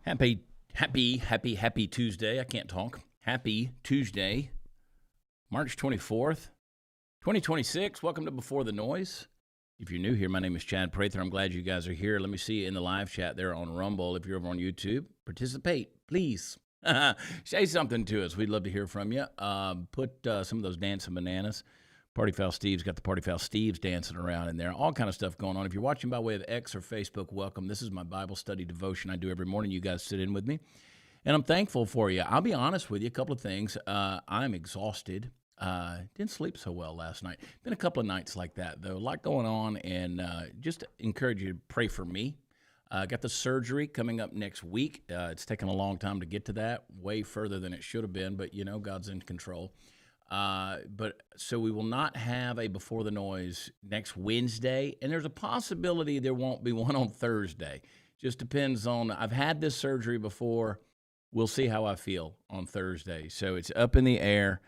Happy Tuesday. I can't talk. Happy Tuesday, March 24th, 2026. Welcome to Before the Noise. If you're new here, my name is Chad Prather. I'm glad you guys are here. Let me see you in the live chat there on Rumble. If you're over on YouTube, participate, please. Say something to us. We'd love to hear from you. Put some of those dancing bananas. Party Foul Steve's got the Party Foul Steve's dancing around in there. All kind of stuff going on. If you're watching by way of X or Facebook, welcome. This is my Bible study devotion I do every morning. You guys sit in with me. And I'm thankful for you. I'll be honest with you, a couple of things. I'm exhausted. Didn't sleep so well last night. Been a couple of nights like that, though. A lot going on, and just encourage you to pray for me. Got the surgery coming up next week. It's taken a long time to get to that, way further than it should have been, but, you know, God's in control. But so we will not have a Before the Noise next Wednesday, and there's a possibility there won't be one on Thursday. Just depends on, I've had this surgery before. We'll see how I feel on Thursday. So it's up in the air.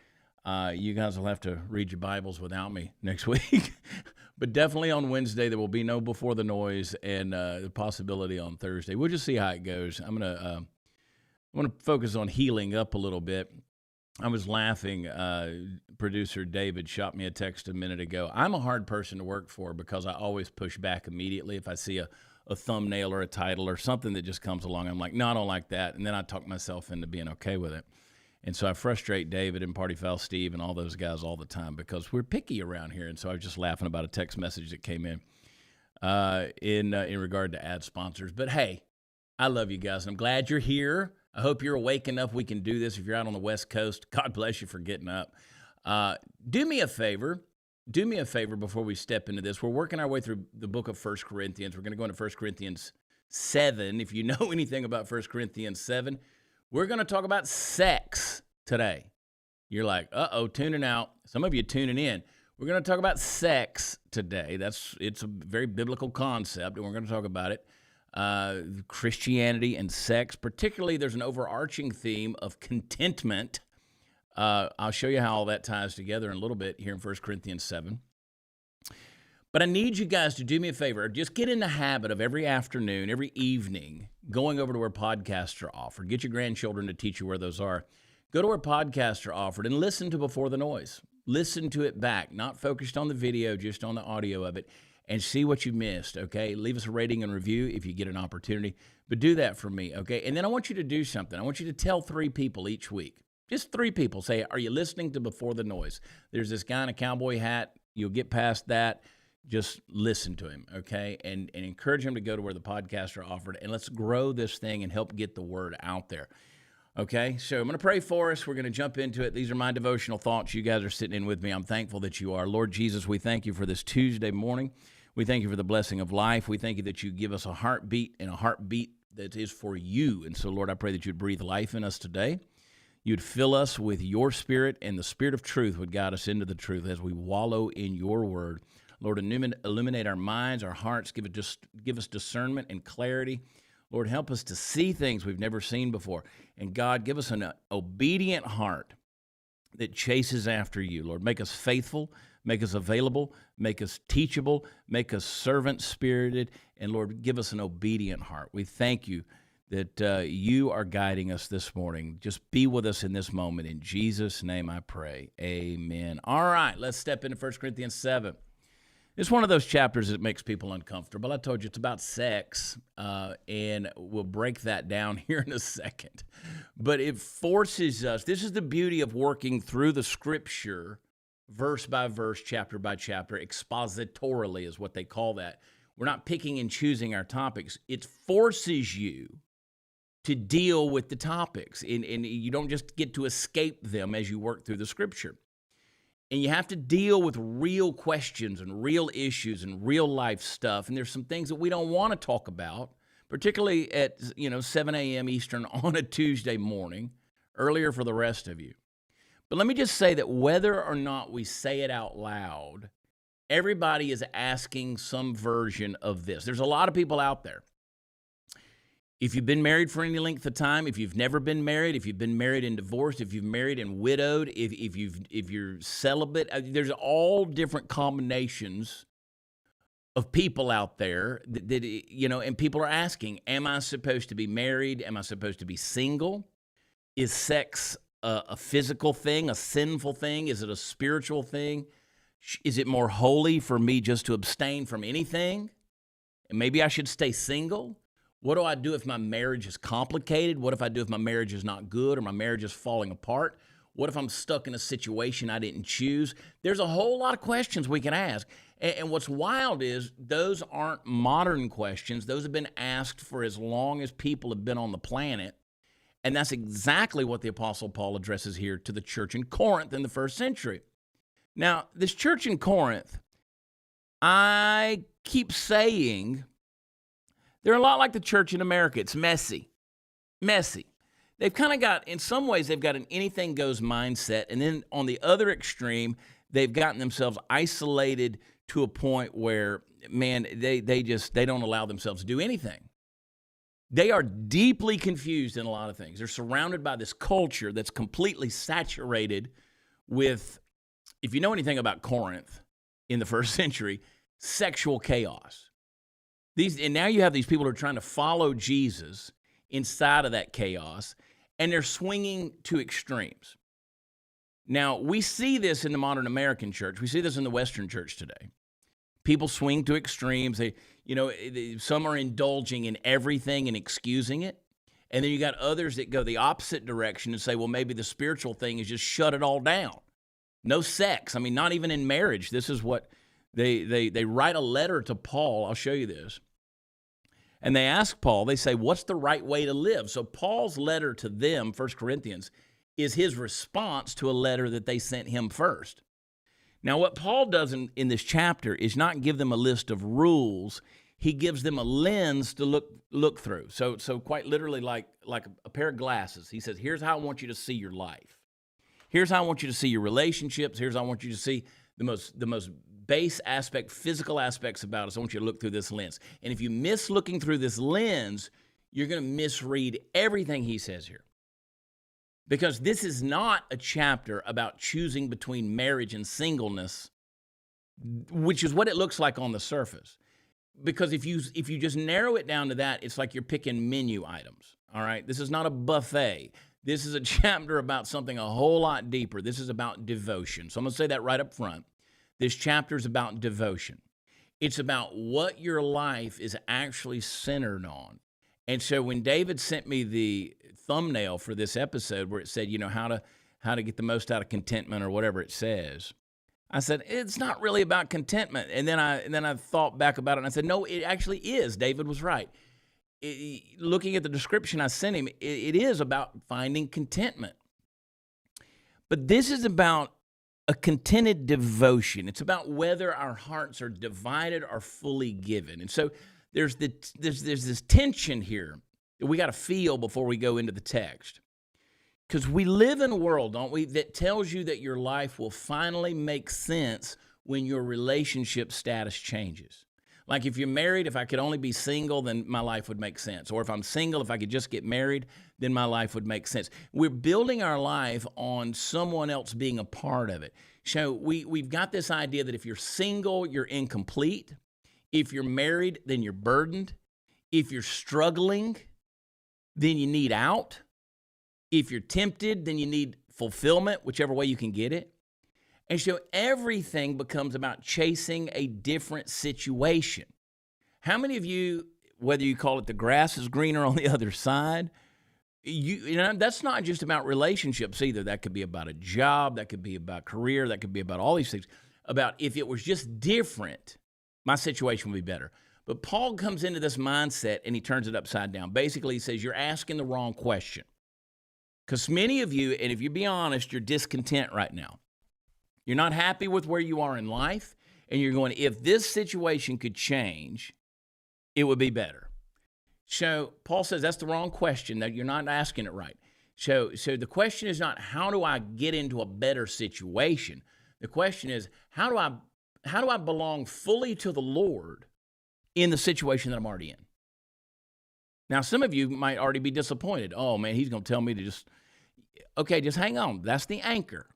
You guys will have to read your Bibles without me next week. But definitely on Wednesday, there will be no Before the Noise, and the possibility on Thursday. We'll just see how it goes. I'm gonna focus on healing up a little bit. I was laughing. Producer David shot me a text a minute ago. I'm a hard person to work for because I always push back immediately if I see a thumbnail or a title or something that just comes along. I'm like, no, I don't like that. And then I talk myself into being okay with it. And so I frustrate David and Party Foul Steve and all those guys all the time because we're picky around here. And so I was just laughing about a text message that came in regard to ad sponsors. But hey, I love you guys. And I'm glad you're here. I hope you're awake enough we can do this. If you're out on the West Coast, God bless you for getting up. Do me a favor. Do me a favor before we step into this. We're working our way through the book of 1 Corinthians. We're going to go into 1 Corinthians 7. If you know anything about 1 Corinthians 7, we're going to talk about sex today. You're like, uh-oh, tuning out. Some of you tuning in. We're going to talk about sex today. It's a very biblical concept, and we're going to talk about it. Christianity and sex. Particularly, there's an overarching theme of contentment. I'll show you how all that ties together in a little bit here in 1 Corinthians 7. But I need you guys to do me a favor. Just get in the habit of every afternoon, every evening, going over to where podcasts are offered. Get your grandchildren to teach you where those are. Go to where podcasts are offered and listen to Before the Noise. Listen to it back, not focused on the video, just on the audio of it. And see what you missed, okay? Leave us a rating and review if you get an opportunity. But do that for me, okay? And then I want you to do something. I want you to tell 3 people each week. Just 3 people. Say, are you listening to Before the Noise? There's this guy in a cowboy hat. You'll get past that. Just listen to him, okay? And encourage him to go to where the podcasts are offered. And let's grow this thing and help get the word out there. Okay, so I'm going to pray for us. We're going to jump into it. These are my devotional thoughts. You guys are sitting in with me. I'm thankful that you are. Lord Jesus, we thank you for this Tuesday morning. We thank you for the blessing of life. We thank you that you give us a heartbeat and a heartbeat that is for you. And so, Lord, I pray that you'd breathe life in us today. You'd fill us with your spirit, and the spirit of truth would guide us into the truth as we wallow in your word. Lord, illuminate our minds, our hearts. Give us discernment and clarity. Lord, help us to see things we've never seen before. And God, give us an obedient heart that chases after you. Lord, make us faithful. Make us available, make us teachable, make us servant-spirited, and Lord, give us an obedient heart. We thank you that you are guiding us this morning. Just be with us in this moment. In Jesus' name I pray. Amen. All right, let's step into 1 Corinthians 7. It's one of those chapters that makes people uncomfortable. I told you it's about sex, and we'll break that down here in a second. But it forces us. This is the beauty of working through the Scripture verse by verse, chapter by chapter, expositorily is what they call that. We're not picking and choosing our topics. It forces you to deal with the topics, and you don't just get to escape them as you work through the Scripture. And you have to deal with real questions and real issues and real life stuff, and there's some things that we don't want to talk about, particularly at 7 a.m. Eastern on a Tuesday morning, earlier for the rest of you. But let me just say that whether or not we say it out loud, everybody is asking some version of this. There's a lot of people out there. If you've been married for any length of time, if you've never been married, if you've been married and divorced, if you've married and widowed, if you're celibate, there's all different combinations of people out there and people are asking, am I supposed to be married? Am I supposed to be single? Is sex a physical thing, a sinful thing? Is it a spiritual thing? Is it more holy for me just to abstain from anything? And maybe I should stay single? What do I do if my marriage is complicated? What if I do if my marriage is not good or my marriage is falling apart? What if I'm stuck in a situation I didn't choose? There's a whole lot of questions we can ask. And what's wild is those aren't modern questions. Those have been asked for as long as people have been on the planet. And that's exactly what the Apostle Paul addresses here to the church in Corinth in the first century. Now, this church in Corinth, I keep saying they're a lot like the church in America. It's messy. They've kind of got, in some ways, they've got an anything goes mindset. And then on the other extreme, they've gotten themselves isolated to a point where, man, they don't allow themselves to do anything. They are deeply confused in a lot of things. They're surrounded by this culture that's completely saturated with, if you know anything about Corinth in the first century, sexual chaos. And now you have these people who are trying to follow Jesus inside of that chaos, and they're swinging to extremes. Now, we see this in the modern American church. We see this in the Western church today. People swing to extremes. Some are indulging in everything and excusing it. And then you got others that go the opposite direction and say, well, maybe the spiritual thing is just shut it all down. No sex. I mean, not even in marriage. This is what they write a letter to Paul. I'll show you this. And they ask Paul, they say, what's the right way to live? So Paul's letter to them, 1 Corinthians, is his response to a letter that they sent him first. Now, what Paul does in this chapter is not give them a list of rules. He gives them a lens to look through. So quite literally like a pair of glasses. He says, here's how I want you to see your life. Here's how I want you to see your relationships. Here's how I want you to see the most base aspect, physical aspects about us. I want you to look through this lens. And if you miss looking through this lens, you're going to misread everything he says here. Because this is not a chapter about choosing between marriage and singleness, which is what it looks like on the surface. Because if you just narrow it down to that, it's like you're picking menu items, all right? This is not a buffet. This is a chapter about something a whole lot deeper. This is about devotion. So I'm going to say that right up front. This chapter is about devotion. It's about what your life is actually centered on. And so when David sent me the thumbnail for this episode where it said, how to get the most out of contentment or whatever it says, I said, it's not really about contentment. And then I thought back about it and I said, no, it actually is. David was right. Looking at the description I sent him, it is about finding contentment. But this is about a contented devotion. It's about whether our hearts are divided or fully given. And so there's this tension here that we got to feel before we go into the text. Because we live in a world, don't we, that tells you that your life will finally make sense when your relationship status changes. Like if you're married, if I could only be single, then my life would make sense. Or if I'm single, if I could just get married, then my life would make sense. We're building our life on someone else being a part of it. So we've got this idea that if you're single, you're incomplete. If you're married, then you're burdened. If you're struggling, then you need out. If you're tempted, then you need fulfillment, whichever way you can get it. And so everything becomes about chasing a different situation. How many of you, whether you call it the grass is greener on the other side, that's not just about relationships either. That could be about a job, that could be about career, that could be about all these things. About if it was just different, my situation would be better. But Paul comes into this mindset and he turns it upside down. Basically, he says, you're asking the wrong question. Because many of you, and if you be honest, you're discontent right now. You're not happy with where you are in life, and you're going, if this situation could change, it would be better. So Paul says that's the wrong question, that you're not asking it right. So the question is not, how do I get into a better situation? The question is, how do I belong fully to the Lord in the situation that I'm already in? Now, some of you might already be disappointed. Oh, man, he's going to tell me to just hang on. That's the anchor.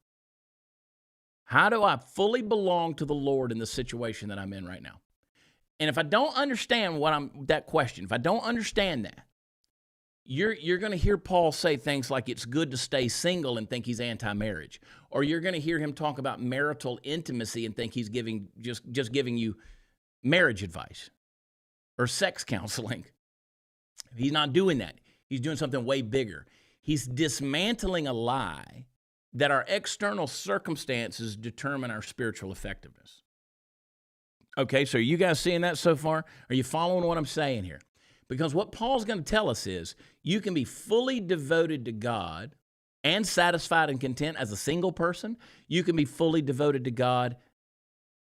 How do I fully belong to the Lord in the situation that I'm in right now? And if I don't understand that question, if I don't understand that, you're going to hear Paul say things like it's good to stay single and think he's anti-marriage, or you're going to hear him talk about marital intimacy and think he's giving just giving you marriage advice or sex counseling. He's not doing that. He's doing something way bigger. He's dismantling a lie that our external circumstances determine our spiritual effectiveness. Okay, so are you guys seeing that so far? Are you following what I'm saying here? Because what Paul's going to tell us is you can be fully devoted to God and satisfied and content as a single person. You can be fully devoted to God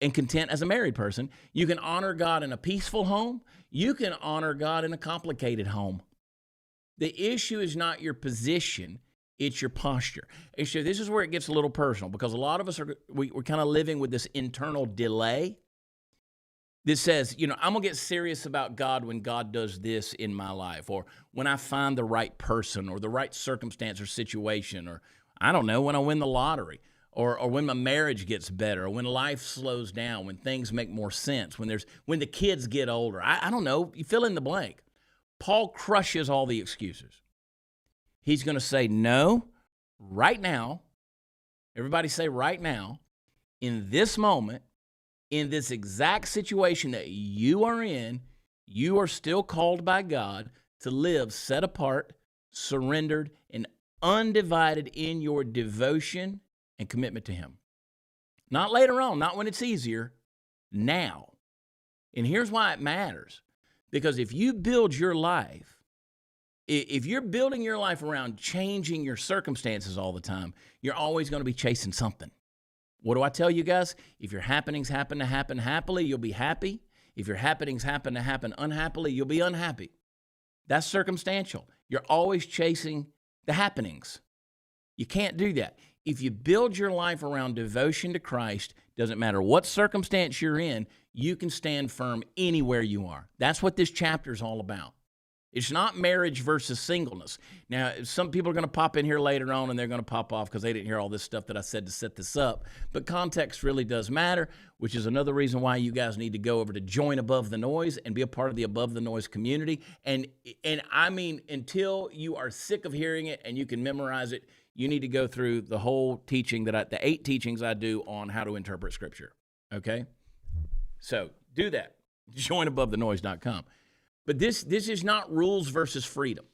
and content as a married person. You can honor God in a peaceful home. You can honor God in a complicated home. The issue is not your position, it's your posture. And so this is where it gets a little personal, because a lot of us we're kind of living with this internal delay that says, I'm going to get serious about God when God does this in my life, or when I find the right person or the right circumstance or situation, or I don't know, when I win the lottery, or when my marriage gets better, or when life slows down, when things make more sense, when the kids get older. I don't know, you fill in the blank. Paul crushes all the excuses. He's going to say, no, right now, everybody say right now, in this moment, in this exact situation that you are in, you are still called by God to live set apart, surrendered, and undivided in your devotion and commitment to Him. Not later on, not when it's easier, now. And here's why it matters. Because if you build your life, if you're building your life around changing your circumstances all the time, you're always going to be chasing something. What do I tell you guys? If your happenings happen to happen happily, you'll be happy. If your happenings happen to happen unhappily, you'll be unhappy. That's circumstantial. You're always chasing the happenings. You can't do that. If you build your life around devotion to Christ, doesn't matter what circumstance you're in, you can stand firm anywhere you are. That's what this chapter is all about. It's not marriage versus singleness. Now, some people are going to pop in here later on and they're going to pop off because they didn't hear all this stuff that I said to set this up. But context really does matter, which is another reason why you guys need to go over to Join Above the Noise and be a part of the Above the Noise community. And I mean, until you are sick of hearing it and you can memorize it, you need to go through the whole teaching the 8 teachings I do on how to interpret Scripture. Okay? So do that. JoinAboveTheNoise.com. But this is not rules versus freedom.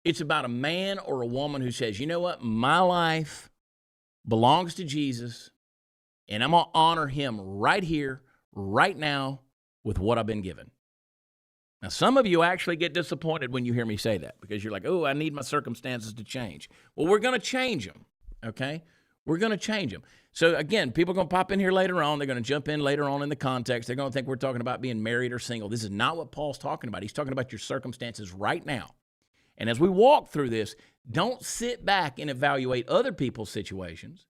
It's about a man or a woman who says, you know what, my life belongs to Jesus, and I'm going to honor Him right here, right now, with what I've been given. Now, some of you actually get disappointed when you hear me say that, because you're like, oh, I need my circumstances to change. Well, we're going to change them, okay? We're going to change them. So, again, people are going to pop in here later on. They're going to jump in later on in the context. They're going to think we're talking about being married or single. This is not what Paul's talking about. He's talking about your circumstances right now. And as we walk through this, don't sit back and evaluate other people's situations,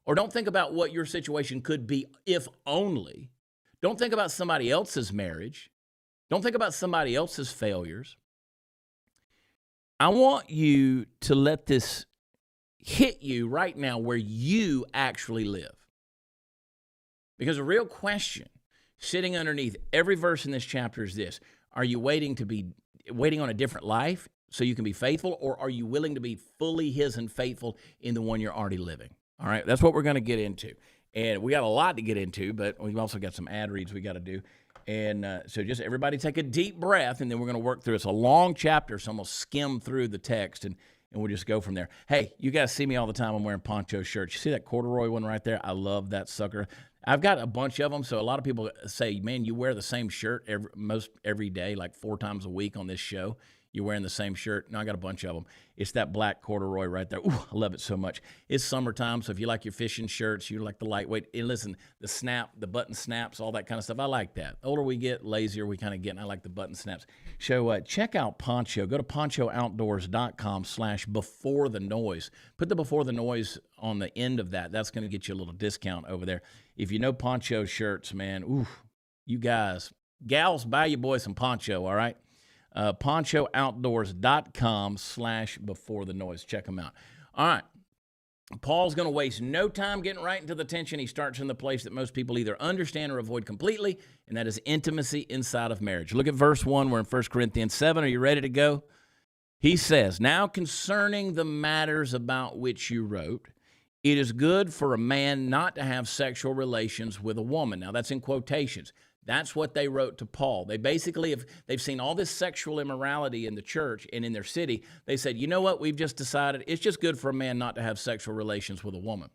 or don't think about what your situation could be if only. Don't think about somebody else's marriage. Don't think about somebody else's failures. I want you to let this hit you right now where you actually live. Because the real question sitting underneath every verse in this chapter is this: are you waiting on a different life so you can be faithful, or are you willing to be fully His and faithful in the one you're already living? All right, that's what we're going to get into. And we got a lot to get into, but we've also got some ad reads we got to do. And so just everybody take a deep breath, and then we're going to work through it. It's a long chapter, so I'm going to skim through the text, and we'll just go from there. Hey, you guys see me all the time. I'm wearing poncho shirts. You see that corduroy one right there? I love that sucker. I've got a bunch of them, so a lot of people say, man, you wear the same shirt every day, like 4 times a week on this show. You're wearing the same shirt. No, I got a bunch of them. It's that black corduroy right there. Ooh, I love it so much. It's summertime, so if you like your fishing shirts, you like the lightweight. And listen, the button snaps, all that kind of stuff, I like that. The older we get, lazier we kind of get, and I like the button snaps. So check out Poncho. Go to ponchooutdoors.com/before-the-noise. Put the before the noise on the end of that. That's going to get you a little discount over there. If you know Poncho shirts, man, ooh, you guys, gals, buy your boy some Poncho, all right? ponchooutdoors.com/before-the-noise. Check them out. All right. Paul's going to waste no time getting right into the tension. He starts in the place that most people either understand or avoid completely, and that is intimacy inside of marriage. Look at verse 1. We're in 1 Corinthians 7. Are you ready to go? He says, now concerning the matters about which you wrote, it is good for a man not to have sexual relations with a woman. Now, that's in quotations. That's what they wrote to Paul. They basically they've seen all this sexual immorality in the church and in their city. They said, you know what? We've just decided it's just good for a man not to have sexual relations with a woman.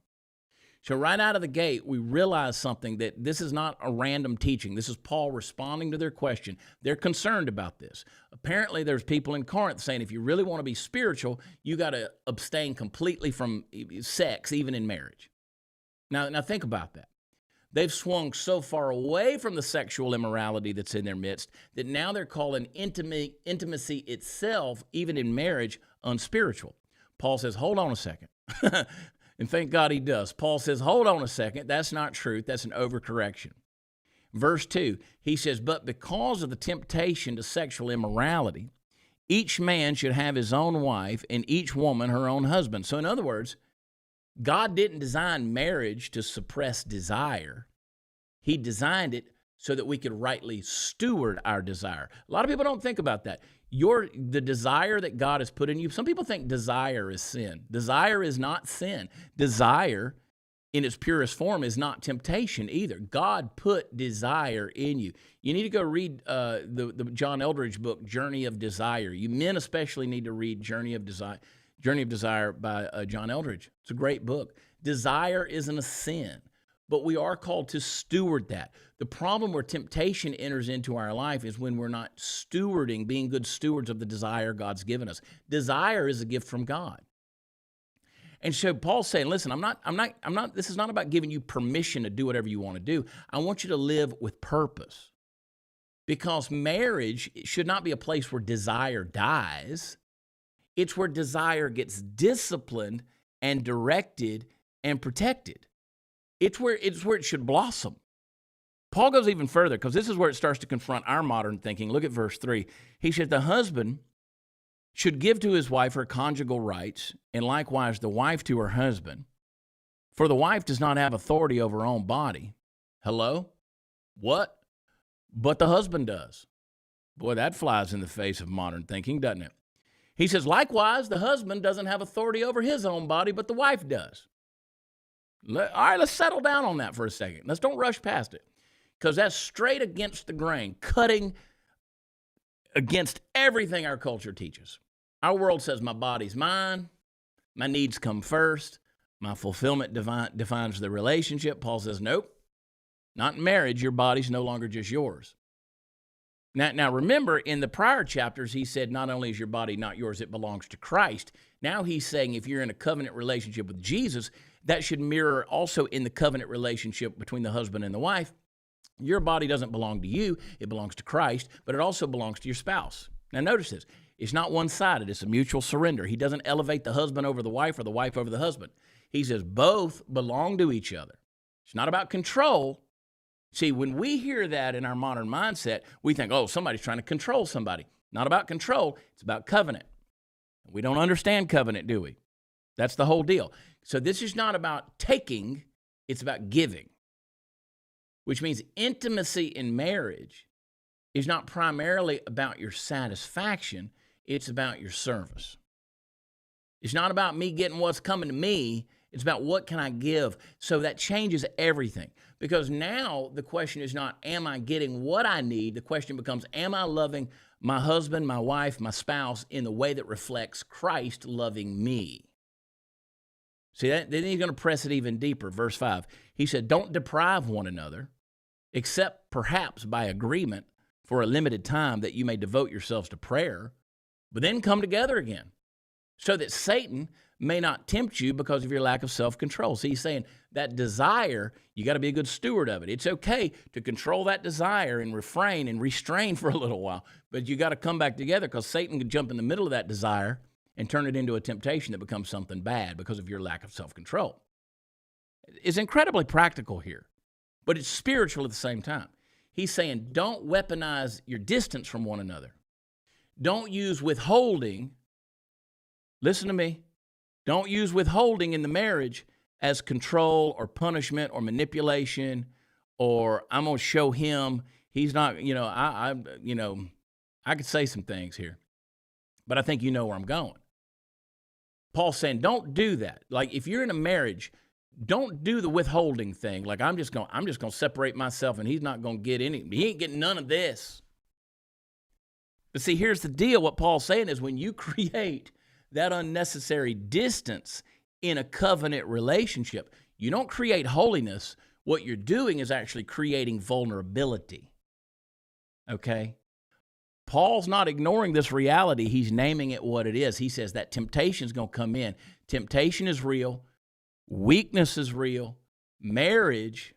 So right out of the gate, we realize something, that this is not a random teaching. This is Paul responding to their question. They're concerned about this. Apparently, there's people in Corinth saying if you really want to be spiritual, you got to abstain completely from sex, even in marriage. Now think about that. They've swung so far away from the sexual immorality that's in their midst that now they're calling intimacy itself, even in marriage, unspiritual. Paul says, hold on a second. And thank God he does. Paul says, hold on a second. That's not truth. That's an overcorrection. Verse 2, he says, but because of the temptation to sexual immorality, each man should have his own wife and each woman her own husband. So in other words, God didn't design marriage to suppress desire. He designed it so that we could rightly steward our desire. A lot of people don't think about that. The desire that God has put in you, some people think desire is sin. Desire is not sin. Desire, in its purest form, is not temptation either. God put desire in you. You need to go read the John Eldredge book, Journey of Desire. You men especially need to read Journey of Desire by John Eldredge. It's a great book. Desire isn't a sin, but we are called to steward that. The problem where temptation enters into our life is when we're not stewarding, being good stewards of the desire God's given us. Desire is a gift from God. And so Paul's saying, listen, this is not about giving you permission to do whatever you want to do. I want you to live with purpose. Because marriage should not be a place where desire dies. It's where desire gets disciplined and directed and protected. It's where it should blossom. Paul goes even further, because this is where it starts to confront our modern thinking. Look at verse 3. He said, the husband should give to his wife her conjugal rights, and likewise the wife to her husband. For the wife does not have authority over her own body. Hello? What? But the husband does. Boy, that flies in the face of modern thinking, doesn't it? He says, likewise, the husband doesn't have authority over his own body, but the wife does. All right, let's settle down on that for a second. Let's don't rush past it, because that's straight against the grain, cutting against everything our culture teaches. Our world says my body's mine, my needs come first, my fulfillment defines the relationship. Paul says, nope, not in marriage. Your body's no longer just yours. Now, remember, in the prior chapters, he said not only is your body not yours, it belongs to Christ. Now he's saying if you're in a covenant relationship with Jesus, that should mirror also in the covenant relationship between the husband and the wife. Your body doesn't belong to you, it belongs to Christ, but it also belongs to your spouse. Now notice this, it's not one-sided, it's a mutual surrender. He doesn't elevate the husband over the wife or the wife over the husband. He says both belong to each other. It's not about control. See, when we hear that in our modern mindset, we think, oh, somebody's trying to control somebody. Not about control, it's about covenant. We don't understand covenant, do we? That's the whole deal. So this is not about taking, it's about giving. Which means intimacy in marriage is not primarily about your satisfaction, it's about your service. It's not about me getting what's coming to me, it's about what can I give. So that changes everything. Because now the question is not, am I getting what I need? The question becomes, am I loving my husband, my wife, my spouse in the way that reflects Christ loving me? See, then he's going to press it even deeper. Verse 5, he said, don't deprive one another, except perhaps by agreement for a limited time that you may devote yourselves to prayer, but then come together again, so that Satan may not tempt you because of your lack of self-control. See, he's saying that desire, you got to be a good steward of it. It's okay to control that desire and refrain and restrain for a little while, but you got to come back together, because Satan can jump in the middle of that desire and turn it into a temptation that becomes something bad because of your lack of self-control. It's incredibly practical here, but it's spiritual at the same time. He's saying don't weaponize your distance from one another. Don't use withholding. Listen to me. Don't use withholding in the marriage as control or punishment or manipulation, or I'm going to show him he's not, I could say some things here, but I think you know where I'm going. Paul's saying, don't do that. Like, if you're in a marriage, don't do the withholding thing. Like, I'm just going to separate myself and he ain't getting none of this. But see, here's the deal. What Paul's saying is, when you create that unnecessary distance in a covenant relationship, you don't create holiness. What you're doing is actually creating vulnerability. Okay? Paul's not ignoring this reality. He's naming it what it is. He says that temptation is going to come in. Temptation is real. Weakness is real. Marriage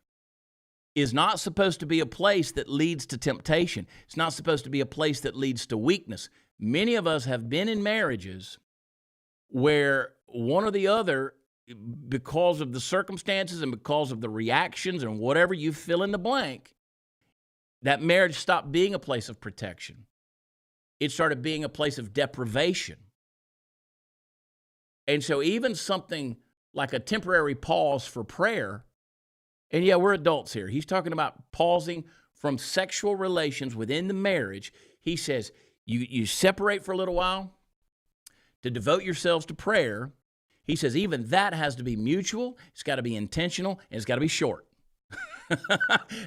is not supposed to be a place that leads to temptation. It's not supposed to be a place that leads to weakness. Many of us have been in marriages where one or the other, because of the circumstances and because of the reactions and whatever you fill in the blank, that marriage stopped being a place of protection. It started being a place of deprivation. And so even something like a temporary pause for prayer, and yeah, we're adults here. He's talking about pausing from sexual relations within the marriage. He says, you separate for a little while to devote yourselves to prayer. He says even that has to be mutual, it's got to be intentional, and it's got to be short.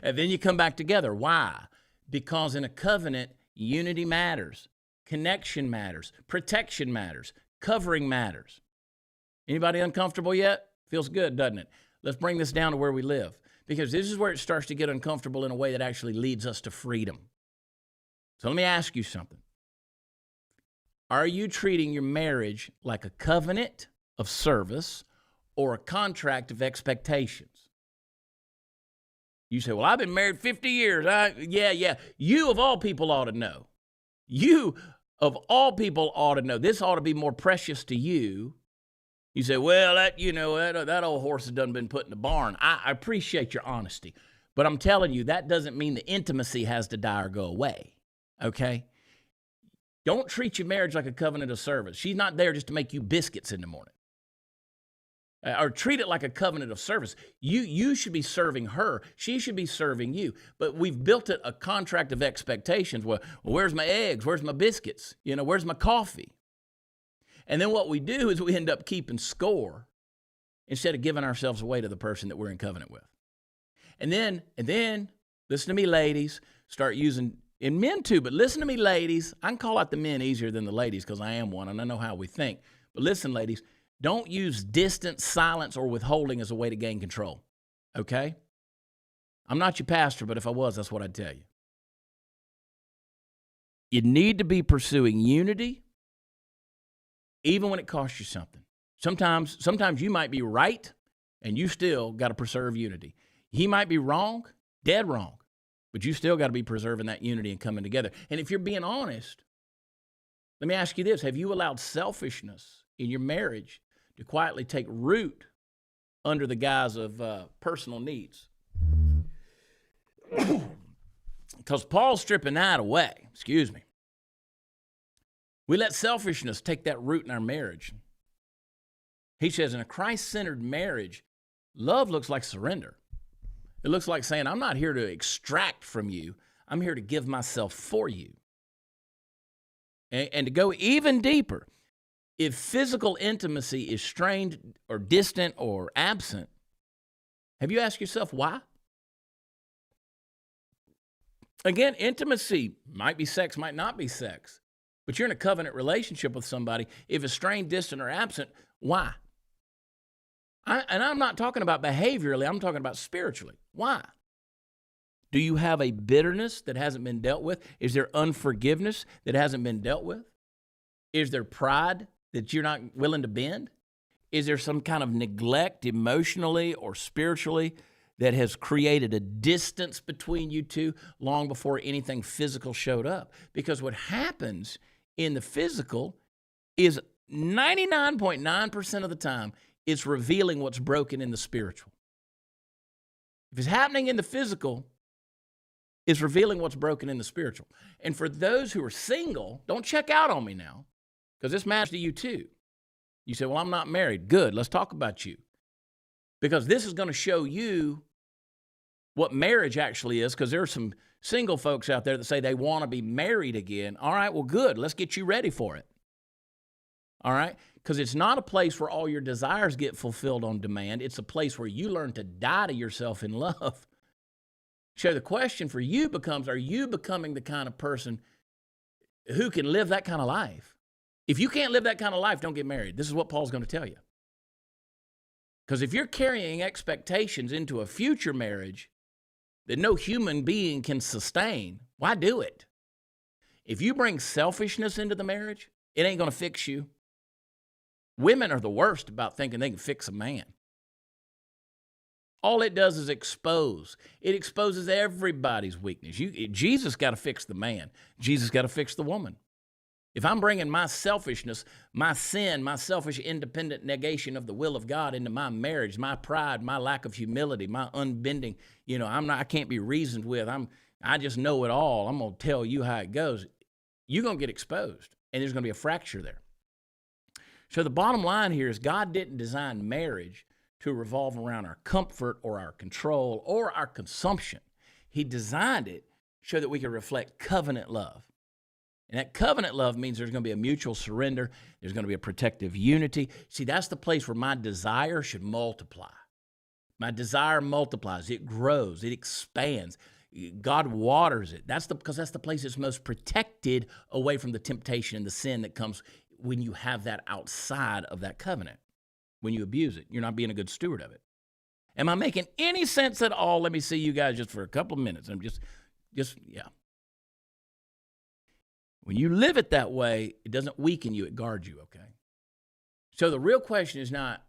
And then you come back together. Why? Because in a covenant, unity matters, connection matters, protection matters, covering matters. Anybody uncomfortable yet? Feels good, doesn't it? Let's bring this down to where we live, because this is where it starts to get uncomfortable in a way that actually leads us to freedom. So let me ask you something. Are you treating your marriage like a covenant of service or a contract of expectations? You say, well, I've been married 50 years. Yeah. You of all people ought to know. You of all people ought to know. This ought to be more precious to you. You say, well, that old horse has done been put in the barn. I appreciate your honesty, but I'm telling you, that doesn't mean the intimacy has to die or go away, okay? Don't treat your marriage like a covenant of service. She's not there just to make you biscuits in the morning. Or treat it like a covenant of service. You should be serving her. She should be serving you. But we've built it a contract of expectations. Well, where's my eggs? Where's my biscuits? Where's my coffee? And then what we do is we end up keeping score instead of giving ourselves away to the person that we're in covenant with. And then, listen to me, ladies, start using, and men too, but listen to me, ladies. I can call out the men easier than the ladies because I am one and I know how we think. But listen, ladies, don't use distance, silence, or withholding as a way to gain control, okay? I'm not your pastor, but if I was, that's what I'd tell you. You need to be pursuing unity, even when it costs you something. Sometimes you might be right, and you still got to preserve unity. He might be wrong, dead wrong, but you still got to be preserving that unity and coming together. And if you're being honest, let me ask you this. Have you allowed selfishness in your marriage to quietly take root under the guise of personal needs? Because Paul's stripping that away. Excuse me. We let selfishness take that root in our marriage. He says in a Christ-centered marriage, love looks like surrender. It looks like saying, I'm not here to extract from you. I'm here to give myself for you. And to go even deeper, if physical intimacy is strained or distant or absent, have you asked yourself why? Again, intimacy might be sex, might not be sex. But you're in a covenant relationship with somebody. If it's strained, distant, or absent, why? And I'm not talking about behaviorally. I'm talking about spiritually. Why? Do you have a bitterness that hasn't been dealt with? Is there unforgiveness that hasn't been dealt with? Is there pride that you're not willing to bend? Is there some kind of neglect emotionally or spiritually that has created a distance between you two long before anything physical showed up? Because what happens in the physical is 99.9% of the time, it's revealing what's broken in the spiritual. If it's happening in the physical, it's revealing what's broken in the spiritual. And for those who are single, don't check out on me now, because this matters to you too. You say, well, I'm not married. Good. Let's talk about you. Because this is going to show you what marriage actually is, because there are some single folks out there that say they want to be married again. All right, well, good. Let's get you ready for it. All right? Because it's not a place where all your desires get fulfilled on demand. It's a place where you learn to die to yourself in love. So the question for you becomes, are you becoming the kind of person who can live that kind of life? If you can't live that kind of life, don't get married. This is what Paul's going to tell you. Because if you're carrying expectations into a future marriage that no human being can sustain, why do it? If you bring selfishness into the marriage, it ain't going to fix you. Women are the worst about thinking they can fix a man. All it does is expose. It exposes everybody's weakness. Jesus got to fix the man. Jesus got to fix the woman. If I'm bringing my selfishness, my sin, my selfish independent negation of the will of God into my marriage, my pride, my lack of humility, my unbending, I can't be reasoned with. I just know it all. I'm going to tell you how it goes. You're going to get exposed, and there's going to be a fracture there. So the bottom line here is God didn't design marriage to revolve around our comfort or our control or our consumption. He designed it so that we can reflect covenant love. And that covenant love means there's going to be a mutual surrender. There's going to be a protective unity. See, that's the place where my desire should multiply. My desire multiplies. It grows. It expands. God waters it. Because that's the place that's most protected away from the temptation and the sin that comes when you have that outside of that covenant. When you abuse it, you're not being a good steward of it. Am I making any sense at all? Let me see you guys just for a couple of minutes. I'm just, yeah. When you live it that way, it doesn't weaken you, it guards you, okay? So the real question is not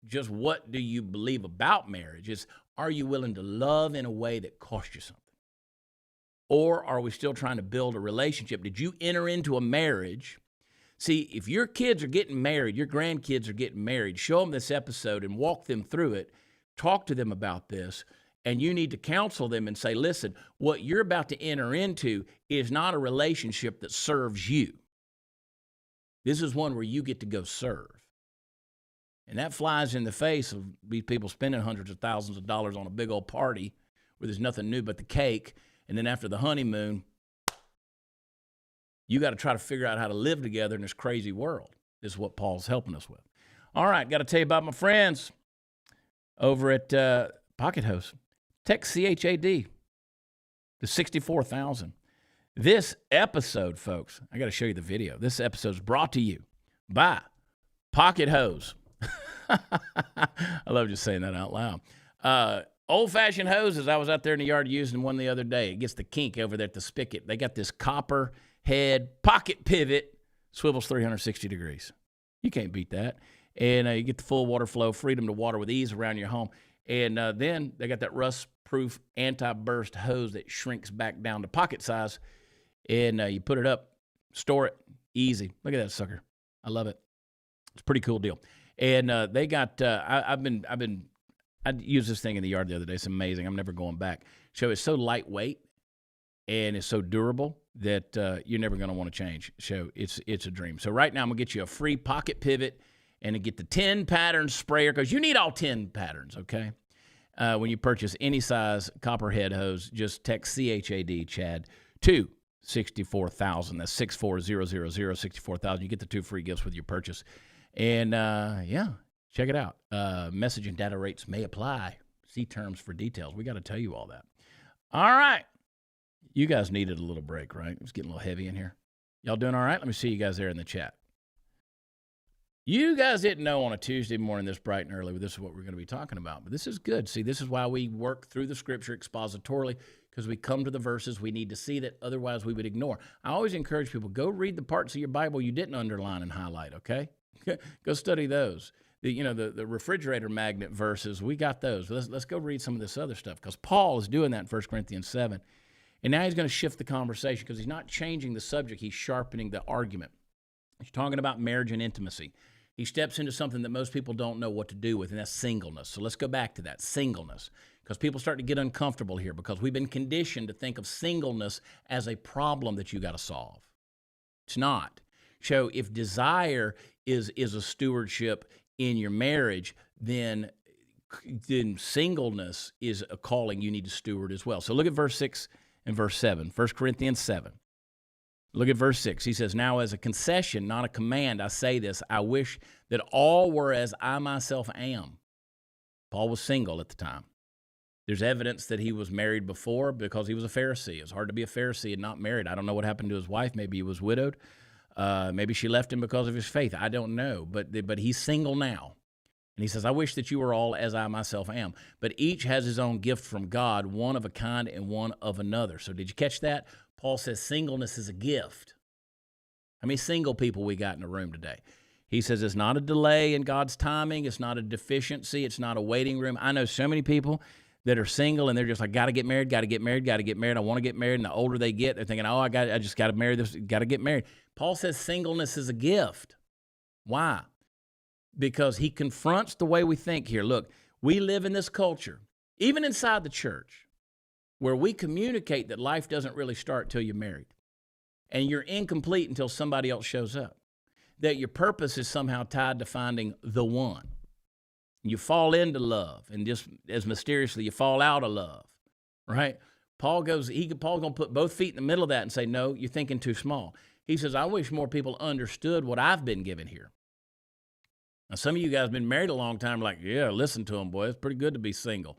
just what do you believe about marriage, it's are you willing to love in a way that costs you something? Or are we still trying to build a relationship? Did you enter into a marriage? See, if your kids are getting married, your grandkids are getting married, show them this episode and walk them through it, talk to them about this. And you need to counsel them and say, listen, what you're about to enter into is not a relationship that serves you. This is one where you get to go serve. And that flies in the face of these people spending hundreds of thousands of dollars on a big old party where there's nothing new but the cake. And then after the honeymoon, you got to try to figure out how to live together in this crazy world. This is what Paul's helping us with. All right, got to tell you about my friends over at Pocket Hose. Text CHAD to 64,000. This episode, folks, I got to show you the video. This episode is brought to you by Pocket Hose. I love just saying that out loud. Old-fashioned hoses. I was out there in the yard using one the other day. It gets the kink over there at the spigot. They got this copper head pocket pivot, swivels 360 degrees. You can't beat that. And you get the full water flow, freedom to water with ease around your home. And then they got that rust-proof anti-burst hose that shrinks back down to pocket size. And you put it up, store it, easy. Look at that sucker. I love it. It's a pretty cool deal. And they got, I used this thing in the yard the other day. It's amazing. I'm never going back. So it's so lightweight and it's so durable that you're never going to want to change. So it's a dream. So right now I'm going to get you a free pocket pivot and to get the 10 pattern sprayer, because you need all 10 patterns, okay? When you purchase any size copperhead hose, just text CHAD, Chad, to 64,000. That's 64000, 64,000. You get the 2 free gifts with your purchase. And, check it out. Message and data rates may apply. See terms for details. We got to tell you all that. All right. You guys needed a little break, right? It's getting a little heavy in here. Y'all doing all right? Let me see you guys there in the chat. You guys didn't know on a Tuesday morning this bright and early, this is what we're going to be talking about. But this is good. See, this is why we work through the scripture expositorily, because we come to the verses we need to see that otherwise we would ignore. I always encourage people, go read the parts of your Bible you didn't underline and highlight, okay? Go study those. The refrigerator magnet verses, we got those. Let's go read some of this other stuff, because Paul is doing that in 1 Corinthians 7. And now he's going to shift the conversation, because he's not changing the subject. He's sharpening the argument. He's talking about marriage and intimacy. He steps into something that most people don't know what to do with, and that's singleness. So let's go back to that, singleness, because people start to get uncomfortable here because we've been conditioned to think of singleness as a problem that you got to solve. It's not. So if desire is a stewardship in your marriage, then singleness is a calling you need to steward as well. So look at verse 6 and verse 7, 1 Corinthians 7. Look at verse 6. He says, now as a concession, not a command, I say this, I wish that all were as I myself am. Paul was single at the time. There's evidence that he was married before because he was a Pharisee. It's hard to be a Pharisee and not married. I don't know what happened to his wife. Maybe he was widowed. Maybe she left him because of his faith. I don't know. But he's single now. And he says, I wish that you were all as I myself am. But each has his own gift from God, one of a kind and one of another. So did you catch that? Paul says singleness is a gift. How many single people we got in the room today? He says it's not a delay in God's timing. It's not a deficiency. It's not a waiting room. I know so many people that are single and they're just like, got to get married, got to get married, got to get married. I want to get married. And the older they get, they're thinking, oh, I just got to marry this, got to get married. Paul says singleness is a gift. Why? Because he confronts the way we think here. Look, we live in this culture, even inside the church, where we communicate that life doesn't really start till you're married. And you're incomplete until somebody else shows up. That your purpose is somehow tied to finding the one. You fall into love, and just as mysteriously, you fall out of love, right? Paul's going to put both feet in the middle of that and say, no, you're thinking too small. He says, I wish more people understood what I've been given here. Now, some of you guys have been married a long time, like, yeah, listen to him, boy. It's pretty good to be single.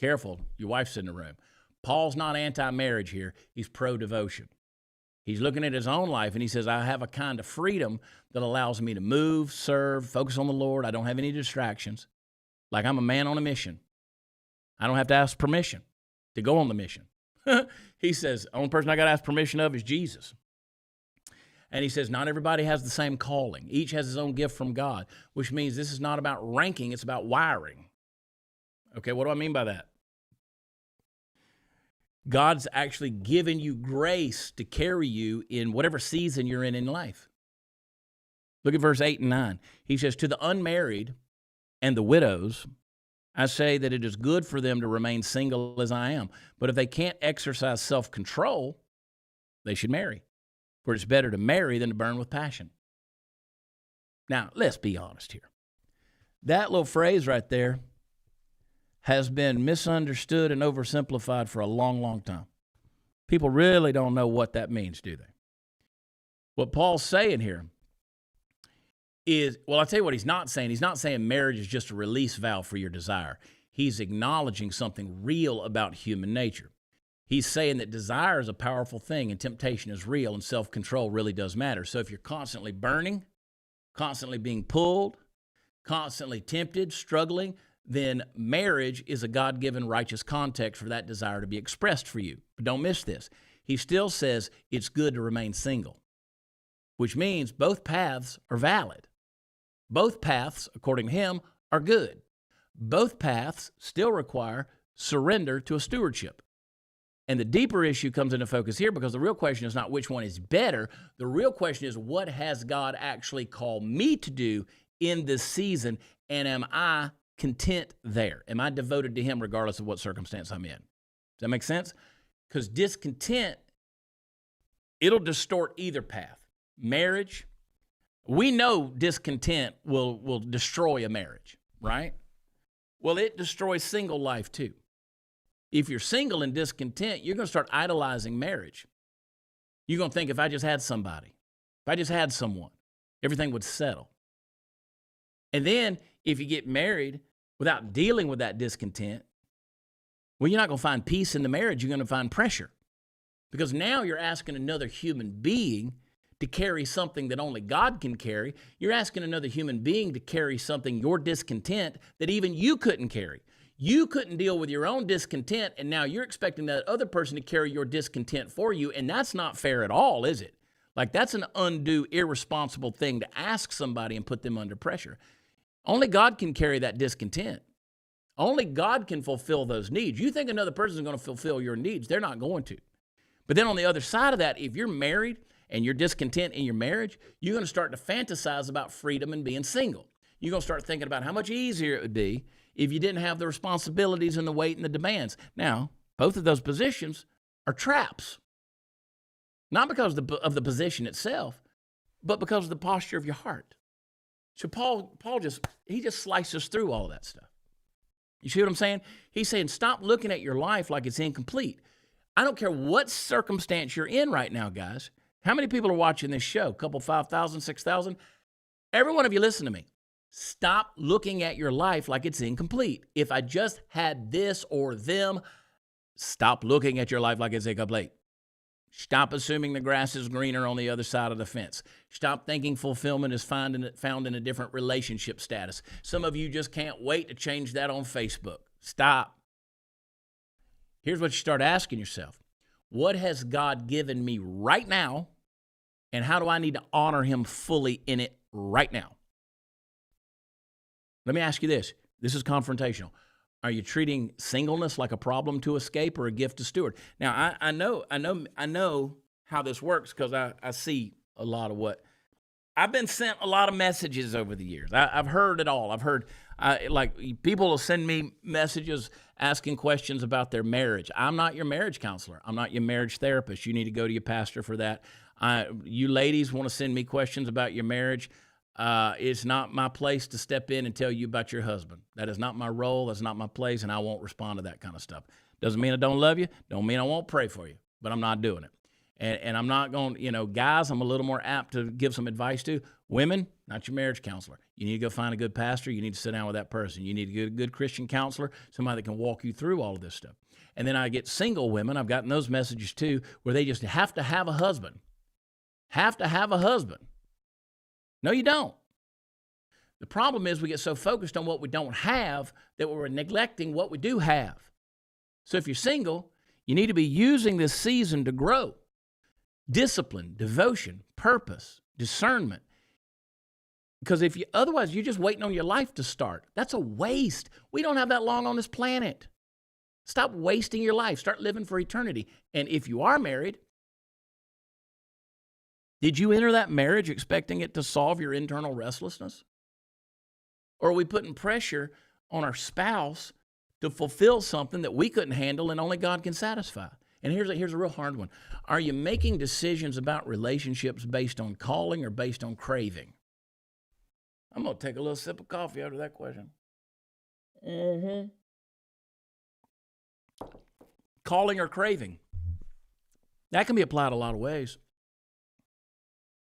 Careful, your wife's in the room. Paul's not anti-marriage here. He's pro-devotion. He's looking at his own life, and he says, I have a kind of freedom that allows me to move, serve, focus on the Lord. I don't have any distractions. Like I'm a man on a mission. I don't have to ask permission to go on the mission. He says, the only person I got to ask permission of is Jesus. And he says, not everybody has the same calling. Each has his own gift from God, which means this is not about ranking, it's about wiring. Okay, what do I mean by that? God's actually given you grace to carry you in whatever season you're in life. Look at verse 8 and 9. He says, to the unmarried and the widows, I say that it is good for them to remain single as I am. But if they can't exercise self-control, they should marry. For it's better to marry than to burn with passion. Now, let's be honest here. That little phrase right there has been misunderstood and oversimplified for a long, long time. People really don't know what that means, do they? What Paul's saying here is, well, I'll tell you what he's not saying. He's not saying marriage is just a release valve for your desire. He's acknowledging something real about human nature. He's saying that desire is a powerful thing and temptation is real and self-control really does matter. So if you're constantly burning, constantly being pulled, constantly tempted, struggling, then marriage is a God-given righteous context for that desire to be expressed for you. But don't miss this. He still says it's good to remain single, which means both paths are valid. Both paths, according to him, are good. Both paths still require surrender to a stewardship. And the deeper issue comes into focus here because the real question is not which one is better. The real question is, what has God actually called me to do in this season, and am I content there? Am I devoted to him regardless of what circumstance I'm in? Does that make sense? Because discontent, it'll distort either path. Marriage, we know discontent will destroy a marriage, right? Well, it destroys single life too. If you're single and discontent, you're going to start idolizing marriage. You're going to think, if I just had somebody, if I just had someone, everything would settle. And then if you get married without dealing with that discontent, well, you're not going to find peace in the marriage. You're going to find pressure. Because now you're asking another human being to carry something that only God can carry. You're asking another human being to carry something, your discontent, that even you couldn't carry. You couldn't deal with your own discontent, and now you're expecting that other person to carry your discontent for you, and that's not fair at all, is it? Like, that's an undue, irresponsible thing to ask somebody and put them under pressure. Only God can carry that discontent. Only God can fulfill those needs. You think another person is going to fulfill your needs. They're not going to. But then on the other side of that, if you're married and you're discontent in your marriage, you're going to start to fantasize about freedom and being single. You're going to start thinking about how much easier it would be if you didn't have the responsibilities and the weight and the demands. Now, both of those positions are traps. Not because of the position itself, but because of the posture of your heart. So Paul he just slices through all of that stuff. You see what I'm saying? He's saying, stop looking at your life like it's incomplete. I don't care what circumstance you're in right now, guys. How many people are watching this show? A couple, 5,000, 6,000? Every one of you listen to me. Stop looking at your life like it's incomplete. If I just had this or them, stop looking at your life like it's incomplete. Stop assuming the grass is greener on the other side of the fence. Stop thinking fulfillment is found in a different relationship status. Some of you just can't wait to change that on Facebook. Stop. Here's what you start asking yourself. What has God given me right now, and how do I need to honor him fully in it right now? Let me ask you this. This is confrontational. Are you treating singleness like a problem to escape or a gift to steward? Now, I know how this works because I see a lot of what I've been sent a lot of messages over the years. I've heard it all. I've heard like people will send me messages asking questions about their marriage. I'm not your marriage counselor. I'm not your marriage therapist. You need to go to your pastor for that. You ladies want to send me questions about your marriage. It's not my place to step in and tell you about your husband. That is not my role. That's not my place, and I won't respond to that kind of stuff. Doesn't mean I don't love you. Don't mean I won't pray for you, but I'm not doing it. And I'm not going, guys, I'm a little more apt to give some advice to. Women, not your marriage counselor. You need to go find a good pastor. You need to sit down with that person. You need to get a good Christian counselor, somebody that can walk you through all of this stuff. And then I get single women. I've gotten those messages too, where they just have to have a husband. Have to have a husband. No, you don't. The problem is we get so focused on what we don't have that we're neglecting what we do have. So if you're single, you need to be using this season to grow. Discipline, devotion, purpose, discernment. Because otherwise you're just waiting on your life to start. That's a waste. We don't have that long on this planet. Stop wasting your life. Start living for eternity. And if you are married, did you enter that marriage expecting it to solve your internal restlessness? Or are we putting pressure on our spouse to fulfill something that we couldn't handle and only God can satisfy? And here's a real hard one. Are you making decisions about relationships based on calling or based on craving? I'm going to take a little sip of coffee after that question. Calling or craving. That can be applied a lot of ways.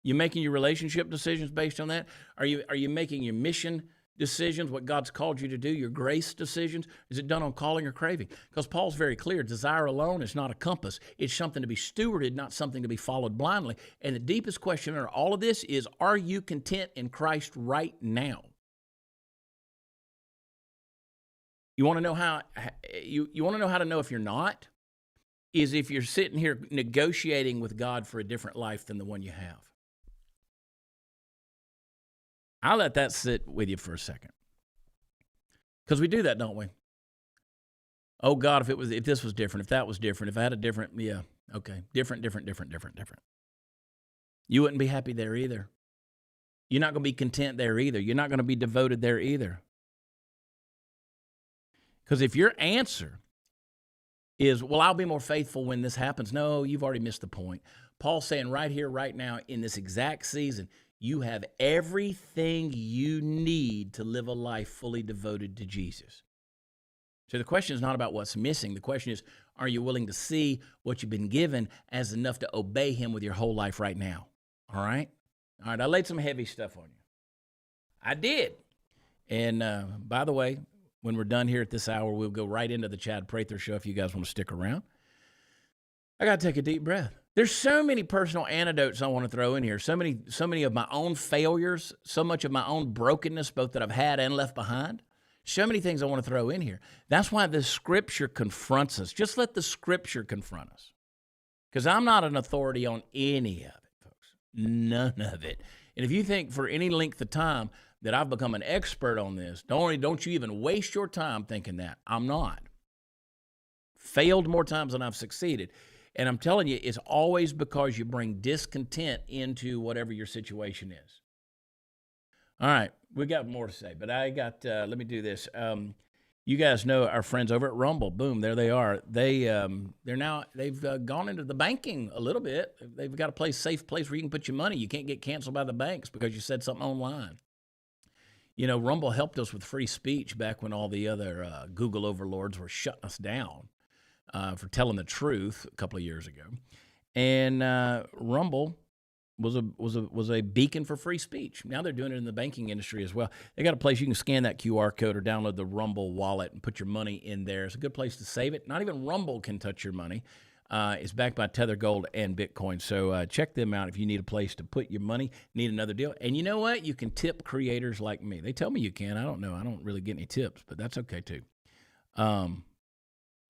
You making your relationship decisions based on that? Are you making your mission decisions, what God's called you to do, your grace decisions? Is it done on calling or craving? Because Paul's very clear, desire alone is not a compass. It's something to be stewarded, not something to be followed blindly. And the deepest question in all of this is, are you content in Christ right now? You want to know how you want to know how to know if you're not? Is if you're sitting here negotiating with God for a different life than the one you have. I'll let that sit with you for a second. Because we do that, don't we? Oh, God, if this was different, if that was different, if I had a different, yeah, okay, different. You wouldn't be happy there either. You're not going to be content there either. You're not going to be devoted there either. Because if your answer is, well, I'll be more faithful when this happens. No, you've already missed the point. Paul's saying right here, right now, in this exact season, you have everything you need to live a life fully devoted to Jesus. So the question is not about what's missing. The question is, are you willing to see what you've been given as enough to obey him with your whole life right now? All right? All right, I laid some heavy stuff on you. I did. And by the way, when we're done here at this hour, we'll go right into the Chad Prather show if you guys want to stick around. I got to take a deep breath. There's so many personal anecdotes I want to throw in here. So many of my own failures, so much of my own brokenness, both that I've had and left behind. So many things I want to throw in here. That's why the Scripture confronts us. Just let the Scripture confront us. Because I'm not an authority on any of it, folks. None of it. And if you think for any length of time that I've become an expert on this, don't you even waste your time thinking that. I'm not. Failed more times than I've succeeded. And I'm telling you, it's always because you bring discontent into whatever your situation is. All right, we got more to say, but let me do this. You guys know our friends over at Rumble. Boom, there they are. They've gone into the banking a little bit. They've got a safe place where you can put your money. You can't get canceled by the banks because you said something online. Rumble helped us with free speech back when all the other Google overlords were shutting us down for telling the truth a couple of years ago. And Rumble was a beacon for free speech. Now they're doing it in the banking industry as well. They got a place you can scan that QR code or download the Rumble wallet and put your money in there. It's a good place to save it. Not even Rumble can touch your money. It's backed by Tether Gold and Bitcoin. So check them out if you need a place to put your money, need another deal. And you know what? You can tip creators like me. They tell me you can. I don't know. I don't really get any tips, but that's okay too.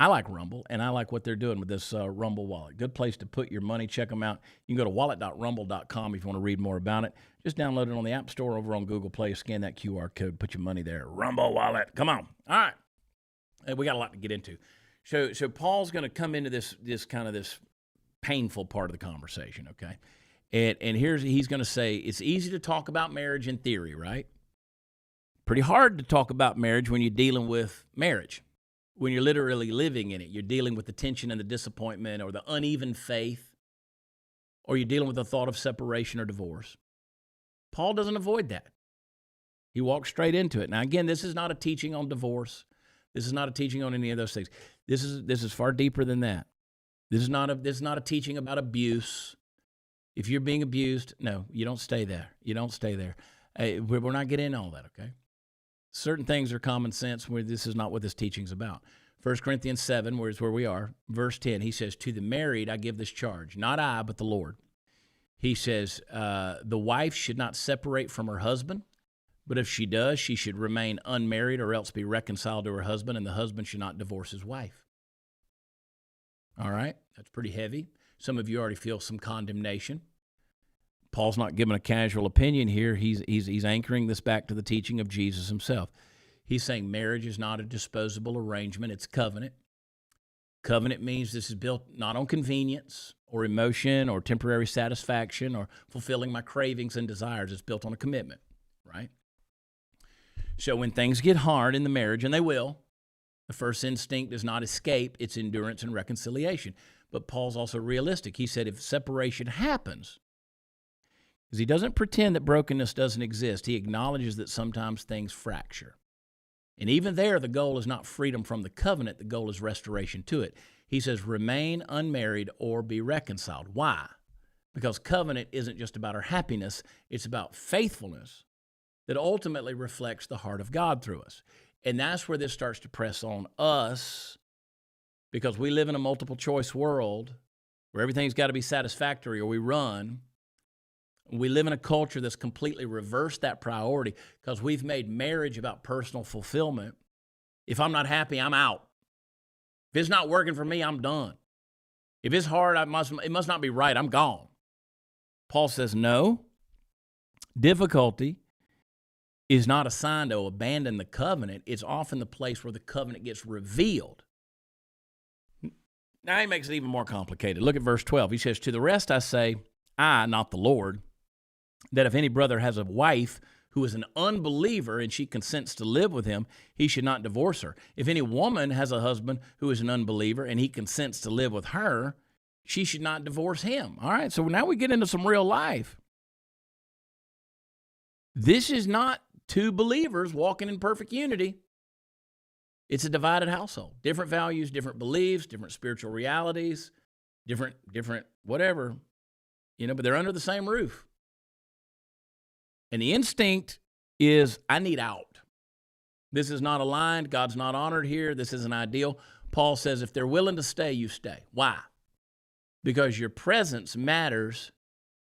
I like Rumble, and I like what they're doing with this Rumble wallet. Good place to put your money. Check them out. You can go to wallet.rumble.com if you want to read more about it. Just download it on the App Store over on Google Play. Scan that QR code. Put your money there. Rumble wallet. Come on. All right. Hey, we got a lot to get into. So Paul's going to come into this painful part of the conversation, okay? And he's going to say, it's easy to talk about marriage in theory, right? Pretty hard to talk about marriage when you're dealing with marriage. When you're literally living in it, you're dealing with the tension and the disappointment or the uneven faith, or you're dealing with the thought of separation or divorce. Paul doesn't avoid that. He walks straight into it. Now, again, this is not a teaching on divorce. This is not a teaching on any of those things. This is far deeper than that. This is not a teaching about abuse. If you're being abused, no, you don't stay there. You don't stay there. We're not getting into all that, okay? Certain things are common sense where this is not what this teaching's about. 1 Corinthians 7, where we are, verse 10, he says, to the married I give this charge, not I, but the Lord. He says, the wife should not separate from her husband, but if she does, she should remain unmarried or else be reconciled to her husband, and the husband should not divorce his wife. All right, that's pretty heavy. Some of you already feel some condemnation. Paul's not giving a casual opinion here. He's anchoring this back to the teaching of Jesus himself. He's saying marriage is not a disposable arrangement. It's covenant. Covenant means this is built not on convenience or emotion or temporary satisfaction or fulfilling my cravings and desires. It's built on a commitment, right? So when things get hard in the marriage, and they will, the first instinct is not escape, it's endurance and reconciliation. But Paul's also realistic. He said if separation happens, because he doesn't pretend that brokenness doesn't exist. He acknowledges that sometimes things fracture. And even there, the goal is not freedom from the covenant. The goal is restoration to it. He says, remain unmarried or be reconciled. Why? Because covenant isn't just about our happiness. It's about faithfulness that ultimately reflects the heart of God through us. And that's where this starts to press on us, because we live in a multiple choice world where everything's got to be satisfactory or we run. We live in a culture that's completely reversed that priority because we've made marriage about personal fulfillment. If I'm not happy, I'm out. If it's not working for me, I'm done. If it's hard, it must not be right. I'm gone. Paul says, no, difficulty is not a sign to abandon the covenant. It's often the place where the covenant gets revealed. Now he makes it even more complicated. Look at verse 12. He says, to the rest I say, I, not the Lord, that if any brother has a wife who is an unbeliever and she consents to live with him, he should not divorce her. If any woman has a husband who is an unbeliever and he consents to live with her, she should not divorce him. All right, so now we get into some real life. This is not two believers walking in perfect unity. It's a divided household. Different values, different beliefs, different spiritual realities, different whatever, but they're under the same roof. And the instinct is, I need out. This is not aligned. God's not honored here. This isn't ideal. Paul says, if they're willing to stay, you stay. Why? Because your presence matters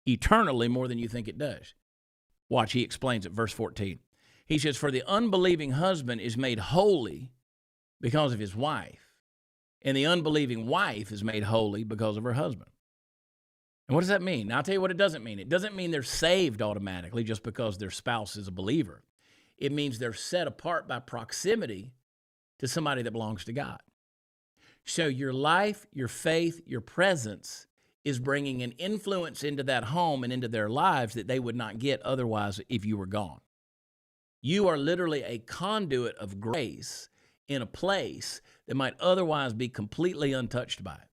eternally more than you think it does. Watch, he explains it, verse 14. He says, for the unbelieving husband is made holy because of his wife, and the unbelieving wife is made holy because of her husband. And what does that mean? Now, I'll tell you what it doesn't mean. It doesn't mean they're saved automatically just because their spouse is a believer. It means they're set apart by proximity to somebody that belongs to God. So your life, your faith, your presence is bringing an influence into that home and into their lives that they would not get otherwise if you were gone. You are literally a conduit of grace in a place that might otherwise be completely untouched by it.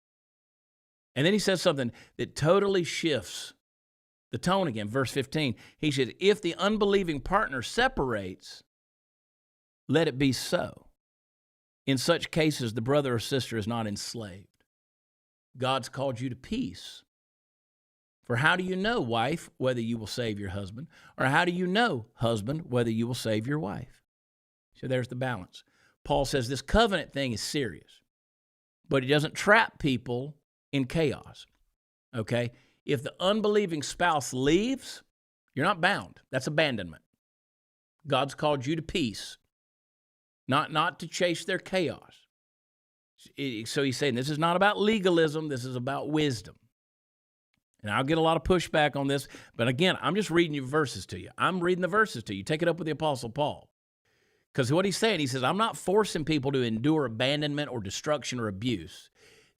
And then he says something that totally shifts the tone again. Verse 15, he says, if the unbelieving partner separates, let it be so. In such cases, the brother or sister is not enslaved. God's called you to peace. For how do you know, wife, whether you will save your husband? Or how do you know, husband, whether you will save your wife? So there's the balance. Paul says this covenant thing is serious, but he doesn't trap people in chaos, okay? If the unbelieving spouse leaves, you're not bound. That's abandonment. God's called you to peace, not to chase their chaos. So he's saying this is not about legalism. This is about wisdom. And I'll get a lot of pushback on this, but again, I'm just reading you verses to you. I'm reading the verses to you. Take it up with the Apostle Paul. Because what he's saying, he says, I'm not forcing people to endure abandonment or destruction or abuse.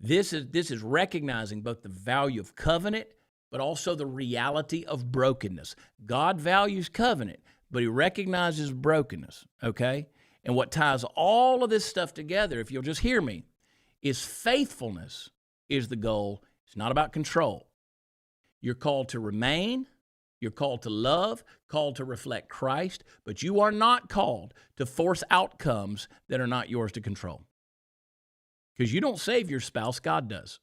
This is recognizing both the value of covenant, but also the reality of brokenness. God values covenant, but he recognizes brokenness, okay? And what ties all of this stuff together, if you'll just hear me, is faithfulness is the goal. It's not about control. You're called to remain. You're called to love, called to reflect Christ, but you are not called to force outcomes that are not yours to control. Because you don't save your spouse, God does.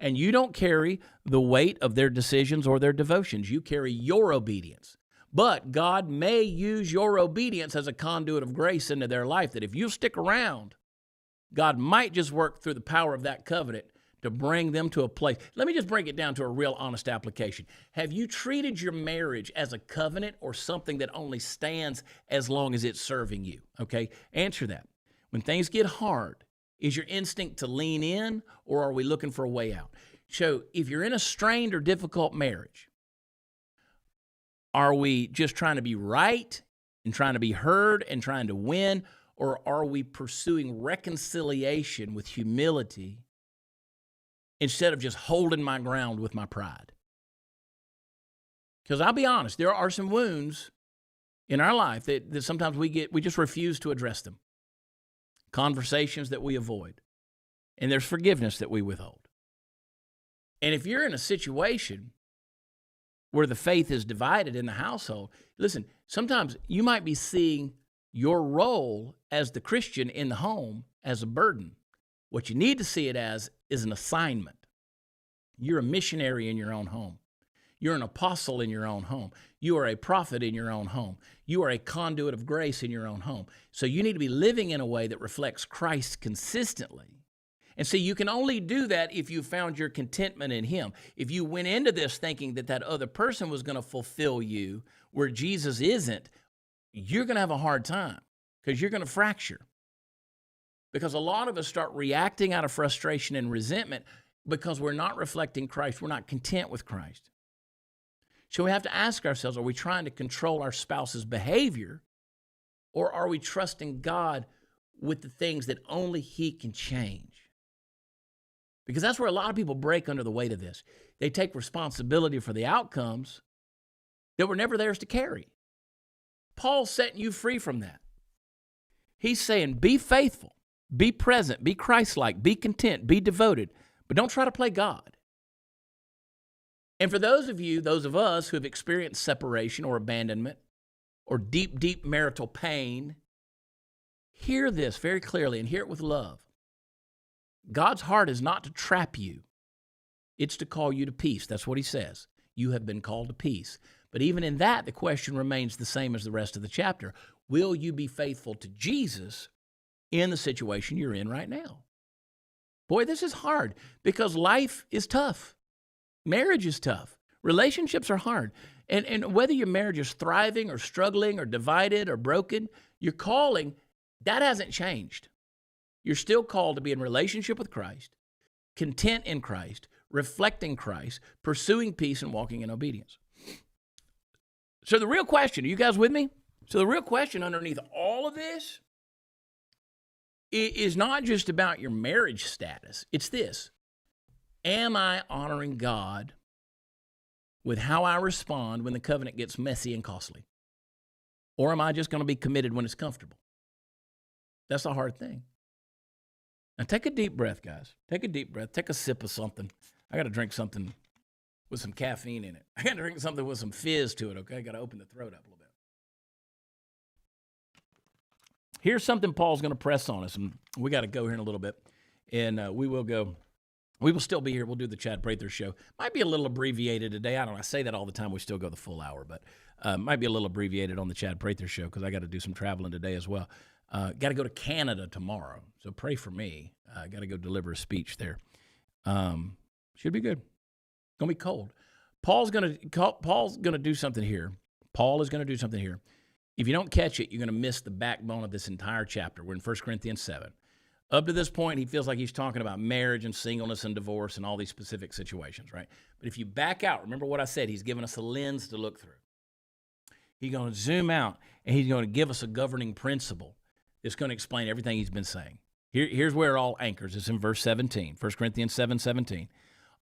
And you don't carry the weight of their decisions or their devotions. You carry your obedience. But God may use your obedience as a conduit of grace into their life, that if you stick around, God might just work through the power of that covenant to bring them to a place. Let me just break it down to a real honest application. Have you treated your marriage as a covenant or something that only stands as long as it's serving you? Okay, answer that. When things get hard, is your instinct to lean in, or are we looking for a way out? So if you're in a strained or difficult marriage, are we just trying to be right and trying to be heard and trying to win, or are we pursuing reconciliation with humility instead of just holding my ground with my pride? Because I'll be honest, there are some wounds in our life that sometimes we just refuse to address them. Conversations that we avoid. And there's forgiveness that we withhold. And if you're in a situation where the faith is divided in the household, listen, sometimes you might be seeing your role as the Christian in the home as a burden. What you need to see it as is an assignment. You're a missionary in your own home. You're an apostle in your own home. You are a prophet in your own home. You are a conduit of grace in your own home. So you need to be living in a way that reflects Christ consistently. And see, you can only do that if you found your contentment in him. If you went into this thinking that other person was going to fulfill you where Jesus isn't, you're going to have a hard time because you're going to fracture. Because a lot of us start reacting out of frustration and resentment because we're not reflecting Christ. We're not content with Christ. So we have to ask ourselves, are we trying to control our spouse's behavior, or are we trusting God with the things that only he can change? Because that's where a lot of people break under the weight of this. They take responsibility for the outcomes that were never theirs to carry. Paul's setting you free from that. He's saying, be faithful, be present, be Christ-like, be content, be devoted, but don't try to play God. And for those of us who have experienced separation or abandonment or deep, deep marital pain, hear this very clearly and hear it with love. God's heart is not to trap you. It's to call you to peace. That's what he says. You have been called to peace. But even in that, the question remains the same as the rest of the chapter. Will you be faithful to Jesus in the situation you're in right now? Boy, this is hard because life is tough. Marriage is tough. Relationships are hard. And whether your marriage is thriving or struggling or divided or broken, your calling, that hasn't changed. You're still called to be in relationship with Christ, content in Christ, reflecting Christ, pursuing peace, and walking in obedience. So the real question, are you guys with me? So the real question underneath all of this is not just about your marriage status. It's this. Am I honoring God with how I respond when the covenant gets messy and costly? Or am I just going to be committed when it's comfortable? That's a hard thing. Now take a deep breath, guys. Take a deep breath. Take a sip of something. I got to drink something with some caffeine in it. I got to drink something with some fizz to it, okay? I got to open the throat up a little bit. Here's something Paul's going to press on us, and we got to go here in a little bit, and we will go. We will still be here. We'll do the Chad Prather show. Might be a little abbreviated today. I don't know. I say that all the time. We still go the full hour, but might be a little abbreviated on the Chad Prather show because I got to do some traveling today as well. Got to go to Canada tomorrow, so pray for me. Got to go deliver a speech there. Should be good. Gonna be cold. Paul's gonna do something here. Paul is gonna do something here. If you don't catch it, you're gonna miss the backbone of this entire chapter. We're in 1 Corinthians 7. Up to this point, he feels like he's talking about marriage and singleness and divorce and all these specific situations, right? But if you back out, remember what I said, he's given us a lens to look through. He's going to zoom out, and he's going to give us a governing principle that's going to explain everything he's been saying. Here's where it all anchors. It's in verse 17, 1 Corinthians 7:17.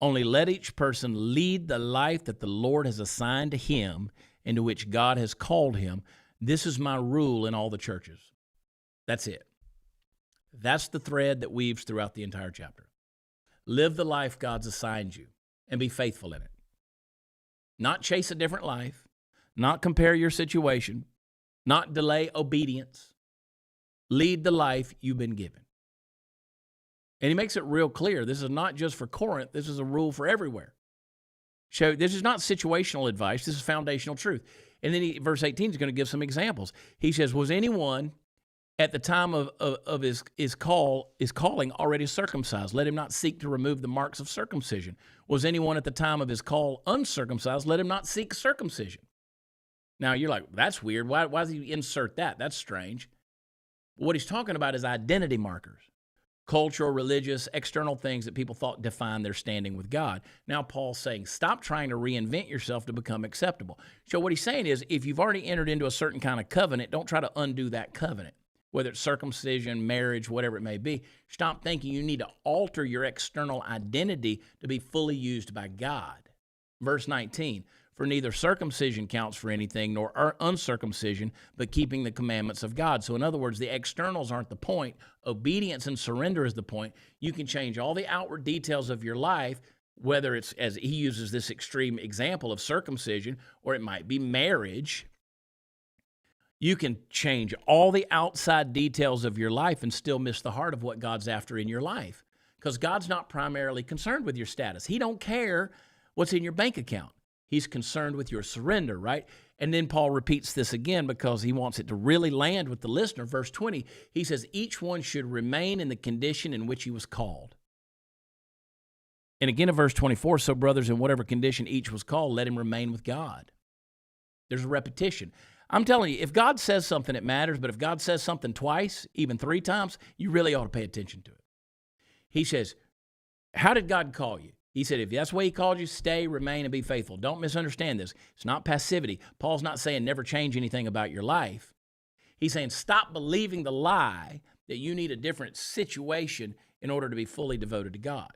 Only let each person lead the life that the Lord has assigned to him and to which God has called him. This is my rule in all the churches. That's it. That's the thread that weaves throughout the entire chapter. Live the life God's assigned you and be faithful in it. Not chase a different life, not compare your situation, not delay obedience. Lead the life you've been given. And he makes it real clear. This is not just for Corinth. This is a rule for everywhere. So this is not situational advice. This is foundational truth. And then verse 18 is going to give some examples. He says, was anyone at the time of his calling already circumcised? Let him not seek to remove the marks of circumcision. Was anyone at the time of his call uncircumcised? Let him not seek circumcision. Now you're like, that's weird. Why does he insert that? That's strange. But what he's talking about is identity markers. Cultural, religious, external things that people thought defined their standing with God. Now Paul's saying, stop trying to reinvent yourself to become acceptable. So what he's saying is, if you've already entered into a certain kind of covenant, don't try to undo that covenant. Whether it's circumcision, marriage, whatever it may be, stop thinking you need to alter your external identity to be fully used by God. Verse 19, for neither circumcision counts for anything, nor uncircumcision, but keeping the commandments of God. So in other words, the externals aren't the point. Obedience and surrender is the point. You can change all the outward details of your life, whether it's, as he uses this extreme example of circumcision, or it might be marriage. You can change all the outside details of your life and still miss the heart of what God's after in your life. Because God's not primarily concerned with your status. He don't care what's in your bank account. He's concerned with your surrender, right? And then Paul repeats this again because he wants it to really land with the listener. Verse 20, he says, each one should remain in the condition in which he was called. And again in verse 24, so brothers, in whatever condition each was called, let him remain with God. There's a repetition. I'm telling you, if God says something, it matters. But if God says something twice, even 3 times, you really ought to pay attention to it. He says, how did God call you? He said, if that's the way he called you, stay, remain, and be faithful. Don't misunderstand this. It's not passivity. Paul's not saying never change anything about your life. He's saying stop believing the lie that you need a different situation in order to be fully devoted to God.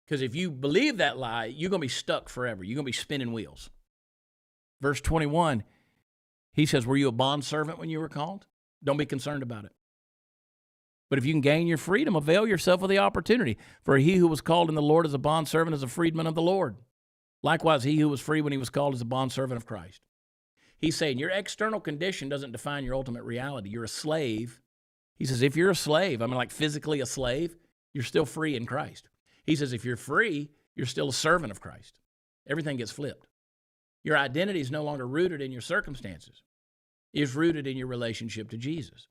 Because if you believe that lie, you're going to be stuck forever. You're going to be spinning wheels. Verse 21, he says, were you a bondservant when you were called? Don't be concerned about it. But if you can gain your freedom, avail yourself of the opportunity. For he who was called in the Lord as a bondservant is a freedman of the Lord. Likewise, he who was free when he was called is a bondservant of Christ. He's saying your external condition doesn't define your ultimate reality. You're a slave. He says if you're a slave, I mean like physically a slave, you're still free in Christ. He says if you're free, you're still a servant of Christ. Everything gets flipped. Your identity is no longer rooted in your circumstances. It's rooted in your relationship to Jesus.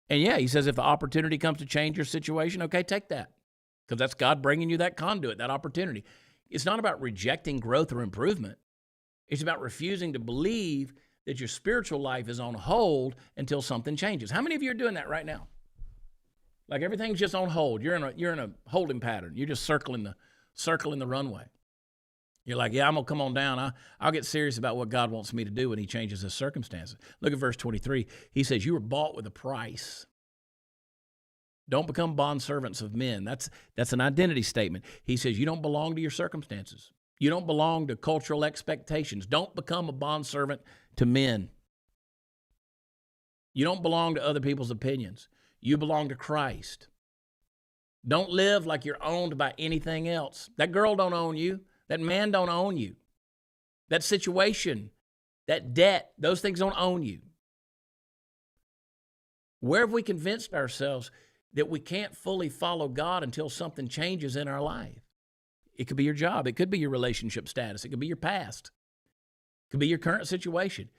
And yeah, he says if the opportunity comes to change your situation, okay, take that. Because that's God bringing you that conduit, that opportunity. It's not about rejecting growth or improvement. It's about refusing to believe that your spiritual life is on hold until something changes. How many of you are doing that right now? Like everything's just on hold. You're in a holding pattern. You're just circling the runway. You're like, yeah, I'm going to come on down. I'll get serious about what God wants me to do when he changes his circumstances. Look at verse 23. He says, you were bought with a price. Don't become bondservants of men. That's an identity statement. He says, you don't belong to your circumstances. You don't belong to cultural expectations. Don't become a bondservant to men. You don't belong to other people's opinions. You belong to Christ. Don't live like you're owned by anything else. That girl don't own you. That man don't own you. That situation, that debt, those things don't own you. Where have we convinced ourselves that we can't fully follow God until something changes in our life? It could be your job. It could be your relationship status. It could be your past. It could be your current situation.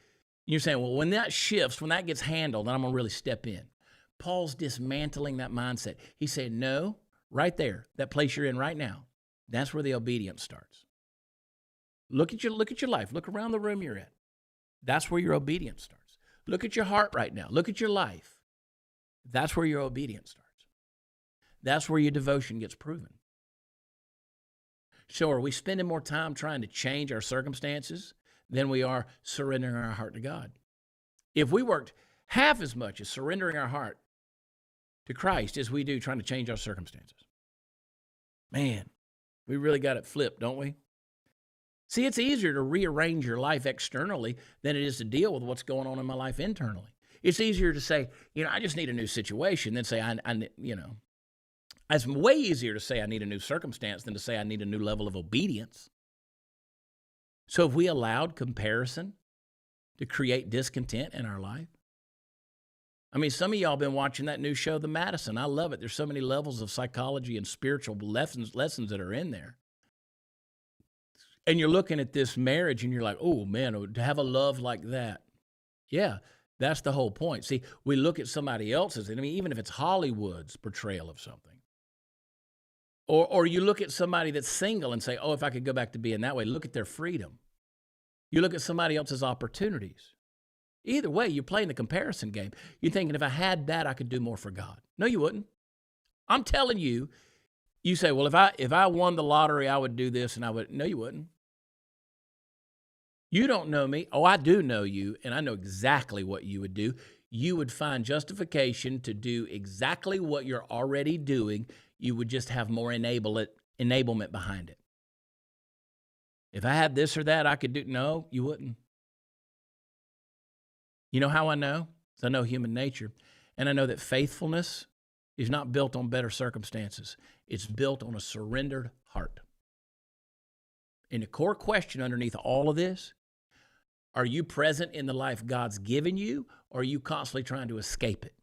You're saying, well, when that shifts, when that gets handled, then I'm going to really step in. Paul's dismantling that mindset. He said, no, right there, that place you're in right now, that's where the obedience starts. Look at your life. Look around the room you're in. That's where your obedience starts. Look at your heart right now. Look at your life. That's where your obedience starts. That's where your devotion gets proven. So are we spending more time trying to change our circumstances than we are surrendering our heart to God? If we worked half as much as surrendering our heart to Christ as we do trying to change our circumstances, man, we really got it flipped, don't we? See, it's easier to rearrange your life externally than it is to deal with what's going on in my life internally. It's easier to say, I just need a new situation than say, it's way easier to say I need a new circumstance than to say I need a new level of obedience. So have we allowed comparison to create discontent in our life? I mean, some of y'all been watching that new show, The Madison. I love it. There's so many levels of psychology and spiritual lessons that are in there. And you're looking at this marriage and you're like, oh man, to have a love like that. Yeah, that's the whole point. See, we look at somebody else's, even if it's Hollywood's portrayal of something. Or you look at somebody that's single and say, oh, if I could go back to being that way, look at their freedom. You look at somebody else's opportunities. Either way, you're playing the comparison game. You're thinking, if I had that, I could do more for God. No, you wouldn't. I'm telling you, you say, well, if I won the lottery, I would do this and I would. No, you wouldn't. You don't know me. Oh, I do know you, and I know exactly what you would do. You would find justification to do exactly what you're already doing. You would just have more enablement behind it. If I had this or that, I could do. No, you wouldn't. You know how I know? Because I know human nature. And I know that faithfulness is not built on better circumstances. It's built on a surrendered heart. And the core question underneath all of this, are you present in the life God's given you, or are you constantly trying to escape it?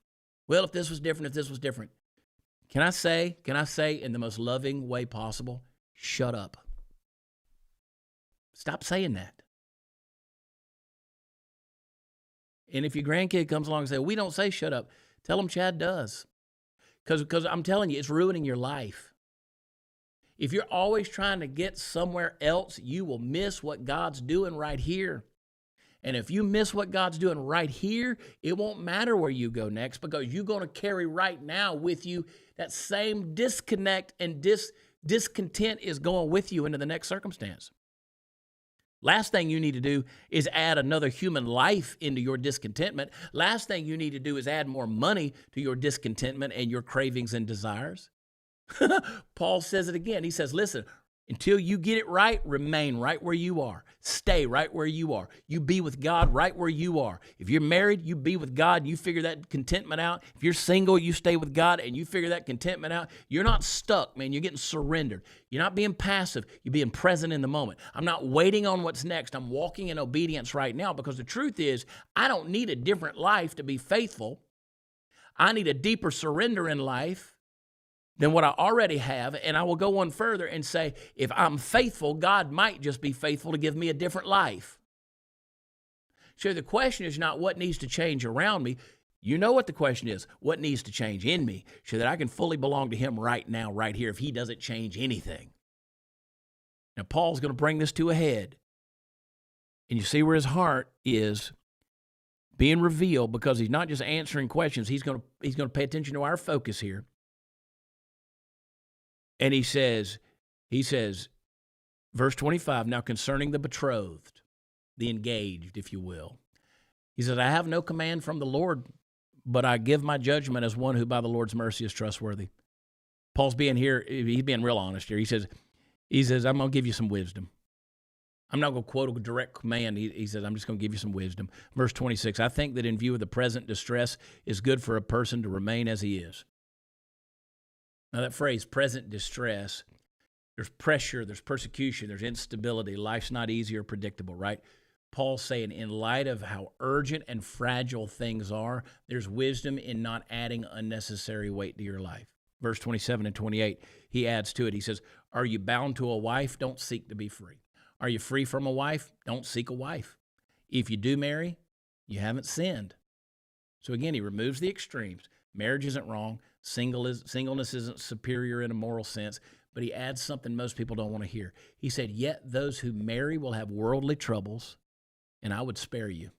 Well, if this was different. Can I say in the most loving way possible, shut up. Stop saying that. And if your grandkid comes along and says, we don't say shut up, tell them Chad does. Because I'm telling you, it's ruining your life. If you're always trying to get somewhere else, you will miss what God's doing right here. And if you miss what God's doing right here, it won't matter where you go next, because you're going to carry right now with you that same disconnect and discontent is going with you into the next circumstance. Last thing you need to do is add another human life into your discontentment. Last thing you need to do is add more money to your discontentment and your cravings and desires. Paul says it again. He says, listen, until you get it right, remain right where you are. Stay right where you are. You be with God right where you are. If you're married, you be with God. You figure that contentment out. If you're single, you stay with God and you figure that contentment out. You're not stuck, man. You're getting surrendered. You're not being passive. You're being present in the moment. I'm not waiting on what's next. I'm walking in obedience right now, because the truth is, I don't need a different life to be faithful. I need a deeper surrender in life than what I already have. And I will go one further and say, if I'm faithful, God might just be faithful to give me a different life. So the question is not what needs to change around me. You know what the question is. What needs to change in me so that I can fully belong to him right now, right here, if he doesn't change anything. Now, Paul's going to bring this to a head. And you see where his heart is being revealed, because he's not just answering questions. He's going to pay attention to our focus here. And he says, verse 25, now concerning the betrothed, the engaged, if you will. He says, I have no command from the Lord, but I give my judgment as one who by the Lord's mercy is trustworthy. Paul's being real honest here. He says, I'm going to give you some wisdom. I'm not going to quote a direct command. He says, I'm just going to give you some wisdom. Verse 26, I think that in view of the present distress, it's good for a person to remain as he is. Now, that phrase, present distress, there's pressure, there's persecution, there's instability. Life's not easy or predictable, right? Paul's saying, in light of how urgent and fragile things are, there's wisdom in not adding unnecessary weight to your life. Verse 27 and 28, he adds to it. He says, are you bound to a wife? Don't seek to be free. Are you free from a wife? Don't seek a wife. If you do marry, you haven't sinned. So again, he removes the extremes. Marriage isn't wrong. Singleness isn't superior in a moral sense. But he adds something most people don't want to hear. He said, yet those who marry will have worldly troubles, and I would spare you.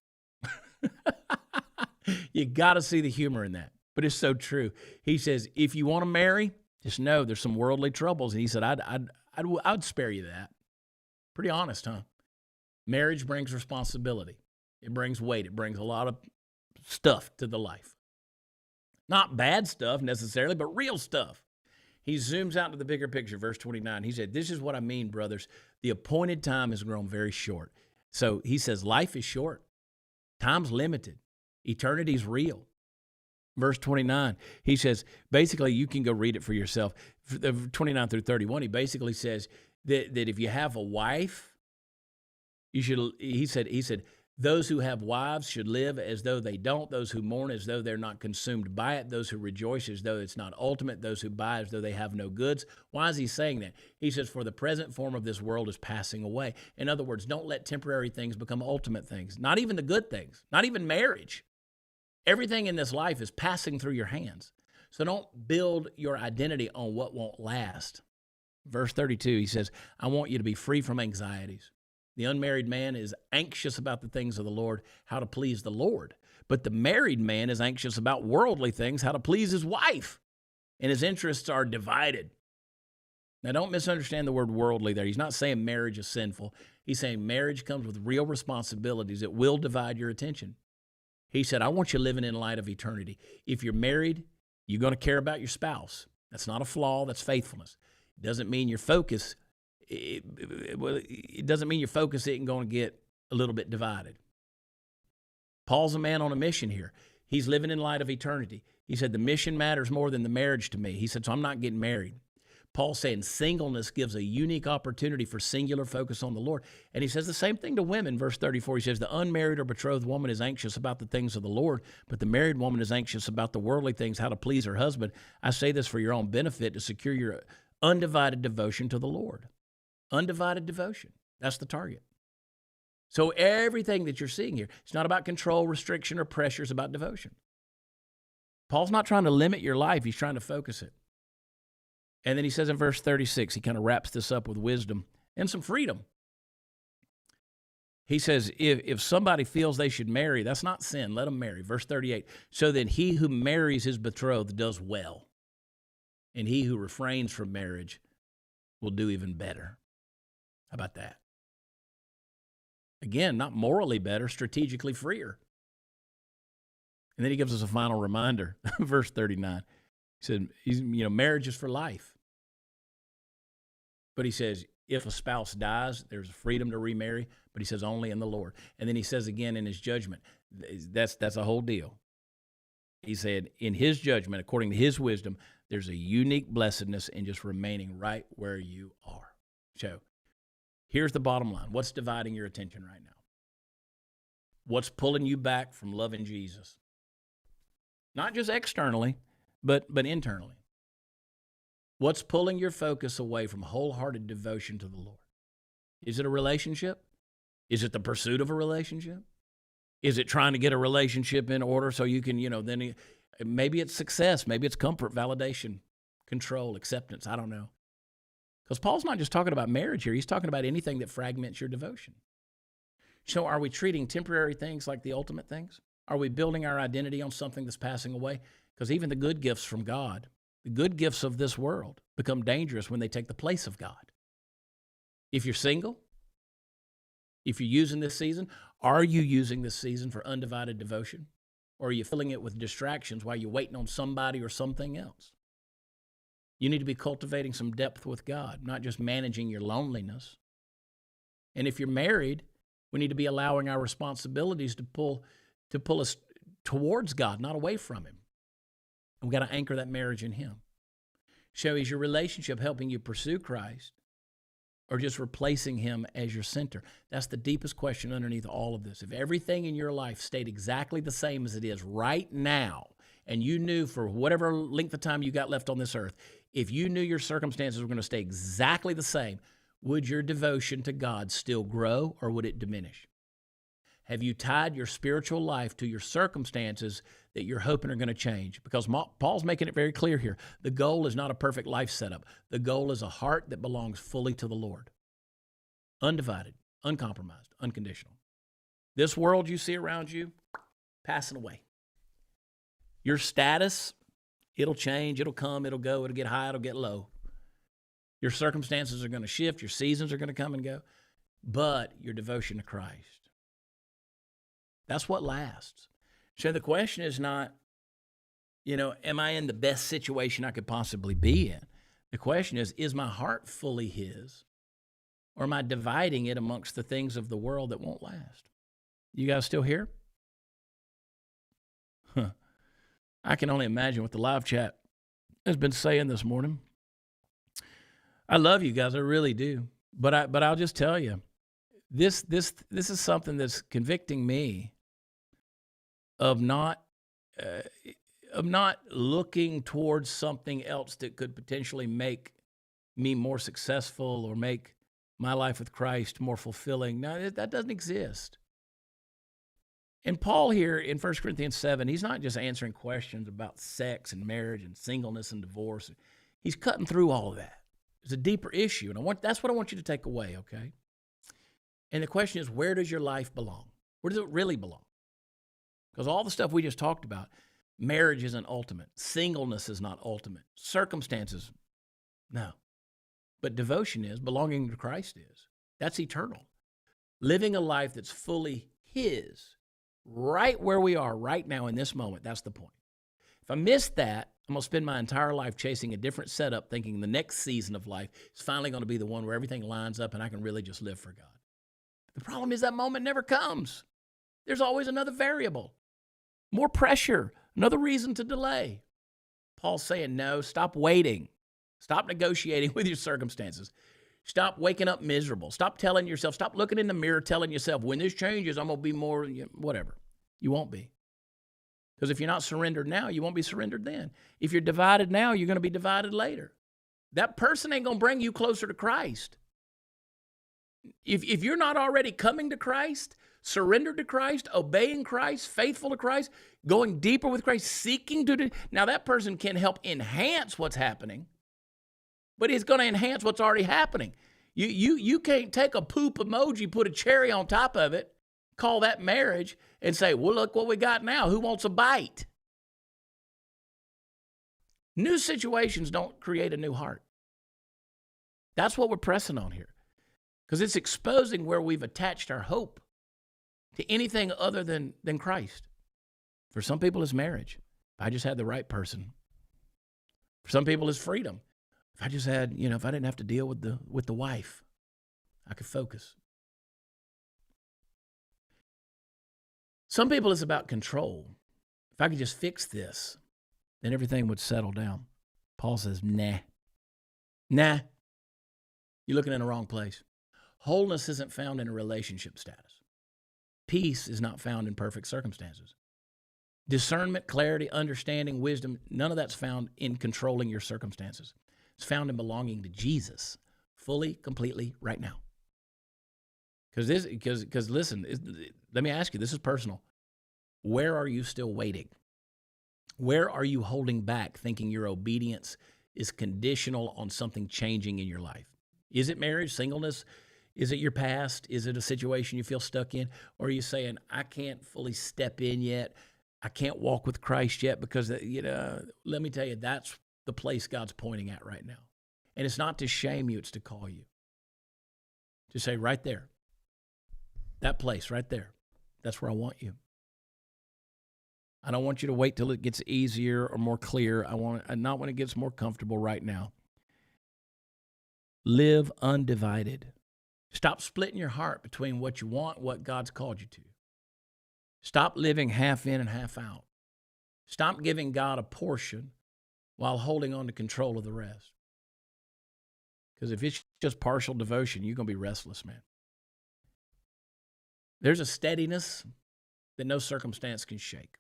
You got to see the humor in that. But it's so true. He says, if you want to marry, just know there's some worldly troubles. And he said, I'd spare you that. Pretty honest, huh? Marriage brings responsibility. It brings weight. It brings a lot of stuff to the life. Not bad stuff necessarily, but real stuff. He zooms out to the bigger picture, verse 29. He said, this is what I mean, brothers. The appointed time has grown very short. So he says, life is short. Time's limited. Eternity's real. Verse 29, he says, basically, you can go read it for yourself. 29 through 31, he basically says that if you have a wife, you should, he said, those who have wives should live as though they don't, those who mourn as though they're not consumed by it, those who rejoice as though it's not ultimate, those who buy as though they have no goods. Why is he saying that? He says, for the present form of this world is passing away. In other words, don't let temporary things become ultimate things, not even the good things, not even marriage. Everything in this life is passing through your hands. So don't build your identity on what won't last. Verse 32, he says, I want you to be free from anxieties. The unmarried man is anxious about the things of the Lord, how to please the Lord. But the married man is anxious about worldly things, how to please his wife. And his interests are divided. Now, don't misunderstand the word worldly there. He's not saying marriage is sinful. He's saying marriage comes with real responsibilities. It will divide your attention. He said, I want you living in light of eternity. If you're married, you're going to care about your spouse. That's not a flaw. That's faithfulness. It doesn't mean your focus it doesn't mean your focus isn't going to get a little bit divided. Paul's a man on a mission here. He's living in light of eternity. He said, the mission matters more than the marriage to me. He said, so I'm not getting married. Paul's saying singleness gives a unique opportunity for singular focus on the Lord. And he says the same thing to women. Verse 34, he says, the unmarried or betrothed woman is anxious about the things of the Lord, but the married woman is anxious about the worldly things, how to please her husband. I say this for your own benefit, to secure your undivided devotion to the Lord. Undivided devotion. That's the target. So everything that you're seeing here, it's not about control, restriction, or pressure. It's about devotion. Paul's not trying to limit your life. He's trying to focus it. And then he says in verse 36, he kind of wraps this up with wisdom and some freedom. He says, if somebody feels they should marry, that's not sin. Let them marry. Verse 38, so then he who marries his betrothed does well, and he who refrains from marriage will do even better. How about that? Again, not morally better, strategically freer. And then he gives us a final reminder, verse 39. He said, marriage is for life. But he says, if a spouse dies, there's freedom to remarry, but he says only in the Lord. And then he says again in his judgment, that's a whole deal. He said, in his judgment, according to his wisdom, there's a unique blessedness in just remaining right where you are. So here's the bottom line. What's dividing your attention right now? What's pulling you back from loving Jesus? Not just externally, but internally. What's pulling your focus away from wholehearted devotion to the Lord? Is it a relationship? Is it the pursuit of a relationship? Is it trying to get a relationship in order so you can, then maybe it's success, maybe it's comfort, validation, control, acceptance, I don't know. Because Paul's not just talking about marriage here, he's talking about anything that fragments your devotion. So are we treating temporary things like the ultimate things? Are we building our identity on something that's passing away? Because even the good gifts from God, the good gifts of this world, become dangerous when they take the place of God. If you're single, if you're using this season, are you using this season for undivided devotion? Or are you filling it with distractions while you're waiting on somebody or something else? You need to be cultivating some depth with God, not just managing your loneliness. And if you're married, we need to be allowing our responsibilities to pull us towards God, not away from Him. And we've got to anchor that marriage in Him. So is your relationship helping you pursue Christ or just replacing him as your center? That's the deepest question underneath all of this. If everything in your life stayed exactly the same as it is right now, and you knew for whatever length of time you got left on this earth, if you knew your circumstances were going to stay exactly the same, would your devotion to God still grow or would it diminish? Have you tied your spiritual life to your circumstances that you're hoping are going to change? Because Paul's making it very clear here. The goal is not a perfect life setup. The goal is a heart that belongs fully to the Lord. Undivided, uncompromised, unconditional. This world you see around you, passing away. Your status, it'll change, it'll come, it'll go, it'll get high, it'll get low. Your circumstances are going to shift, your seasons are going to come and go, but your devotion to Christ, that's what lasts. So the question is not, am I in the best situation I could possibly be in? The question is my heart fully his? Or am I dividing it amongst the things of the world that won't last? You guys still here? I can only imagine what the live chat has been saying this morning. I love you guys, I really do. But I'll just tell you, this is something that's convicting me of not looking towards something else that could potentially make me more successful or make my life with Christ more fulfilling. No, that doesn't exist. And Paul here in 1 Corinthians 7, he's not just answering questions about sex and marriage and singleness and divorce. He's cutting through all of that. It's a deeper issue, and that's what I want you to take away, okay? And the question is, where does your life belong? Where does it really belong? Because all the stuff we just talked about, marriage isn't ultimate. Singleness is not ultimate. Circumstances, no. But devotion is, belonging to Christ is. That's eternal. Living a life that's fully his, right where we are right now in this moment, that's the point. If I miss that, I'm going to spend my entire life chasing a different setup, thinking the next season of life is finally going to be the one where everything lines up and I can really just live for God. The problem is that moment never comes. There's always another variable, more pressure, another reason to delay. Paul's saying, no, stop waiting. Stop negotiating with your circumstances. Stop waking up miserable. Stop telling yourself, stop looking in the mirror, telling yourself, when this changes, I'm going to be more, whatever. You won't be. Because if you're not surrendered now, you won't be surrendered then. If you're divided now, you're going to be divided later. That person ain't going to bring you closer to Christ. If you're not already coming to Christ, surrendered to Christ, obeying Christ, faithful to Christ, going deeper with Christ, seeking to do, now that person can help enhance what's happening, but it's going to enhance what's already happening. You can't take a poop emoji, put a cherry on top of it, call that marriage, and say, well, look what we got now. Who wants a bite? New situations don't create a new heart. That's what we're pressing on here. Because it's exposing where we've attached our hope to anything other than Christ. For some people, it's marriage. If I just had the right person. For some people, it's freedom. If I just had, if I didn't have to deal with the wife, I could focus. Some people, it's about control. If I could just fix this, then everything would settle down. Paul says, nah. You're looking in the wrong place. Wholeness isn't found in a relationship status. Peace is not found in perfect circumstances. Discernment, clarity, understanding, wisdom, none of that's found in controlling your circumstances. It's found in belonging to Jesus fully, completely, right now. Because listen, let me ask you, this is personal. Where are you still waiting? Where are you holding back, thinking your obedience is conditional on something changing in your life? Is it marriage, singleness? Is it your past? Is it a situation you feel stuck in? Or are you saying, I can't fully step in yet. I can't walk with Christ yet because, let me tell you, that's the place God's pointing at right now. And it's not to shame you, it's to call you. To say right there, that place right there, that's where I want you. I don't want you to wait till it gets easier or more clear. Not when it gets more comfortable right now. Live undivided. Stop splitting your heart between what you want, what God's called you to. Stop living half in and half out. Stop giving God a portion while holding on to control of the rest. Because if it's just partial devotion, you're going to be restless, man. There's a steadiness that no circumstance can shake.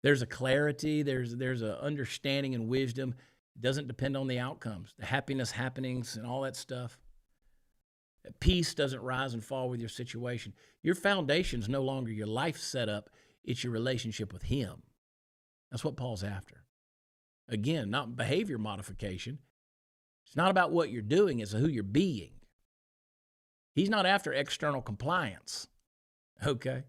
There's a clarity, there's an understanding and wisdom. It doesn't depend on the outcomes, the happiness, happenings, and all that stuff. Peace doesn't rise and fall with your situation. Your foundation's no longer your life setup, it's your relationship with Him. That's what Paul's after. Again, not behavior modification. It's not about what you're doing, it's who you're being. He's not after external compliance, okay?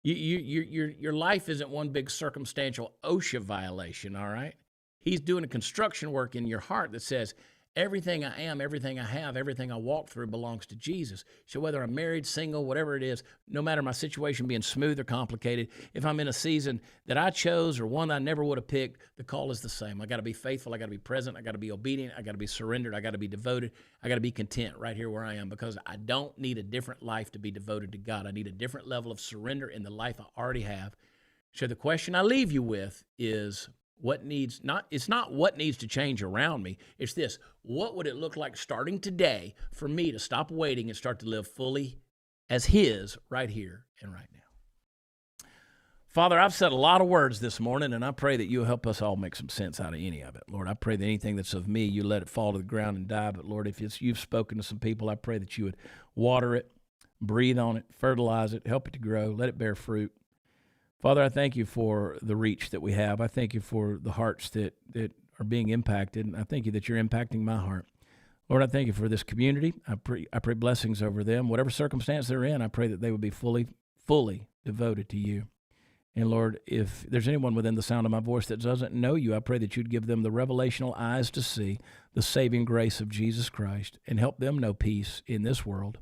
Your life isn't one big circumstantial OSHA violation, all right? He's doing a construction work in your heart that says, everything I am, everything I have, everything I walk through belongs to Jesus. So whether I'm married, single, whatever it is, no matter my situation being smooth or complicated, if I'm in a season that I chose or one that I never would have picked, the call is the same. I got to be faithful. I got to be present. I got to be obedient. I got to be surrendered. I got to be devoted. I got to be content right here where I am, because I don't need a different life to be devoted to God. I need a different level of surrender in the life I already have. So the question I leave you with is, it's not what needs to change around me. It's this: what would it look like starting today for me to stop waiting and start to live fully as His right here and right now? Father, I've said a lot of words this morning, and I pray that you'll help us all make some sense out of any of it. Lord, I pray that anything that's of me, you let it fall to the ground and die. But Lord, if you've spoken to some people, I pray that you would water it, breathe on it, fertilize it, help it to grow, let it bear fruit. Father, I thank you for the reach that we have. I thank you for the hearts that are being impacted, and I thank you that you're impacting my heart. Lord, I thank you for this community. I pray blessings over them. Whatever circumstance they're in, I pray that they would be fully devoted to you. And Lord, if there's anyone within the sound of my voice that doesn't know you, I pray that you'd give them the revelational eyes to see the saving grace of Jesus Christ and help them know peace in this world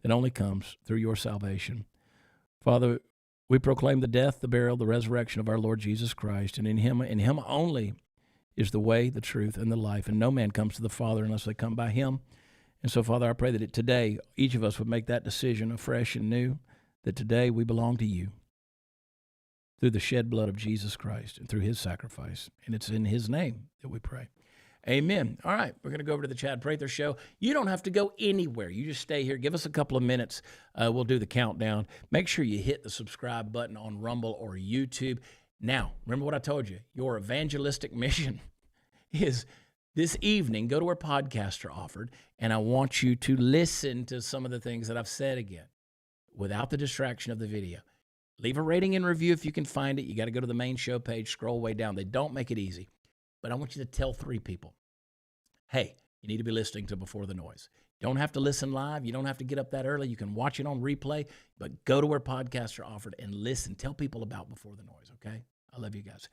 that only comes through your salvation. Father, we proclaim the death, the burial, the resurrection of our Lord Jesus Christ, and in Him only is the way, the truth, and the life, and no man comes to the Father unless they come by Him. And so, Father, I pray that today each of us would make that decision afresh and new, that today we belong to you through the shed blood of Jesus Christ and through His sacrifice, and it's in His name that we pray. Amen. All right, we're going to go over to the Chad Prather Show. You don't have to go anywhere. You just stay here. Give us a couple of minutes. We'll do the countdown. Make sure you hit the subscribe button on Rumble or YouTube. Now, remember what I told you. Your evangelistic mission is this evening, go to where podcasts are offered, and I want you to listen to some of the things that I've said again without the distraction of the video. Leave a rating and review if you can find it. You got to go to the main show page, scroll way down. They don't make it easy. But I want you to tell 3 people, hey, you need to be listening to Before the Noise. You don't have to listen live. You don't have to get up that early. You can watch it on replay, but go to where podcasts are offered and listen. Tell people about Before the Noise, okay? I love you guys.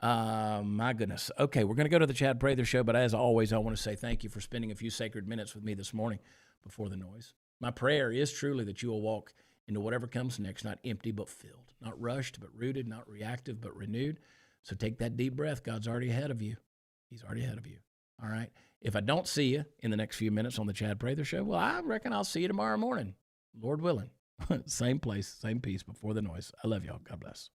My goodness. Okay, we're going to go to the Chad Prather Show, but as always, I want to say thank you for spending a few sacred minutes with me this morning before the noise. My prayer is truly that you will walk into whatever comes next, not empty but filled, not rushed but rooted, not reactive but renewed. So take that deep breath. God's already ahead of you. He's already ahead of you. All right? If I don't see you in the next few minutes on the Chad Prather Show, well, I reckon I'll see you tomorrow morning, Lord willing. Same place, same peace, Before the Noise. I love y'all. God bless.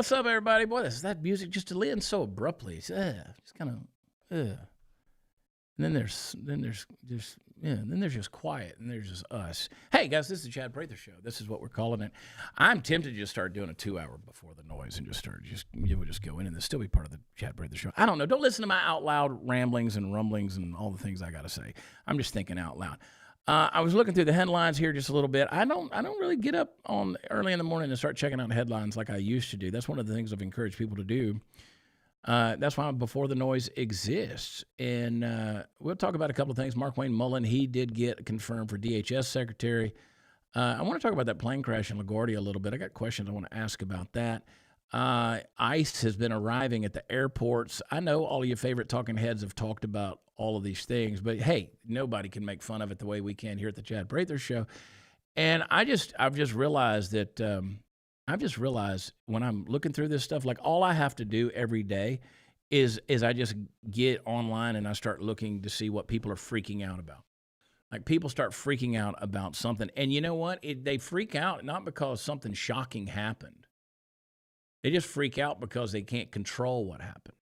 what's up, everybody? Boy, that music just ends so abruptly. It's kind of, and then there's just quiet, and there's just us. Hey, guys, this is the Chad Prather Show. This is what we're calling it. I'm tempted to just start doing a 2-hour before the noise and just go in and still be part of the Chad Prather Show. I don't know. Don't listen to my out loud ramblings and rumblings and all the things I got to say. I'm just thinking out loud. I was looking through the headlines here just a little bit. I don't really get up on early in the morning and start checking out headlines like I used to do. That's one of the things I've encouraged people to do. That's why Before the Noise exists. And we'll talk about a couple of things. Mark Wayne Mullen, he did get confirmed for DHS secretary. I want to talk about that plane crash in LaGuardia a little bit. I got questions I want to ask about that. ICE has been arriving at the airports. I know all of your favorite talking heads have talked about all of these things, but hey, nobody can make fun of it the way we can here at the Chad Prather Show. And I've just realized that when I'm looking through this stuff, like all I have to do every day is I just get online and I start looking to see what people are freaking out about. Like people start freaking out about something. And you know what? They freak out not because something shocking happened. They just freak out because they can't control what happened.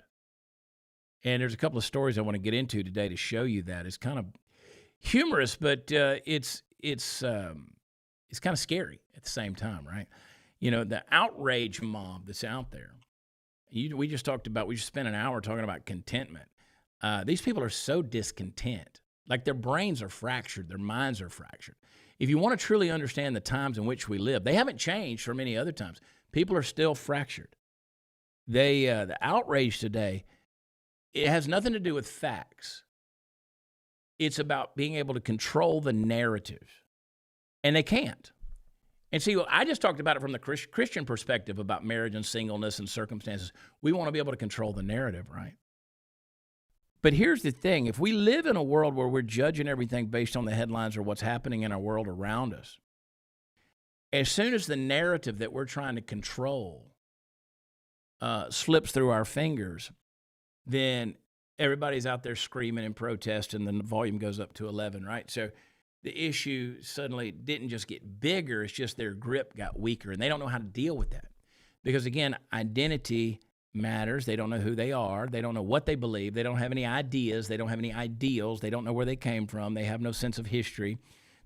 And there's a couple of stories I want to get into today to show you that. It's kind of humorous, but it's kind of scary at the same time, right? You know, the outrage mob that's out there. We just spent an hour talking about contentment. These people are so discontent. Like their brains are fractured. Their minds are fractured. If you want to truly understand the times in which we live, they haven't changed from any other times. People are still fractured. The outrage today, it has nothing to do with facts. It's about being able to control the narrative. And they can't. And see, I just talked about it from the Christian perspective about marriage and singleness and circumstances. We want to be able to control the narrative, right? But here's the thing. If we live in a world where we're judging everything based on the headlines or what's happening in our world around us, as soon as the narrative that we're trying to control slips through our fingers, then everybody's out there screaming and protesting, and the volume goes up to 11, right? So the issue suddenly didn't just get bigger, it's just their grip got weaker, and they don't know how to deal with that. Because, again, identity matters. They don't know who they are. They don't know what they believe. They don't have any ideas. They don't have any ideals. They don't know where they came from. They have no sense of history.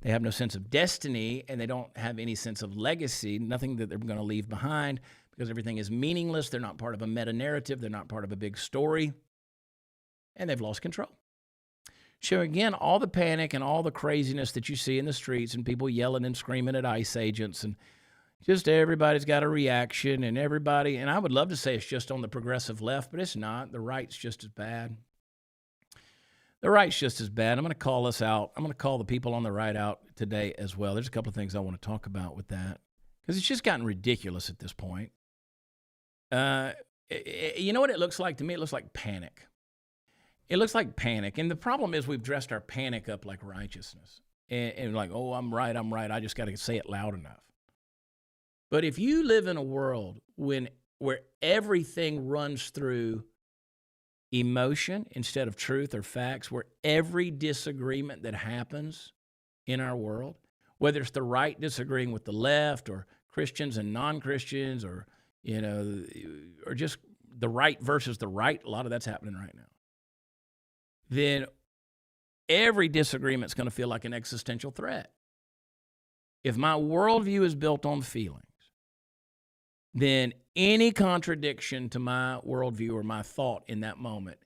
They have no sense of destiny, and they don't have any sense of legacy, nothing that they're going to leave behind, because everything is meaningless. They're not part of a meta-narrative. They're not part of a big story, and they've lost control. So again, all the panic and all the craziness that you see in the streets and people yelling and screaming at ICE agents, and just everybody's got a reaction, and everybody, and I would love to say it's just on the progressive left, but it's not. The right's just as bad. The right's just as bad. I'm going to call us out. I'm going to call the people on the right out today as well. There's a couple of things I want to talk about with that, because it's just gotten ridiculous at this point. You know what it looks like to me? It looks like panic. It looks like panic. And the problem is we've dressed our panic up like righteousness. And like, oh, I'm right. I just got to say it loud enough. But if you live in a world where everything runs through emotion instead of truth or facts, where every disagreement that happens in our world, whether it's the right disagreeing with the left, or Christians and non-Christians, or, you know, or just the right versus the right, a lot of that's happening right now, then every disagreement is going to feel like an existential threat. If my worldview is built on feelings, then any contradiction to my worldview or my thought in that moment,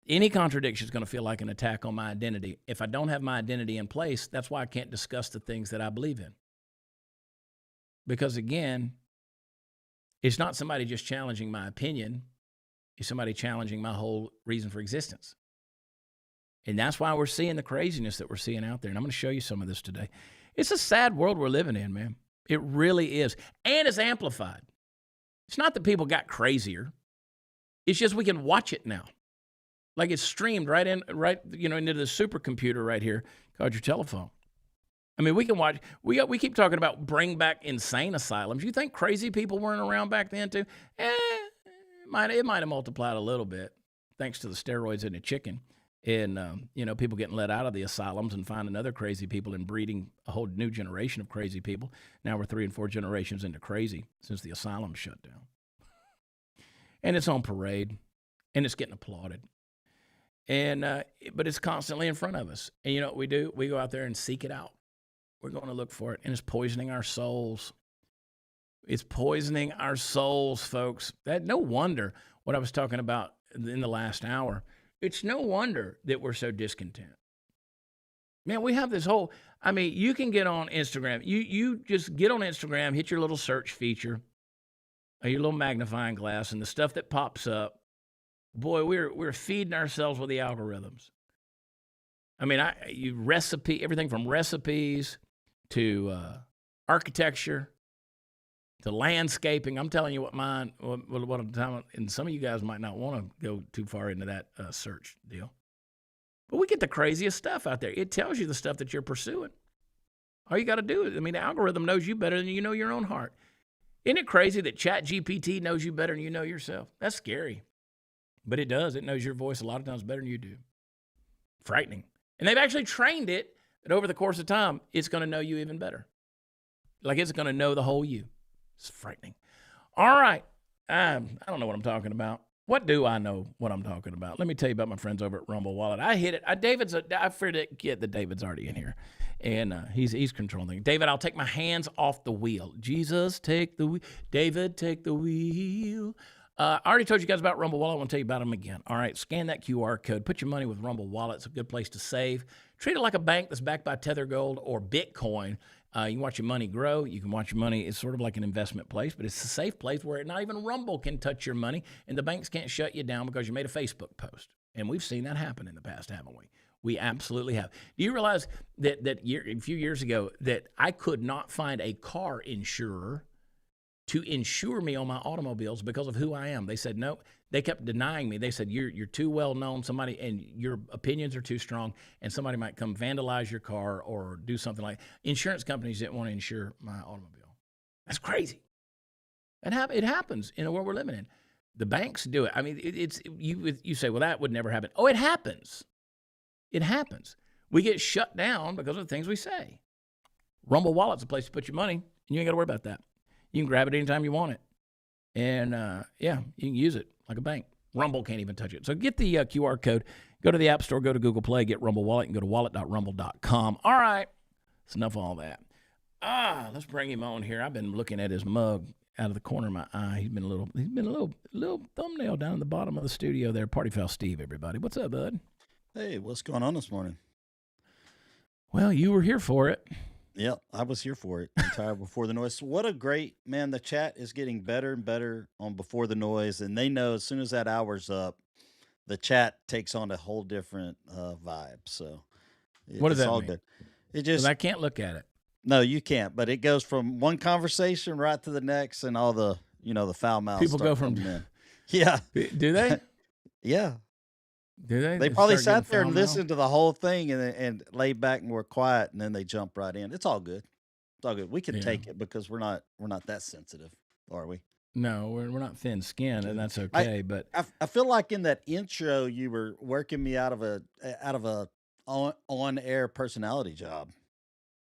any contradiction is going to feel like an attack on my identity. If I don't have my identity in place, that's why I can't discuss the things that I believe in. Because again, it's not somebody just challenging my opinion. It's somebody challenging my whole reason for existence. And that's why we're seeing the craziness that we're seeing out there. And I'm going to show you some of this today. It's a sad world we're living in, man. It really is. And it's amplified. It's not that people got crazier. It's just we can watch it now. Like it's streamed right into the supercomputer right here called your telephone. I mean, we can watch. We keep talking about bring back insane asylums. You think crazy people weren't around back then too? It might have multiplied a little bit thanks to the steroids in the chicken. And, people getting let out of the asylums and finding other crazy people and breeding a whole new generation of crazy people. Now we're 3 and 4 generations into crazy since the asylum shut down. and it's on parade, and it's getting applauded. And but it's constantly in front of us. And you know what we do? We go out there and seek it out. We're going to look for it, and it's poisoning our souls. It's poisoning our souls, folks. No wonder what I was talking about in the last hour. It's no wonder that we're so discontent. Man, we have this whole, I mean, you can get on Instagram. You just get on Instagram, hit your little search feature, or your little magnifying glass, and the stuff that pops up, boy, we're feeding ourselves with the algorithms. I mean, everything from recipes to architecture to landscaping. I'm telling you what I'm telling, and some of you guys might not want to go too far into that search deal. But we get the craziest stuff out there. It tells you the stuff that you're pursuing. All you got to do is, I mean, the algorithm knows you better than you know your own heart. Isn't it crazy that ChatGPT knows you better than you know yourself? That's scary. But it does. It knows your voice a lot of times better than you do. Frightening. And they've actually trained it that over the course of time, it's going to know you even better. Like it's going to know the whole you. It's frightening. All right. I don't know what I'm talking about. What do I know what I'm talking about? Let me tell you about my friends over at Rumble Wallet. I hit it. I forget that David's already in here. And he's controlling things. David, I'll take my hands off the wheel. Jesus, take the wheel. David, take the wheel. I already told you guys about Rumble Wallet. I want to tell you about them again. All right, scan that QR code. Put your money with Rumble Wallet. It's a good place to save. Treat it like a bank that's backed by Tether Gold or Bitcoin. You can watch your money grow. You can watch your money. It's sort of like an investment place, but it's a safe place where not even Rumble can touch your money, and the banks can't shut you down because you made a Facebook post. And we've seen that happen in the past, haven't we? We absolutely have. Do you realize that a few years ago that I could not find a car insurer to insure me on my automobiles because of who I am? They said no. They kept denying me. They said you're too well known, somebody, and your opinions are too strong, and somebody might come vandalize your car or do something like. Insurance companies didn't want to insure my automobile. That's crazy. It happens in the world we're living in. The banks do it. I mean, you say, well, that would never happen. Oh, it happens. It happens. We get shut down because of the things we say. Rumble Wallet's a place to put your money, and you ain't got to worry about that. You can grab it anytime you want it. And, you can use it like a bank. Rumble can't even touch it. So get the QR code. Go to the App Store, go to Google Play, get Rumble Wallet, and go to wallet.rumble.com. All right. That's enough of all that. Let's bring him on here. I've been looking at his mug out of the corner of my eye. He's been a little thumbnail down in the bottom of the studio there. Party Foul Steve, everybody. What's up, bud? Hey, what's going on this morning? Well, you were here for it. Yep, I was here for it. Entire Before the Noise. What a great, man, the chat is getting better and better on Before the Noise, and they know as soon as that hour's up, the chat takes on a whole different vibe. So what does it's that all mean? good. It just, I can't look at it. No, you can't, but it goes from one conversation right to the next, and all the, the foul mouths. People go from, yeah. Do they? Yeah. Do they? They probably sat there and listened to the whole thing and laid back and were quiet, and then they jump right in. It's all good. It's all good. We can take it because we're not that sensitive, are we? No, we're not thin skinned, and that's okay. But I feel like in that intro you were working me out of a on air personality job.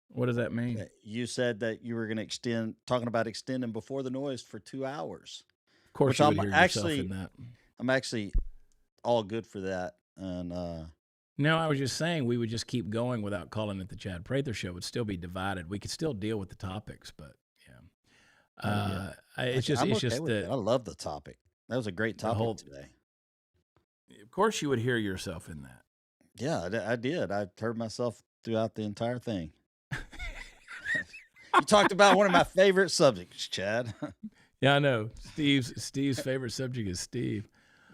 What does that mean? You said that you were going to talking about extending Before the Noise for 2 hours. Of course, you would hear yourself in that. I'm actually all good for that. And no, I was just saying we would just keep going without calling it the Chad Prather Show. It would still be divided. We could still deal with the topics, but it's just that I love the topic. That was a great topic today. Of course, you would hear yourself in that. Yeah, I did. I heard myself throughout the entire thing. You talked about one of my favorite subjects, Chad. Yeah, I know. Steve's favorite subject is Steve.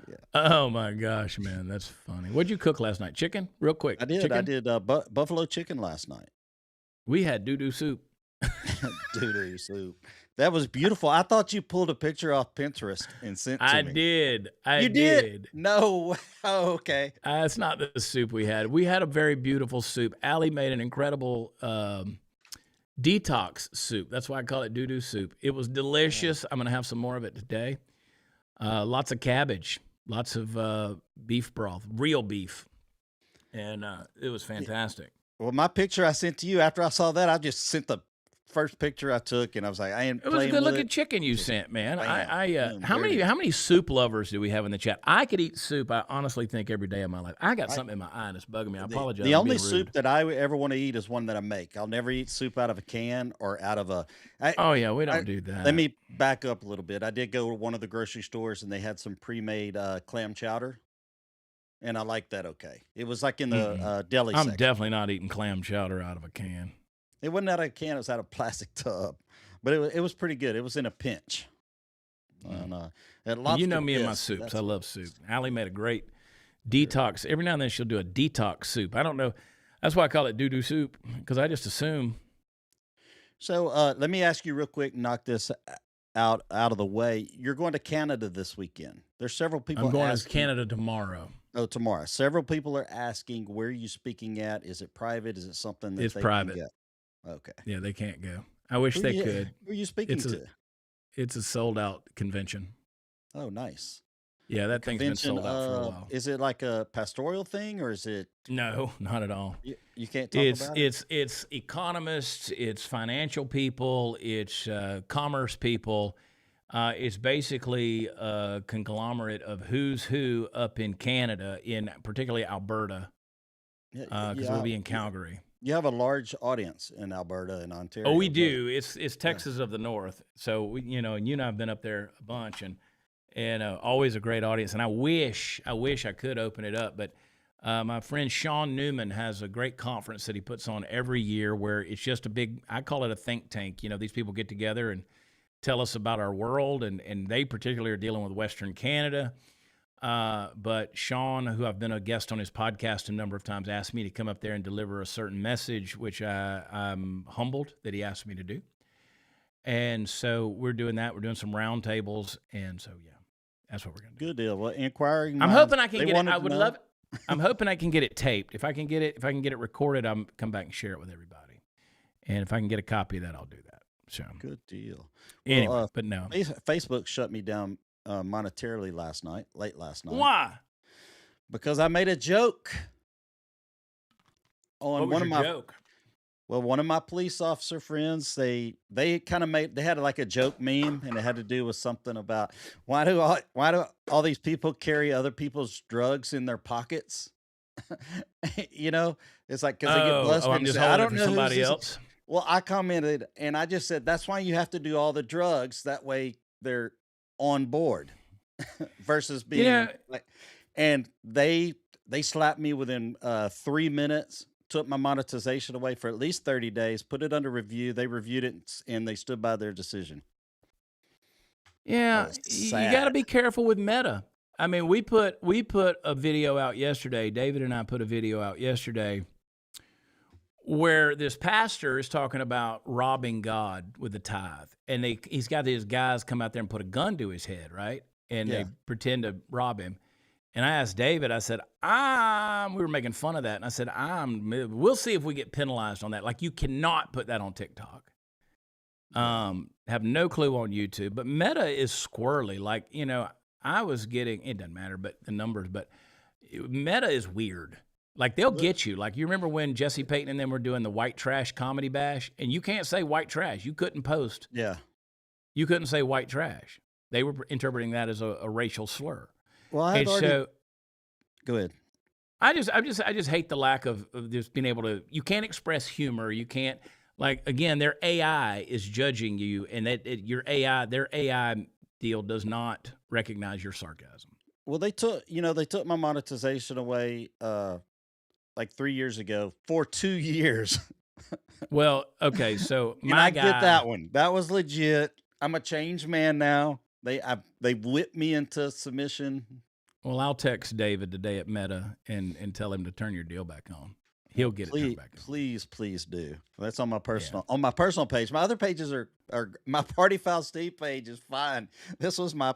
Yeah. Oh my gosh, man, that's funny. What'd you cook last night? Chicken? Real quick. I did. Chicken? I did buffalo chicken last night. We had doo-doo soup. Doo-doo soup. That was beautiful. I thought you pulled a picture off Pinterest and sent to me. I did. No. Oh, okay. It's not the soup we had. We had a very beautiful soup. Allie made an incredible detox soup. That's why I call it doo-doo soup. It was delicious. I'm going to have some more of it today. Lots of cabbage, lots of beef broth, real beef. And it was fantastic. Well, my picture I sent to you, after I saw that, I just sent the first picture I took, and I was like, I ain't It was a playing good with looking it. chicken you Just sent, man. bam, boom, How there it is. many soup lovers do we have in the chat? I could eat soup. I honestly think every day of my life. I got I something in my eye and it's bugging me. I apologize. the I'm only being soup rude. that I would ever want to eat is one that I make. I'll never eat soup out of a can or out of a. I, Oh yeah, we I don't do let that. me back up a little bit. I did go to one of the grocery stores and they had some pre-made clam chowder, and I liked that. Okay, it was like in the Mm-mm. deli I'm section. definitely not eating clam chowder out of a can. It wasn't out of a can; it was out of a plastic tub, but it was pretty good. It was in a pinch. Mm. And at And you lobster know me and my bisque, soups. I that's love soup. Allie made a great sure. detox. Every now and then she'll do a detox soup. I don't know. That's why I call it doo-doo soup, because I just assume. So let me ask you real quick, knock this out of the way. You're going to Canada this weekend. There's several I'm people going to asking. Canada tomorrow. Oh, tomorrow. Several people are asking, where are you speaking at? Is it private? Is it something that It's they can private. get? Okay. Yeah, they can't go. I wish Who they you could. who are you speaking It's a to? it's a sold out convention. Oh, nice. Yeah, A that thing's been convention. sold out for a while. Is it like a pastoral thing, or is it No, not at all. you can't talk It's about it? it's economists, it's financial people, it's commerce people. It's basically a conglomerate of who's who up in Canada, in particularly Alberta, Yeah, because we'll be in Calgary. you have a large audience in Alberta and Ontario. Oh, we but- do. It's Yeah. Texas of the North. So we, and you and I have been up there a bunch, and always a great audience. And I wish I could open it up, but my friend Sean Newman has a great conference that he puts on every year, where it's just a big. I call it a think tank. These people get together and tell us about our world, and they particularly are dealing with Western Canada. But Sean, who I've been a guest on his podcast a number of times, asked me to come up there and deliver a certain message, which I'm humbled that he asked me to do. And so we're doing that. We're doing some roundtables, and so yeah, that's what we're gonna do. Good deal. Well, inquiring I'm minds, hoping I can they get it. wanted I to would know. love. I'm hoping I can get it taped. If I can get it recorded, I'm come back and share it with everybody. And if I can get a copy of that, I'll do that. So Good deal. anyway, Well, but no. Facebook shut me down monetarily late last night, Why? because I made a joke on What was one of your my joke? one of my police officer friends. They kind of they had like a joke meme, and it had to do with something about why do all these people carry other people's drugs in their pockets? It's like because they get busted. I'm and just say, I holding it don't for know who's somebody this. else. Well, I commented and I just said that's why you have to do all the drugs. That way they're on board versus You being know, like. And they slapped me within 3 minutes, took my monetization away for at least 30 days, put it under review. They reviewed it and they stood by their decision. That yeah, was you got to sad. be careful with Meta. I mean, we put a video out yesterday. David and I put a video out yesterday where this pastor is talking about robbing God with the tithe, and he's got these guys come out there and put a gun to his head, right? And Yeah. they pretend to rob him. And I asked David, I said, we were making fun of that. And I said, we'll see if we get penalized on that. Like, you cannot put that on TikTok. Have no clue on YouTube. But Meta is squirrely. Like, I was getting, it doesn't matter, but the numbers, but Meta is weird. Like, they'll get you. Like, you remember when Jesse Payton and them were doing the white trash comedy bash? And you can't say white trash. You couldn't post. Yeah. You couldn't say white trash. They were interpreting that as a racial slur. Well, I had And already. so Go ahead. I just hate the lack of just being able to. You can't express humor. You can't, like, again, their AI is judging you, and their AI deal does not recognize your sarcasm. Well, they took my monetization away like 3 years ago for 2 years. Well, okay, so And my I guy, get that one. That was legit. I'm a changed man now. They whipped me into submission. Well, I'll text David today at Meta and tell him to turn your deal back on. He'll get it turned back on. Please do. That's on my personal page. My other pages are my Party Foul Steve page is fine. This was my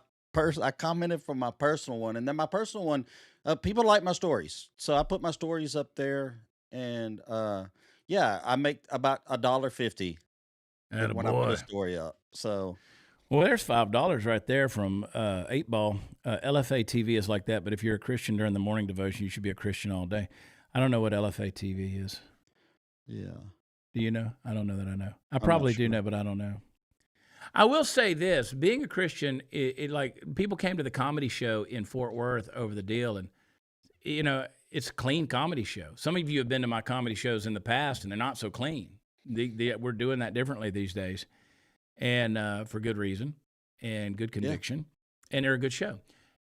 I commented from my personal one, and then my personal one, people like my stories, so I put my stories up there, and yeah, I make about $1.50 when I put a Attaboy. story up. So Well, there's $5 right there from 8 Ball. LFA TV is like that, but if you're a Christian during the morning devotion, you should be a Christian all day. I don't know what LFA TV is. yeah. Do you know? I don't know that I know. I I'm not probably do sure. know, but I don't know. I will say this: being a Christian, like people came to the comedy show in Fort Worth over the deal, and it's a clean comedy show. Some of you have been to my comedy shows in the past, and they're not so clean. We're doing that differently these days, and for good reason and good Yeah. conviction, and they're a good show.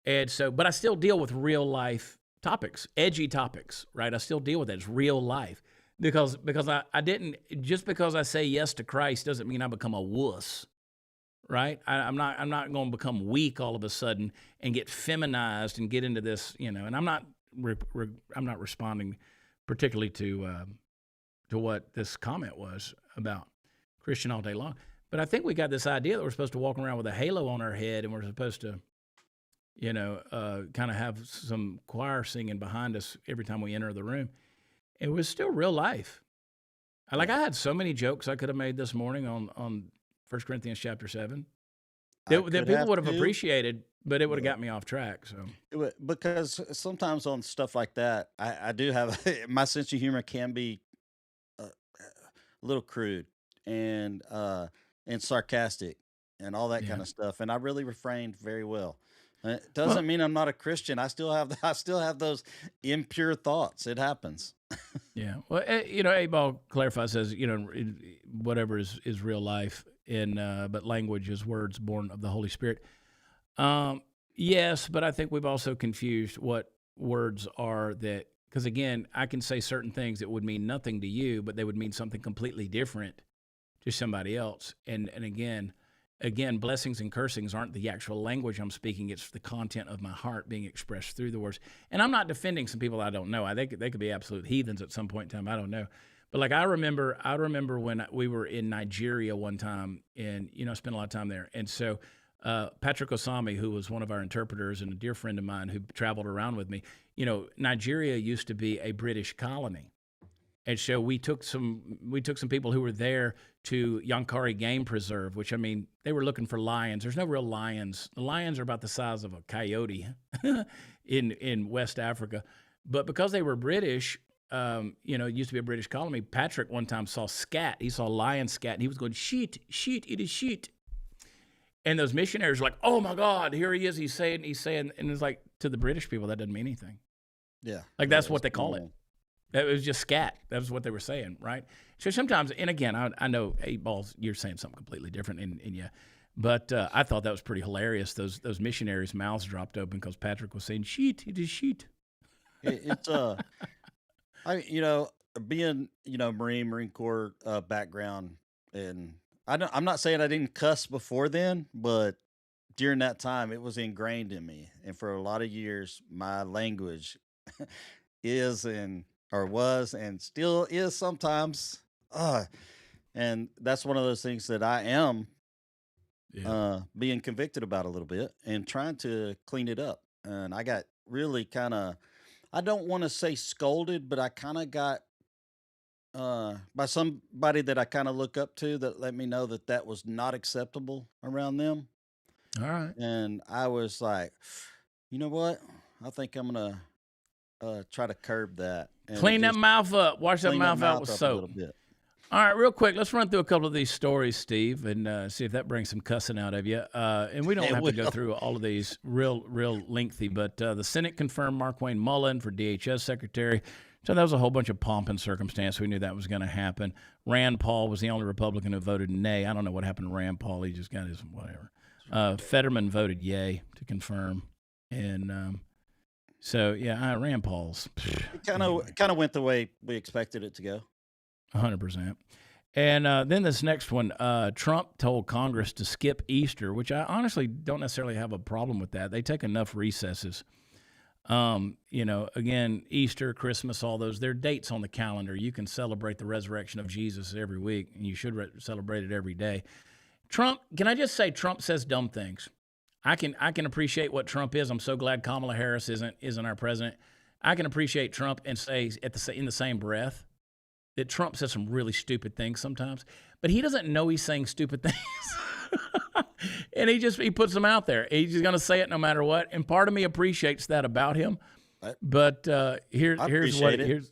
And so, but I still deal with real life topics, edgy topics, right? I still deal with that. It's real life because I didn't, just because I say yes to Christ doesn't mean I become a wuss, right? I'm not going to become weak all of a sudden and get feminized and get into this, And I'm not responding particularly to what this comment was about Christian all day long. But I think we got this idea that we're supposed to walk around with a halo on our head, and we're supposed to, kind of have some choir singing behind us every time we enter the room. It was still real life. I had so many jokes I could have made this morning on 1 Corinthians chapter 7 that people would have appreciated, but it would have got me off track. So Because sometimes on stuff like that, I do have my sense of humor can be a little crude and sarcastic and all that yeah. kind of stuff, and I really refrained very well. It Well, doesn't mean I'm not a Christian. I still have those impure thoughts. It happens. yeah. Well, A-Ball clarifies, says, whatever is real life, but language is words born of the Holy Spirit. Yes, but I think we've also confused what words are that, because again, I can say certain things that would mean nothing to you, but they would mean something completely different to somebody else. And again, blessings and cursings aren't the actual language I'm speaking. It's the content of my heart being expressed through the words. And I'm not defending some people I don't know. I think they could be absolute heathens at some point in time. I don't know. But like I remember when we were in Nigeria one time, and I spent a lot of time there. And so Patrick Osami, who was one of our interpreters and a dear friend of mine who traveled around with me, Nigeria used to be a British colony. And so we took some people who were there to Yankari Game Preserve, which, I mean, they were looking for lions. There's no real lions. The lions are about the size of a coyote in West Africa. But because they were British, it used to be a British colony. Patrick one time saw scat. He saw lion scat, and he was going, sheet, it is sheet. And those missionaries were like, oh my God, here he is. He's saying, and it's like, to the British people, that doesn't mean anything. Yeah. Like that's what they call it. That was just scat. That was what they were saying, right? So sometimes, and again, I know 8-Balls, you're saying something completely different, and yeah, but I thought that was pretty hilarious. Those missionaries' mouths dropped open because Patrick was saying, "Sheet, it is sheet." It's being Marine Corps background, and I'm not saying I didn't cuss before then, but during that time it was ingrained in me, and for a lot of years my language is or was and still is sometimes. And that's one of those things that I am being convicted about a little bit and trying to clean it up. And I got really kind of, I don't want to say scolded, but I kind of got by somebody that I kind of look up to that let me know that that was not acceptable around them. All right. And I was like, you know what? I think I'm gonna try to curb that and Clean that just mouth up. Wash that clean that mouth out mouth with up a soap. little bit. All right, real quick, let's run through a couple of these stories, Steve, and see if that brings some cussing out of you. And we don't It have to go will. through all of these real lengthy, but the Senate confirmed Mark Wayne Mullen for DHS Secretary. So that was a whole bunch of pomp and circumstance. We knew that was going to happen. Rand Paul was the only Republican who voted nay. I don't know what happened to Rand Paul. He just got his whatever. Fetterman voted yay to confirm. And so, yeah, Rand Paul's. It kind of went the way we expected it to go. 100%. And then this next one, Trump told Congress to skip Easter, which I honestly don't necessarily have a problem with that. They take enough recesses. Again, Easter, Christmas, all those, they're dates on the calendar. You can celebrate the resurrection of Jesus every week, and you should celebrate it every day. Trump, can I just say Trump says dumb things? I can appreciate what Trump is. I'm so glad Kamala Harris isn't our president. I can appreciate Trump and say in the same breath that Trump says some really stupid things sometimes, but he doesn't know he's saying stupid things. And he puts them out there. He's just going to say it no matter what. And part of me appreciates that about him. I, But I here's appreciate it.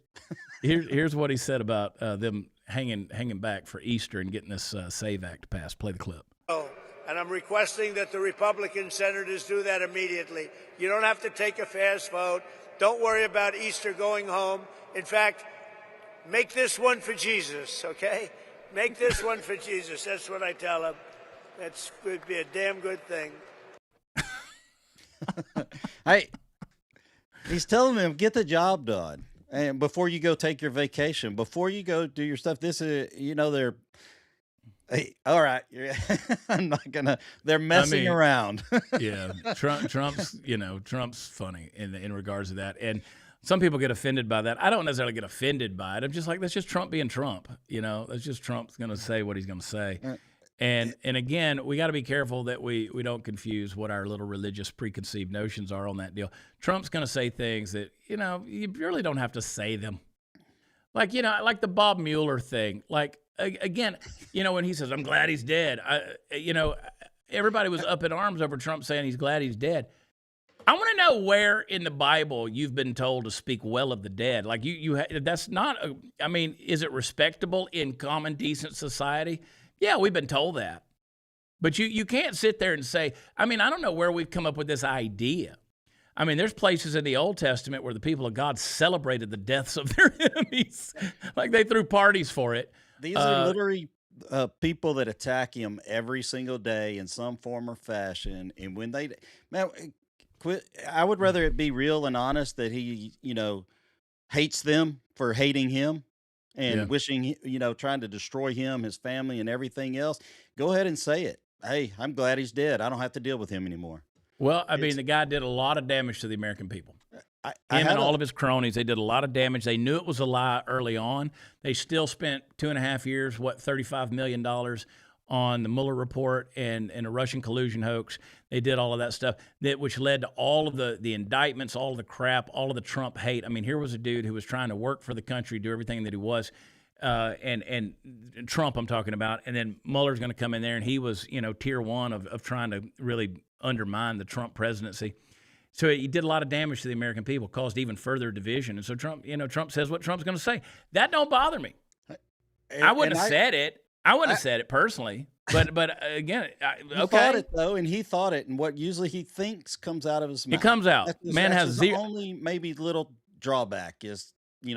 Here's what he said about them hanging back for Easter and getting this SAVE Act passed. Play the clip. Oh, and I'm requesting that the Republican senators do that immediately. You don't have to take a fast vote. Don't worry about Easter going home. In fact, make this one for Jesus, okay? Make this one for Jesus. That's what I tell them. That would be a damn good thing. Hey, he's telling them get the job done, and before you go take your vacation, before you go do your stuff. This is, they're. Hey, all right, I'm not gonna. They're messing around. Yeah, Trump's funny in regards to that, and some people get offended by that. I don't necessarily get offended by it. I'm just like, that's just Trump being Trump. That's just Trump's going to say what he's going to say. And again, we got to be careful that we don't confuse what our little religious preconceived notions are on that deal. Trump's going to say things that, you really don't have to say them. Like, like the Bob Mueller thing. Like, again, when he says, I'm glad he's dead. Everybody was up in arms over Trump saying he's glad he's dead. I want to know where in the Bible you've been told to speak well of the dead. Like that's not, is it respectable in common decent society? Yeah, we've been told that. But you can't sit there and say, I don't know where we've come up with this idea. There's places in the Old Testament where the people of God celebrated the deaths of their enemies. Like they threw parties for it. These are literally people that attack him every single day in some form or fashion. And when I would rather it be real and honest that he, hates them for hating him and wishing, trying to destroy him, his family, and everything else. Go ahead and say it. Hey, I'm glad he's dead. I don't have to deal with him anymore. Well, the guy did a lot of damage to the American people. Him and all of his cronies, they did a lot of damage. They knew it was a lie early on. They still spent 2.5 years, $35 million on the Mueller report and a Russian collusion hoax. They did all of that stuff, which led to all of the indictments, all of the crap, all of the Trump hate. Here was a dude who was trying to work for the country, do everything that he was, and Trump I'm talking about, and then Mueller's going to come in there, and he was, tier one of trying to really undermine the Trump presidency. So he did a lot of damage to the American people, caused even further division. And so Trump says what Trump's going to say. That don't bother me. I wouldn't have said it. I wouldn't have said it personally. But again, he thought it though, and he thought it, and what usually he thinks comes out of his mouth. It comes out. Man has zero. The only maybe little drawback is,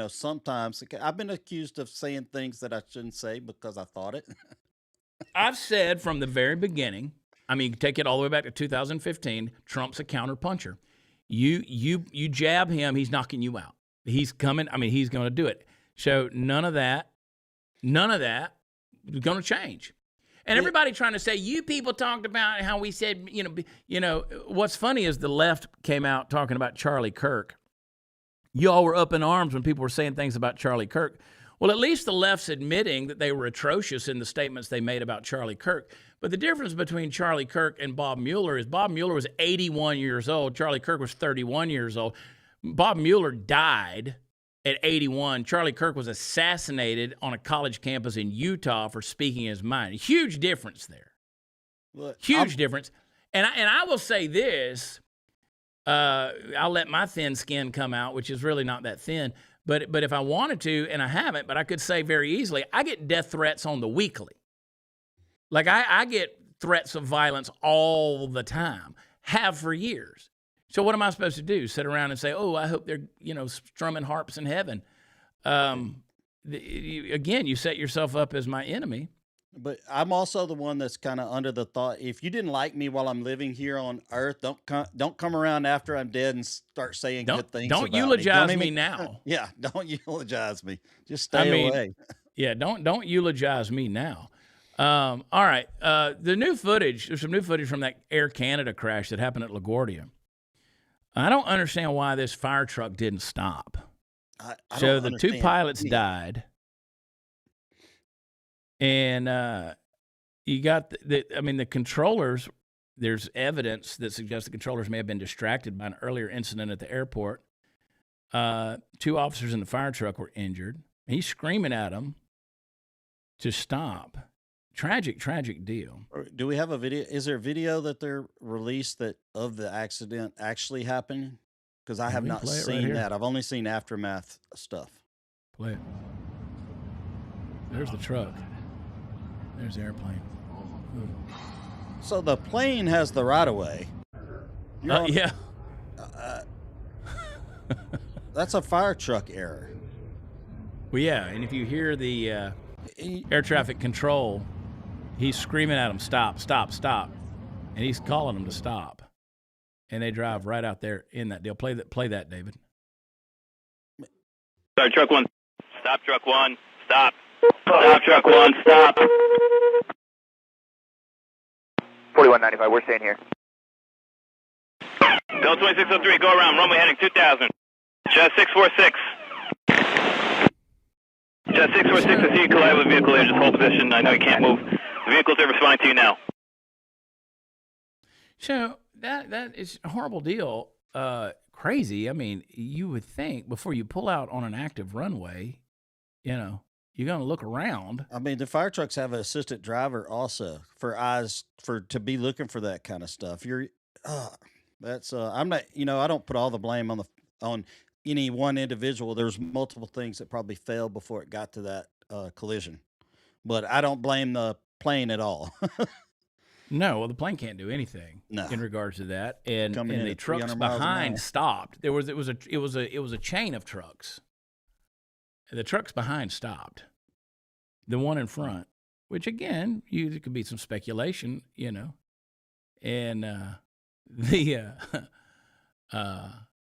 sometimes I've been accused of saying things that I shouldn't say because I thought it. I've said from the very beginning. Take it all the way back to 2015. Trump's a counterpuncher. You jab him, he's knocking you out. He's coming. He's going to do it. So none of that is going to change. And everybody trying to say, you people talked about how we said, what's funny is the left came out talking about Charlie Kirk. Y'all were up in arms when people were saying things about Charlie Kirk. Well, at least the left's admitting that they were atrocious in the statements they made about Charlie Kirk. But the difference between Charlie Kirk and Bob Mueller is Bob Mueller was 81 years old. Charlie Kirk was 31 years old. Bob Mueller died at 81. Charlie Kirk was assassinated on a college campus in Utah for speaking his mind. Huge difference there. Huge difference. And I will say this. I'll let my thin skin come out, which is really not that thin. But if I wanted to, and I haven't, but I could say very easily, I get death threats on the weekly. Like I get threats of violence all the time, have for years. So what am I supposed to do? Sit around and say, oh, I hope they're, strumming harps in heaven. Again, you set yourself up as my enemy. But I'm also the one that's kind of under the thought, if you didn't like me while I'm living here on earth, don't come around after I'm dead and start saying good things about me. Don't eulogize me now. Yeah, don't eulogize me. Just stay away. Yeah, don't eulogize me now. All right, the new footage, there's some new footage from that Air Canada crash that happened at LaGuardia. I don't understand why this fire truck didn't stop. So the two pilots died. And you got the controllers. There's evidence that suggests the controllers may have been distracted by an earlier incident at the airport. 2 officers in the fire truck were injured. He's screaming at them to stop. Tragic deal. Do we have a video? Is there a video that they're released of the accident actually happening? Because I have not seen that. I've only seen aftermath stuff. Play it. There's the truck. There's the airplane. So the plane has the right of way. Yeah. That's a fire truck error. Well, yeah, and if you hear the air traffic control, he's screaming at them, stop, stop, stop. And he's calling them to stop. And they drive right out there in that deal. Play that, David. Sorry, truck one. Stop, truck one. Stop. Stop, truck one. Stop. 4195, we're staying here. Delta 2603, go around. Runway heading 2000. Just 646. Just 646, I see you collide with a vehicle here. Just hold position. I know you can't move. The vehicles are responding to you now. So that is a horrible deal. Crazy. I mean, you would think before you pull out on an active runway, you're going to look around. I mean, the fire trucks have an assistant driver also to be looking for that kind of stuff. I'm not, I don't put all the blame on any one individual. There's multiple things that probably failed before it got to that collision, but I don't blame the plane at all. No, well, the plane can't do anything in regards to that, and the trucks behind stopped. It was a chain of trucks. The trucks behind stopped. The one in front, which again, there could be some speculation, and the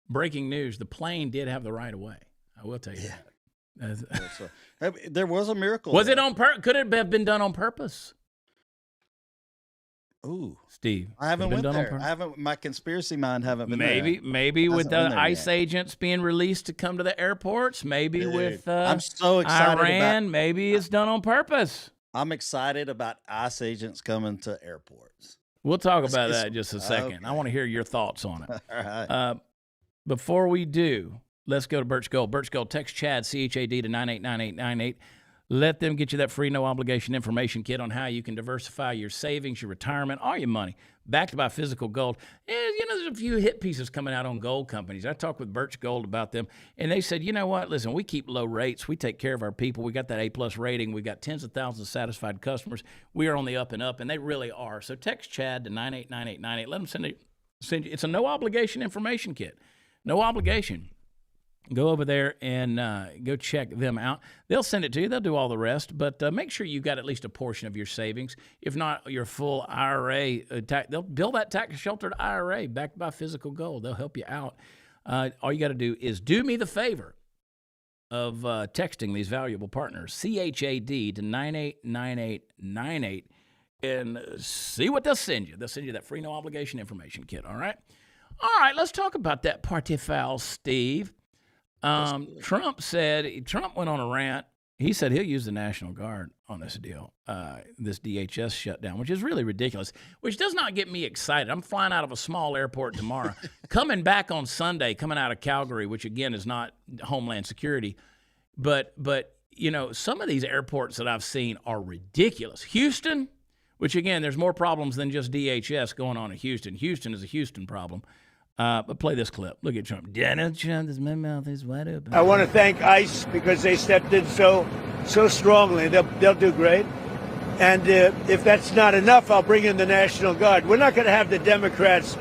breaking news: the plane did have the right of way. I will tell you that. There was a miracle. Was it on purpose? Could it have been done on purpose? Ooh, Steve, I haven't went there. I haven't. My conspiracy mind haven't been there. Maybe with the ICE agents being released to come to the airports. Maybe with I'm so excited Iran. Maybe it's done on purpose. I'm excited about ICE agents coming to airports. We'll talk about that in just a second. Okay. I want to hear your thoughts on it. All right. Before we do, let's go to Birch Gold. Birch Gold, text CHAD, CHAD to 989898. Let them get you that free, no-obligation information kit on how you can diversify your savings, your retirement, all your money, backed by physical gold. And, there's a few hit pieces coming out on gold companies. I talked with Birch Gold about them, and they said, you know what? Listen, we keep low rates. We take care of our people. We got that A-plus rating. We got tens of thousands of satisfied customers. We are on the up and up, and they really are. So text CHAD to 989898. Let them send you. It's a no-obligation information kit. No obligation. Go over there and go check them out. They'll send it to you. They'll do all the rest, but make sure you got at least a portion of your savings. If not, your full IRA. They'll build that tax-sheltered IRA backed by physical gold. They'll help you out. All you got to do is do me the favor of texting these valuable partners, CHAD to 989898, and see what they'll send you. They'll send you that free no-obligation information kit, all right? All right, let's talk about that party foul, Steve. Trump went on a rant. He said he'll use the National Guard on this deal, this DHS shutdown, which is really ridiculous, which does not get me excited. I'm flying out of a small airport tomorrow, coming back on Sunday, coming out of Calgary, which again is not Homeland Security. But some of these airports that I've seen are ridiculous. Houston, which again, there's more problems than just DHS going on in Houston. Houston is a Houston problem. But play this clip. Look at Trump. Donald Trump, my mouth is wide open. I want to thank ICE because they stepped in so strongly. They'll do great. And if that's not enough, I'll bring in the National Guard. We're not going to have the Democrats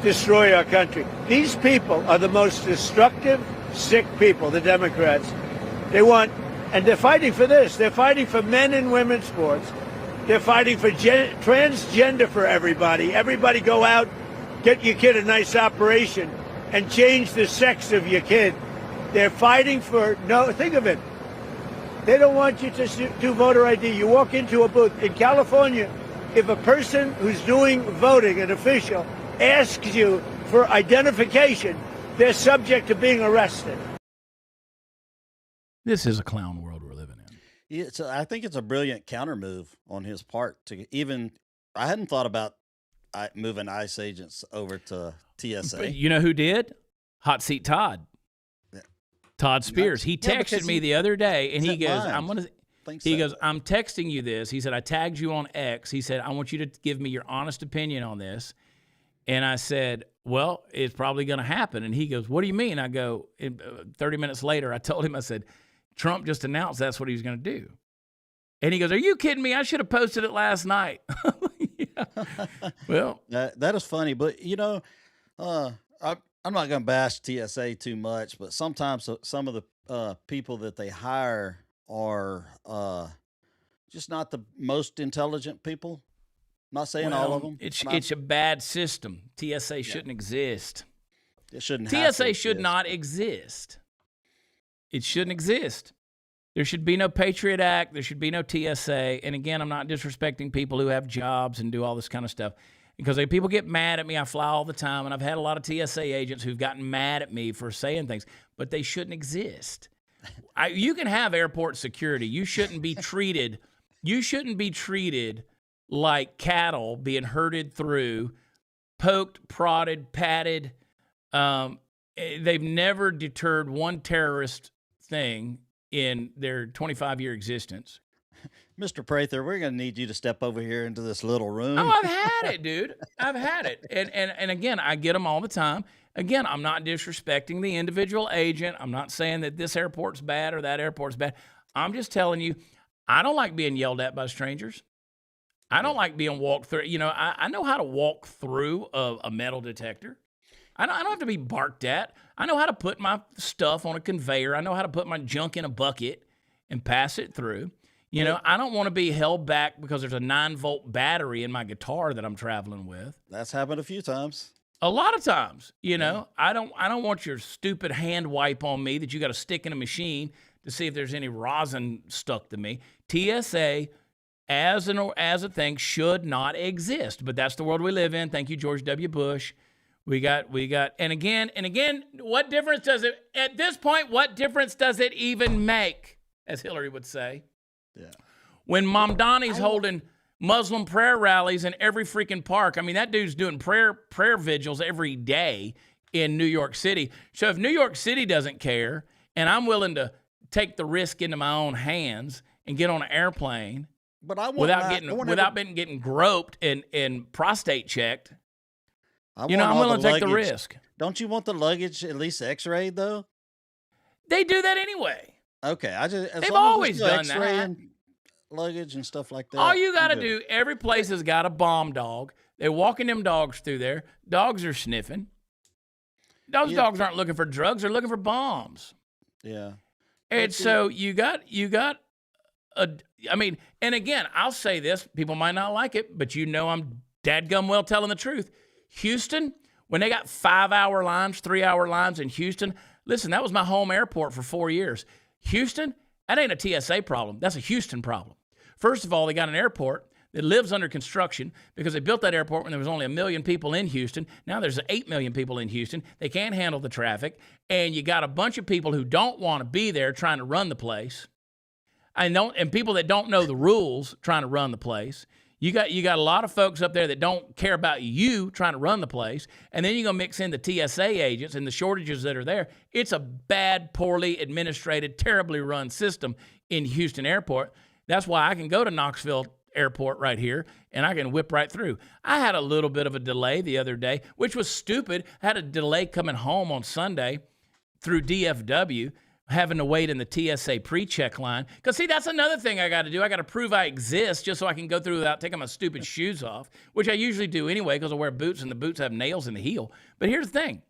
destroy our country. These people are the most destructive, sick people, the Democrats. And they're fighting for this. They're fighting for men and women's sports. They're fighting for transgender for everybody. Everybody go out. Get your kid a nice operation and change the sex of your kid. They're fighting think of it. They don't want you to do voter ID. You walk into a booth. In California, if a person who's doing voting, an official, asks you for identification, they're subject to being arrested. This is a clown world we're living in. Yeah, I think it's a brilliant counter move on his part I hadn't thought about moving ICE agents over to TSA. But you know who did? Hot Seat Todd. Yeah. Todd Spears. He texted me the other day, and he goes, I'm texting you this. He said, I tagged you on X. He said, I want you to give me your honest opinion on this. And I said, well, it's probably going to happen. And he goes, what do you mean? I go, 30 minutes later, I told him, I said, Trump just announced that's what he was going to do. And he goes, "Are you kidding me? I should have posted it last night." Yeah. Well, that is funny, but I'm not going to bash TSA too much, but sometimes some of the people that they hire are just not the most intelligent people. Not saying all of them. It's a bad system. TSA shouldn't exist. It shouldn't. Have TSA to should exist. not exist. It shouldn't exist. There should be no Patriot Act. There should be no TSA. And again, I'm not disrespecting people who have jobs and do all this kind of stuff. Because people get mad at me. I fly all the time, and I've had a lot of TSA agents who've gotten mad at me for saying things, but they shouldn't exist. You can have airport security. You shouldn't be treated. You shouldn't be treated like cattle being herded through, poked, prodded, patted. They've never deterred one terrorist thing in their 25-year existence. Mr. Prather, we're going to need you to step over here into this little room. Oh, I've had it, dude. I've had it. And again, I get them all the time. Again, I'm not disrespecting the individual agent. I'm not saying that this airport's bad or that airport's bad. I'm just telling you, I don't like being yelled at by strangers. I don't like being walked through. I know how to walk through a metal detector. I don't have to be barked at. I know how to put my stuff on a conveyor. I know how to put my junk in a bucket and pass it through. I don't want to be held back because there's a 9-volt battery in my guitar that I'm traveling with. That's happened a few times. A lot of times, I don't want your stupid hand wipe on me that you got to stick in a machine to see if there's any rosin stuck to me. TSA as a thing should not exist, but that's the world we live in. Thank you, George W. Bush. We got, and again, what difference does it, at this point, what difference does it even make, as Hillary would say? Yeah. When Mamdani's holding Muslim prayer rallies in every freaking park. I mean, that dude's doing prayer vigils every day in New York City. So if New York City doesn't care, and I'm willing to take the risk into my own hands and get on an airplane without getting groped and prostate checked, I'm willing to take the risk. Don't you want the luggage at least x-rayed, though? They do that anyway. Okay. They've always done that. And luggage and stuff like that. All you got to do, every place has got a bomb dog. They're walking them dogs through there. Dogs are sniffing. Those dogs aren't looking for drugs. They're looking for bombs. Yeah. And so you got and again, I'll say this. People might not like it, but I'm dadgum well telling the truth. Houston, when they got 5-hour lines, 3-hour lines in Houston, listen, that was my home airport for 4 years. Houston, that ain't a TSA problem. That's a Houston problem. First of all, they got an airport that lives under construction because they built that airport when there was only 1 million people in Houston. Now there's 8 million people in Houston. They can't handle the traffic. And you got a bunch of people who don't want to be there trying to run the place. And people that don't know the rules trying to run the place. You got a lot of folks up there that don't care about you trying to run the place, and then you're going to mix in the TSA agents and the shortages that are there. It's a bad, poorly administrated, terribly run system in Houston Airport. That's why I can go to Knoxville Airport right here, and I can whip right through. I had a little bit of a delay the other day, which was stupid. I had a delay coming home on Sunday through DFW, having to wait in the TSA pre-check line. Because, see, that's another thing I got to do. I got to prove I exist just so I can go through without taking my stupid shoes off, which I usually do anyway because I wear boots and the boots have nails in the heel. But here's the thing.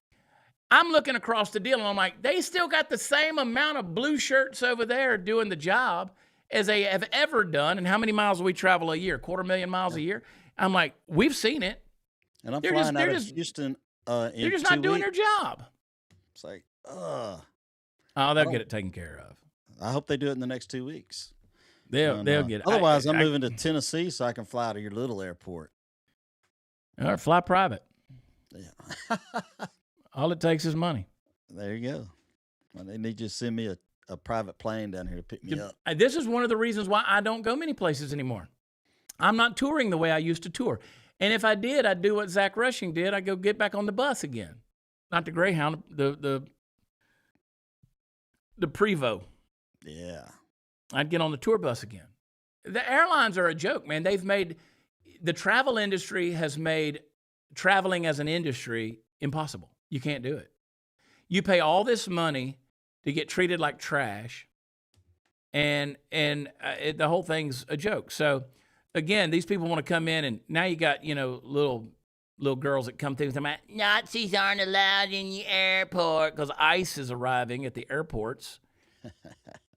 I'm looking across the deal, and I'm like, they still got the same amount of blue shirts over there doing the job as they have ever done. And how many miles do we travel a year? 250,000 miles a year? I'm like, we've seen it. And I'm flying out of Houston they're just not doing their job. It's like, Oh, they'll get it taken care of. I hope they do it in the next 2 weeks. They'll get it. Otherwise, I'm moving to Tennessee so I can fly to your little airport. All right, fly private. Yeah. All it takes is money. There you go. Well, they need you to send me a private plane down here to pick me up. This is one of the reasons why I don't go many places anymore. I'm not touring the way I used to tour. And if I did, I'd do what Zach Rushing did. I'd go get back on the bus again. Not the Greyhound, the Prevost. Yeah. I'd get on the tour bus again. The airlines are a joke, man. The travel industry has made traveling as an industry impossible. You can't do it. You pay all this money to get treated like trash. and the whole thing's a joke. So again, these people want to come in, and now you got little girls that come through and say, Nazis aren't allowed in the airport because ICE is arriving at the airports.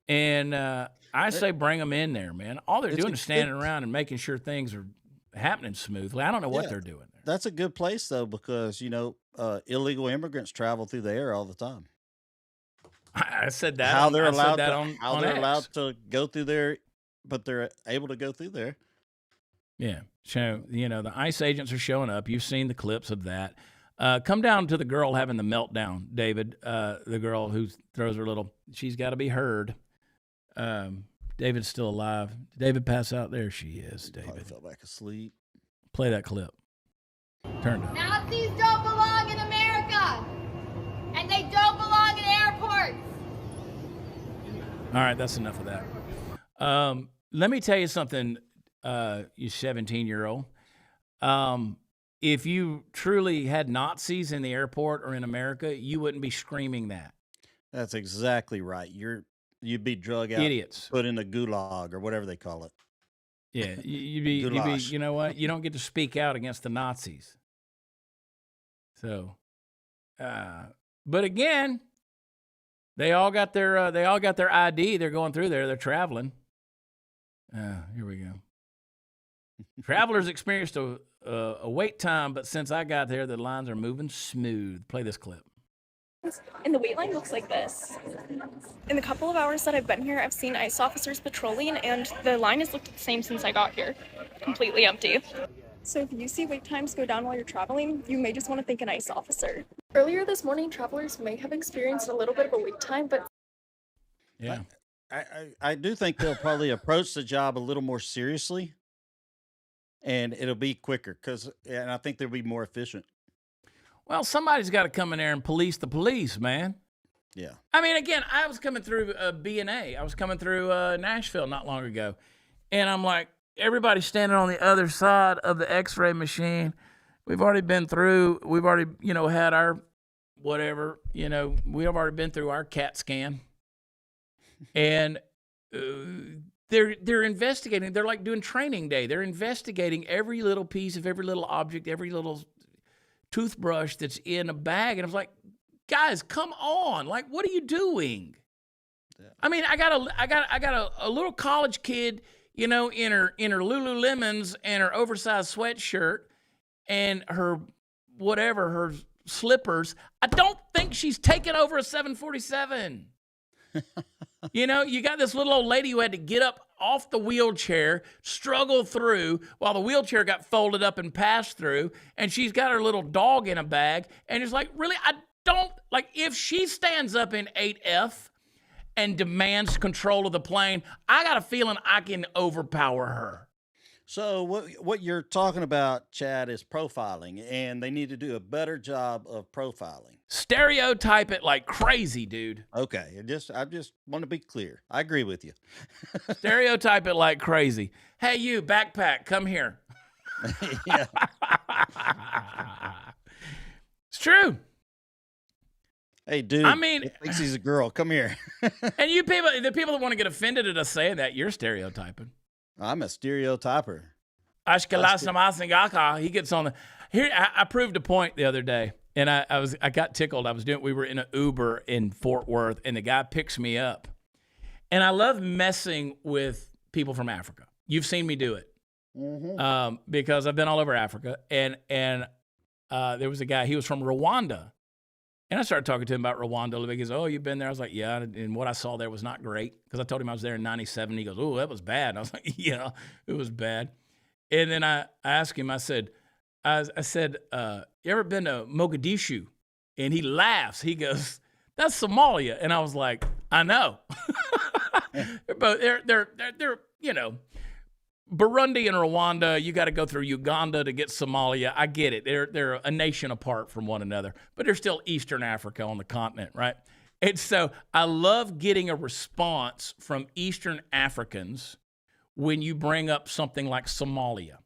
And I say bring them in there, man. All they're doing is standing around and making sure things are happening smoothly. I don't know what they're doing there. That's a good place, though, because, illegal immigrants travel through the air all the time. I said that. How they're allowed allowed to go through there, but they're able to go through there. Yeah. So, the ICE agents are showing up. You've seen the clips of that. Come down to the girl having the meltdown, David, the girl who throws her she's got to be heard. David's still alive. Did David pass out? There she is, David. Probably fell back asleep. Play that clip. Turn it up. Nazis don't belong in America, and they don't belong in airports. All right, that's enough of that. Let me tell you something, you 17-year-old. If you truly had Nazis in the airport or in America, you wouldn't be screaming that. That's exactly right. You'd be drug out, idiots, put in a gulag or whatever they call it. Yeah, you'd be. You know what? You don't get to speak out against the Nazis. So, but again, they all got their ID. They're going through there. They're traveling. Here we go. Travelers experienced a wait time, but since I got there, the lines are moving smooth. Play this clip. And the wait line looks like this. In the couple of hours that I've been here, I've seen ICE officers patrolling, and the line has looked the same since I got here. Completely empty. So if you see wait times go down while you're traveling, you may just want to thank an ICE officer. Earlier this morning, travelers may have experienced a little bit of a wait time, but... Yeah. I do think they'll probably approach the job a little more seriously, and it'll be quicker, and I think they'll be more efficient. Well, somebody's got to come in there and police the police, man. Yeah. I mean, again, I was coming through B&A. I was coming through Nashville not long ago. And I'm like, everybody's standing on the other side of the x-ray machine. We've already been through, we've already, had our whatever, we've already been through our CAT scan. And they're investigating. They're like doing training day. They're investigating every little piece of every little object, every little toothbrush that's in a bag. And I was like, guys, come on. Like, what are you doing? Yeah. I mean, I got a little college kid, in her Lululemons and her oversized sweatshirt and her slippers. I don't think she's taking over a 747. You got this little old lady who had to get up off the wheelchair, struggle through while the wheelchair got folded up and passed through, and she's got her little dog in a bag, and it's like, really, I don't, like, if she stands up in 8F and demands control of the plane, I got a feeling I can overpower her. So what you're talking about, Chad, is profiling, and they need to do a better job of profiling. Stereotype it like crazy, dude. Okay, I just want to be clear. I agree with you. Stereotype it like crazy. Hey, you, backpack, come here. Yeah. It's true. Hey, dude, I mean, he thinks he's a girl. Come here. And you people, the people that want to get offended at us saying that, you're stereotyping. I'm a stereotyper. Ashkelasnamasingaka. He gets on the here. I proved a point the other day, and I got tickled. We were in an Uber in Fort Worth, and the guy picks me up, and I love messing with people from Africa. You've seen me do it, because I've been all over Africa, and there was a guy. He was from Rwanda. And I started talking to him about Rwanda. He goes, "Oh, you've been there?" I was like, "Yeah." And what I saw there was not great, because I told him I was there in '97. He goes, "Oh, that was bad." And I was like, "Yeah, it was bad." And then I asked him. I said, "You ever been to Mogadishu?" And he laughs. He goes, "That's Somalia." And I was like, "I know." But they're Burundi and Rwanda, you got to go through Uganda to get Somalia. I get it. They're a nation apart from one another, but they're still Eastern Africa on the continent, right? And so I love getting a response from Eastern Africans when you bring up something like Somalia.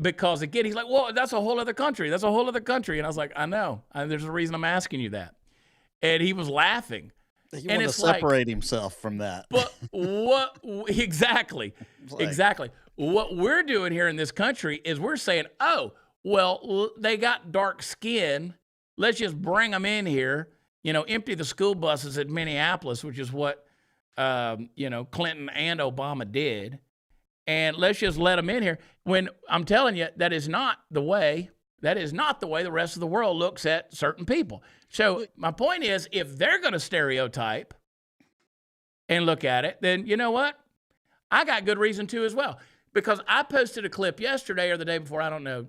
Because again, he's like, "Well, that's a whole other country. That's a whole other country." And I was like, "I know. There's a reason I'm asking you that." And he was laughing. He And wanted to it's like, separate himself from that. but what exactly? Like- Exactly. What we're doing here in this country is we're saying, oh, well, they got dark skin. Let's just bring them in here. Empty the school buses at Minneapolis, which is what Clinton and Obama did, and let's just let them in here. When I'm telling you, that is not the way. That is not the way the rest of the world looks at certain people. So my point is, if they're going to stereotype and look at it, then you know what? I got good reason to as well. Because I posted a clip yesterday or the day before, I don't know,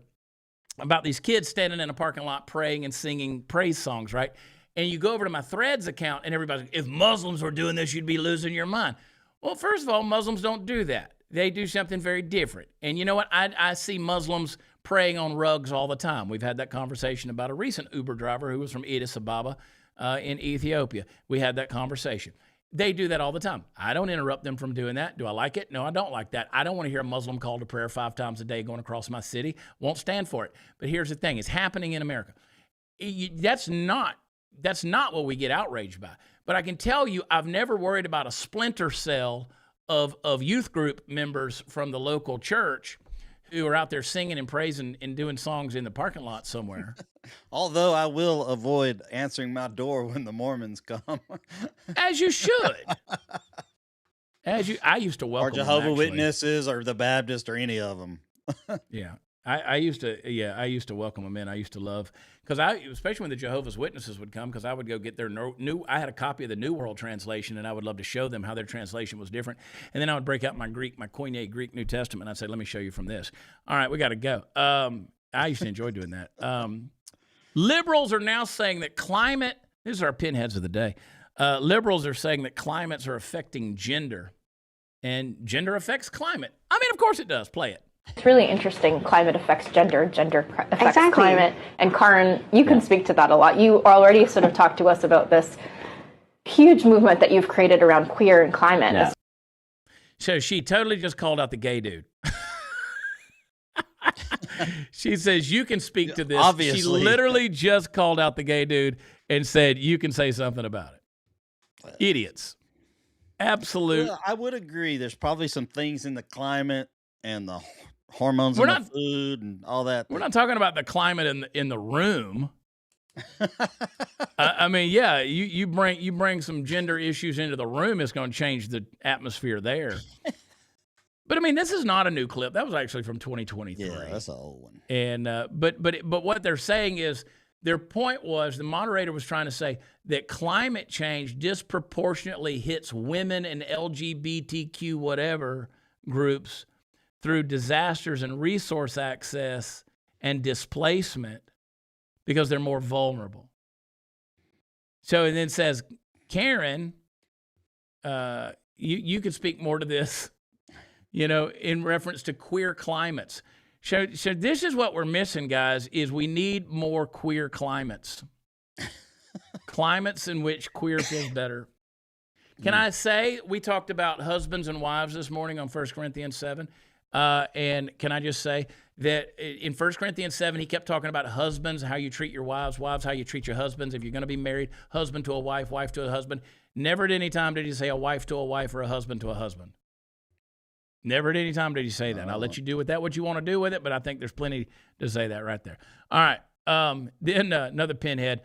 about these kids standing in a parking lot praying and singing praise songs, right? And you go over to my Threads account and everybody's like, if Muslims were doing this, you'd be losing your mind. Well, first of all, Muslims don't do that. They do something very different. And you know what? I see Muslims praying on rugs all the time. We've had that conversation about a recent Uber driver who was from Addis Ababa in Ethiopia. We had that conversation. They do that all the time. I don't interrupt them from doing that. Do I like it? No, I don't like that. I don't want to hear a Muslim call to prayer 5 times a day going across my city. Won't stand for it. But here's the thing. It's happening in America. That's not what we get outraged by. But I can tell you, I've never worried about a splinter cell of youth group members from the local church who are out there singing and praising and doing songs in the parking lot somewhere. Although I will avoid answering my door when the Mormons come. As you should. I used to welcome or Jehovah's them, actually. Witnesses or the Baptist or any of them. Yeah. I used to welcome them in. I used to love, because especially when the Jehovah's Witnesses would come, because I would go get their I had a copy of the New World Translation, and I would love to show them how their translation was different. And then I would break out my Koine Greek New Testament, and I'd say, let me show you from this. All right, we got to go. I used to enjoy doing that. Liberals are now saying that climate, these are our pinheads of the day. Liberals are saying that climates are affecting gender, and gender affects climate. I mean, of course it does. Play it. It's really interesting. Climate affects gender, gender affects climate. And Karin, you can speak to that a lot. You already sort of talked to us about this huge movement that you've created around queer and climate. Yeah. So she totally just called out the gay dude. She says, you can speak to this. Obviously. She literally just called out the gay dude and said, you can say something about it. Idiots. Absolute. Well, I would agree. There's probably some things in the climate and the hormones in the food and all that. We're not talking about the climate in the room. I mean, yeah, you bring some gender issues into the room, it's going to change the atmosphere there. But I mean, this is not a new clip. That was actually from 2023. Yeah, that's an old one. And but what they're saying is, their point was, the moderator was trying to say that climate change disproportionately hits women and LGBTQ whatever groups through disasters and resource access and displacement because they're more vulnerable. So, and then says, Karen, you could speak more to this, in reference to queer climates. So this is what we're missing, guys, is we need more queer climates. Climates in which queer feels better. Can I say, we talked about husbands and wives this morning on 1 Corinthians 7. And can I just say that in 1 Corinthians 7, he kept talking about husbands, how you treat your wives, wives, how you treat your husbands. If you're going to be married, husband to a wife, wife to a husband. Never at any time did he say a wife to a wife or a husband to a husband. Never at any time did he say that. And I'll let you do with that what you want to do with it, but I think there's plenty to say that right there. All right. Then another pinhead.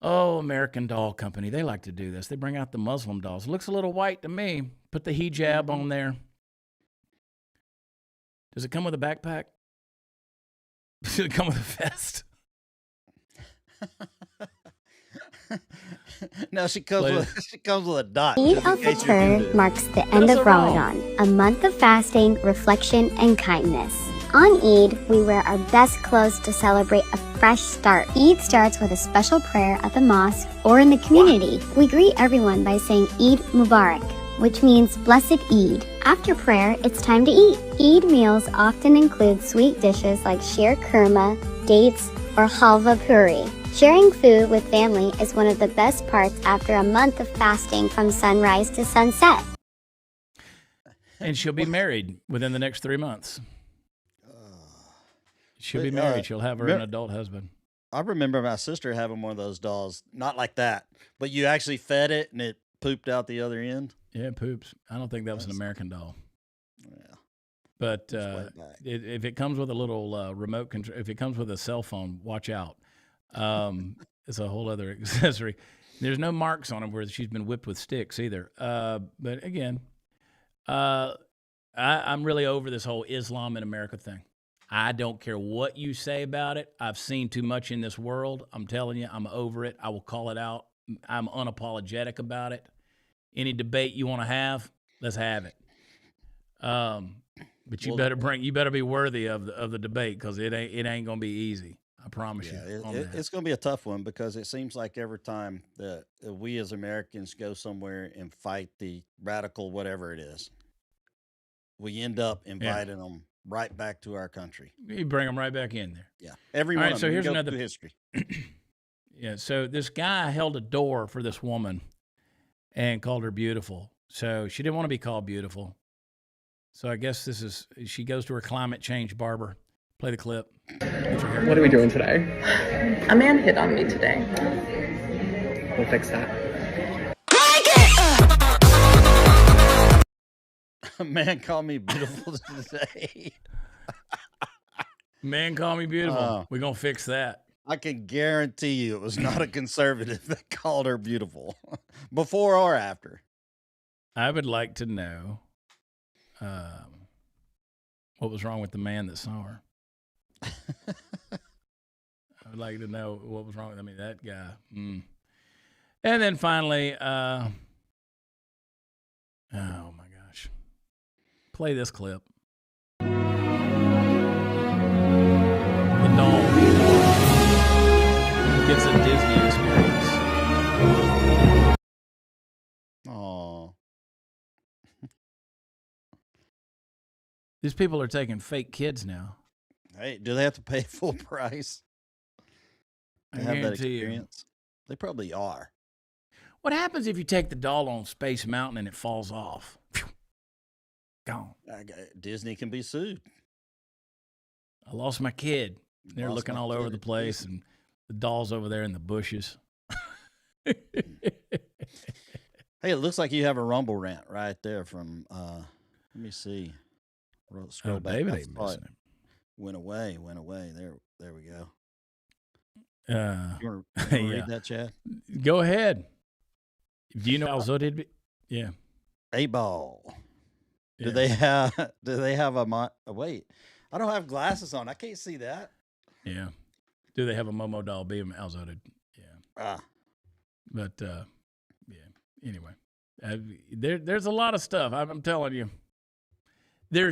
Oh, American Doll Company. They like to do this. They bring out the Muslim dolls. Looks a little white to me. Put the hijab on there. Does it come with a backpack? Does it come with a vest? No, she comes with a dot. Eid al-Fitr marks the end of Ramadan, a month of fasting, reflection, and kindness. On Eid, we wear our best clothes to celebrate a fresh start. Eid starts with a special prayer at the mosque or in the community. We greet everyone by saying Eid Mubarak, which means blessed Eid. After prayer, it's time to eat. Eid meals often include sweet dishes like sheer kurma, dates, or halva puri. Sharing food with family is one of the best parts after a month of fasting from sunrise to sunset. And she'll be married within the next 3 months. She'll be married. She'll have an adult husband. I remember my sister having one of those dolls, not like that, but you actually fed it and it pooped out the other end. Yeah, it poops. I don't think that was an American doll. Yeah. But It's way back. if it comes with a little remote control, if it comes with a cell phone, watch out. It's a whole other accessory. There's no marks on them where she's been whipped with sticks either. But again, I'm really over this whole Islam in America thing. I don't care what you say about it. I've seen too much in this world. I'm telling you, I'm over it. I will call it out. I'm unapologetic about it. Any debate you want to have, let's have it. But you better be worthy of the debate, because it ain't gonna be easy. I promise you. It's going to be a tough one, because it seems like every time that we as Americans go somewhere and fight the radical whatever it is, we end up inviting them right back to our country. You bring them right back in there. Yeah, everyone. All right, so here's go another through history. Yeah, so this guy held a door for this woman and called her beautiful. So she didn't want to be called beautiful. So I guess she goes to her climate change barber. Play the clip. What are we doing today? A man hit on me today. We'll fix that. A man called me beautiful today. Man called me beautiful. We're going to fix that. I can guarantee you it was not a conservative that called her beautiful, before or after. I would like to know what was wrong with the man that saw her. I would like to know what was wrong with that guy. And then finally, oh my gosh. Play this clip. The doll gets a Disney experience. Oh. These people are taking fake kids now. Hey, do they have to pay full price to have that guarantee you. experience? They probably are. What happens if you take the doll on Space Mountain and it falls off? Gone. Disney can be sued. I lost my kid. They're looking all over the place, and the doll's over there in the bushes. Hey, it looks like you have a Rumble rant right there from, let me see. Scroll back. David ain't missing it. Went away. There we go. You want to read that, Chad? Go ahead. Do you know Al-Zodid? Yeah. A-ball. Yeah. Do they have a wait, I don't have glasses on. I can't see that. Yeah. Do they have a Momo doll being Al-Zodid? Yeah. But, yeah. Anyway, there's a lot of stuff. I'm telling you. I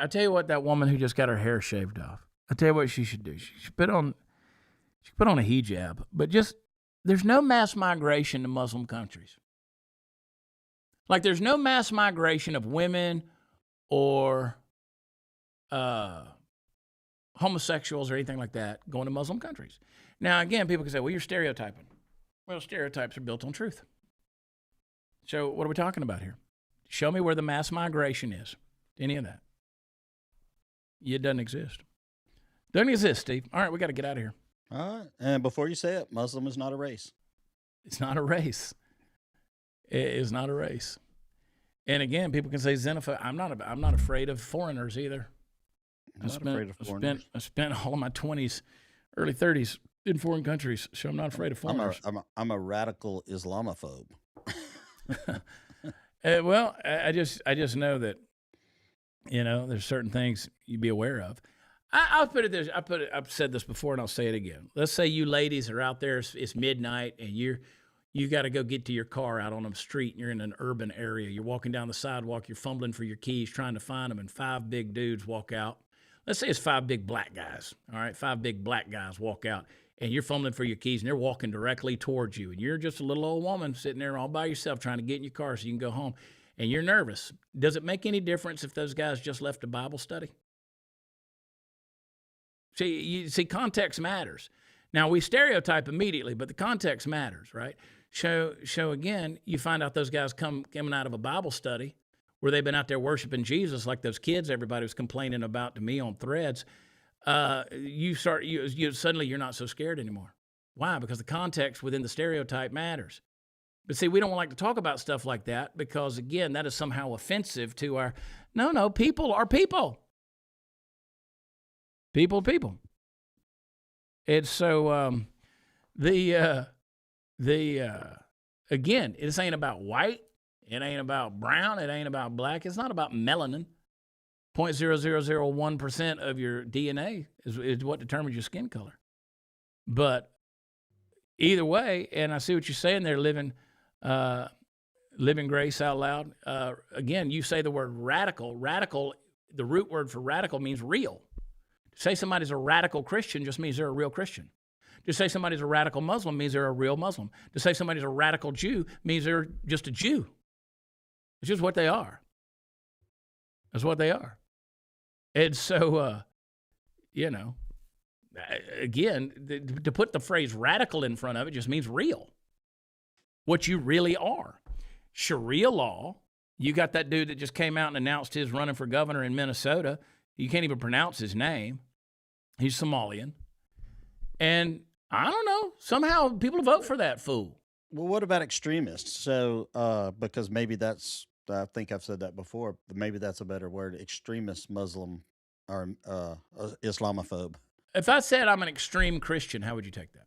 tell you what, that woman who just got her hair shaved off, I tell you what she should do. She should put on a hijab, but there's no mass migration to Muslim countries. Like, there's no mass migration of women or homosexuals or anything like that going to Muslim countries. Now, again, people can say, well, you're stereotyping. Well, stereotypes are built on truth. So what are we talking about here? Show me where the mass migration is. Any of that. It doesn't exist. Doesn't exist, Steve. All right, we got to get out of here. All right. And before you say it, Muslim is not a race. It's not a race. It is not a race. And again, people can say xenophobe. I'm not afraid of foreigners either. I'm not afraid of foreigners. I spent all of my 20s, early 30s in foreign countries, so I'm not afraid of foreigners. I'm a radical Islamophobe. Well, I just know that, there's certain things you be aware of. I'll put it this. I've said this before, and I'll say it again. Let's say you ladies are out there. It's midnight, and you got to go get to your car out on a street, and you're in an urban area. You're walking down the sidewalk. You're fumbling for your keys, trying to find them, and 5 big dudes walk out. Let's say it's 5 big black guys. All right, 5 big black guys walk out, and you're fumbling for your keys, and they're walking directly towards you, and you're just a little old woman sitting there all by yourself trying to get in your car so you can go home, and you're nervous. Does it make any difference if those guys just left a Bible study? See, context matters. Now, we stereotype immediately, but the context matters, right? So again, you find out those guys coming out of a Bible study where they've been out there worshiping Jesus like those kids everybody was complaining about to me on Threads. you suddenly you're not so scared anymore. Why? Because the context within the stereotype matters. But see, we don't like to talk about stuff like that because, again, that is somehow offensive to our. No, people are people. People. And so again, it ain't about white. It ain't about brown. It ain't about black. It's not about melanin. 0.0001% of your DNA is what determines your skin color. But either way, and I see what you're saying there, living grace out loud. Again, you say the word radical. Radical, the root word for radical means real. To say somebody's a radical Christian just means they're a real Christian. To say somebody's a radical Muslim means they're a real Muslim. To say somebody's a radical Jew means they're just a Jew. It's just what they are. That's what they are. And so, again, to put the phrase radical in front of it just means real. What you really are. Sharia law, you got that dude that just came out and announced his running for governor in Minnesota. You can't even pronounce his name. He's Somalian. And I don't know, somehow people vote for that fool. Well, what about extremists? So, because maybe I think I've said that before, but maybe that's a better word, extremist Muslim or Islamophobe. If I said I'm an extreme Christian, how would you take that?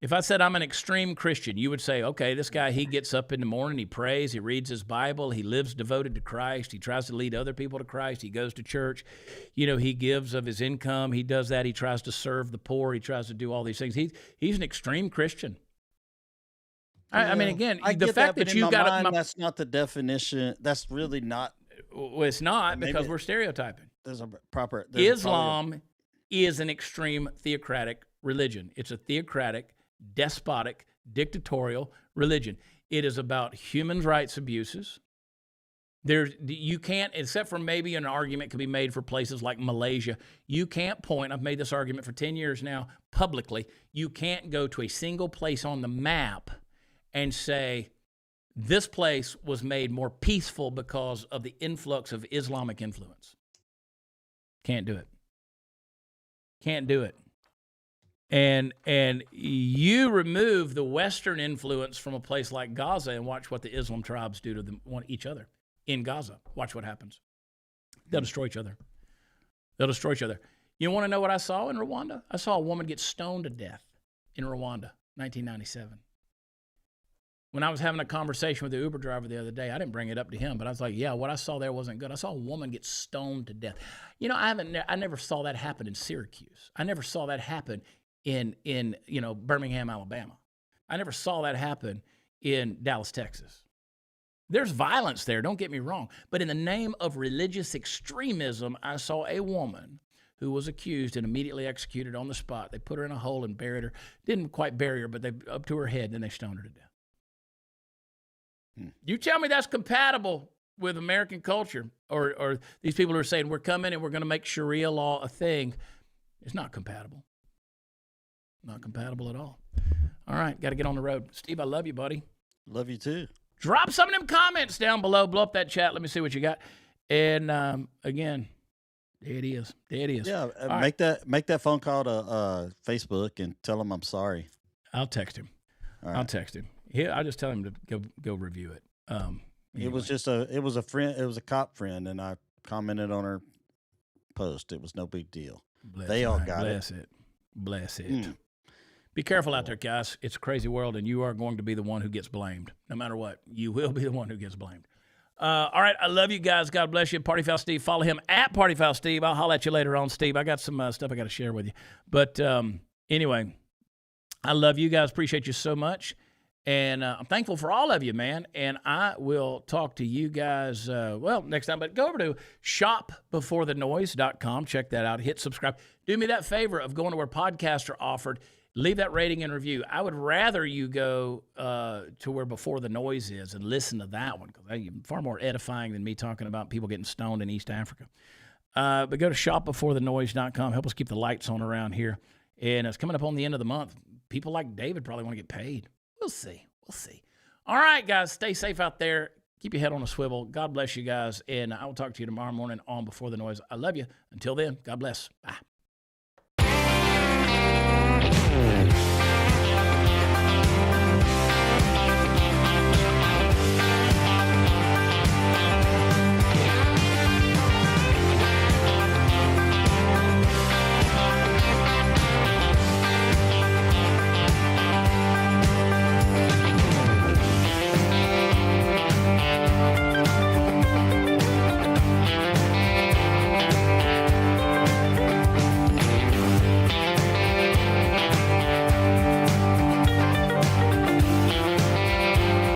If I said I'm an extreme Christian, you would say, okay, this guy, he gets up in the morning, he prays, he reads his Bible, he lives devoted to Christ, he tries to lead other people to Christ, he goes to church, he gives of his income, he does that, he tries to serve the poor, he tries to do all these things. He's an extreme Christian. I mean, again, the fact that you got that's not the definition. That's really not. Well, it's not because we're stereotyping. There's a proper. Islam is an extreme theocratic religion. It's a theocratic, despotic, dictatorial religion. It is about human rights abuses. You can't, except for maybe an argument could be made for places like Malaysia. You can't point. I've made this argument for 10 years now publicly. You can't go to a single place on the map and say, this place was made more peaceful because of the influx of Islamic influence. Can't do it. Can't do it. And you remove the Western influence from a place like Gaza and watch what the Islam tribes do to each other in Gaza. Watch what happens. They'll destroy each other. They'll destroy each other. You want to know what I saw in Rwanda? I saw a woman get stoned to death in Rwanda, 1997. When I was having a conversation with the Uber driver the other day, I didn't bring it up to him, but I was like, yeah, what I saw there wasn't good. I saw a woman get stoned to death. I never saw that happen in Syracuse. I never saw that happen in Birmingham, Alabama. I never saw that happen in Dallas, Texas. There's violence there, don't get me wrong. But in the name of religious extremism, I saw a woman who was accused and immediately executed on the spot. They put her in a hole and buried her. Didn't quite bury her, but they up to her head, and then they stoned her to death. You tell me that's compatible with American culture, or these people who are saying we're coming and we're going to make Sharia law a thing. It's not compatible. Not compatible at all. All right, got to get on the road. Steve, I love you, buddy. Love you too. Drop some of them comments down below. Blow up that chat. Let me see what you got. And again, there it is. There it is. Yeah, make that phone call to Facebook and tell him I'm sorry. I'll text him. All right. I'll text him. I'll just tell him to go review it. Anyway. It was a friend. It was a cop friend, and I commented on her post. It was no big deal. They all got it. Bless it. Be careful out there, guys. It's a crazy world, and you are going to be the one who gets blamed. No matter what, you will be the one who gets blamed. All right, I love you guys. God bless you. Party Foul Steve. Follow him at Party Foul Steve. I'll holler at you later on, Steve. I got some stuff I got to share with you. But anyway, I love you guys. Appreciate you so much. And I'm thankful for all of you, man. And I will talk to you guys, next time. But go over to shopbeforethenoise.com. Check that out. Hit subscribe. Do me that favor of going to where podcasts are offered. Leave that rating and review. I would rather you go to where Before the Noise is and listen to that one, because it's far more edifying than me talking about people getting stoned in East Africa. But go to shopbeforethenoise.com. Help us keep the lights on around here. And it's coming up on the end of the month. People like David probably want to get paid. We'll see. All right, guys, stay safe out there. Keep your head on a swivel. God bless you guys. And I will talk to you tomorrow morning on Before the Noise. I love you. Until then, God bless. Bye.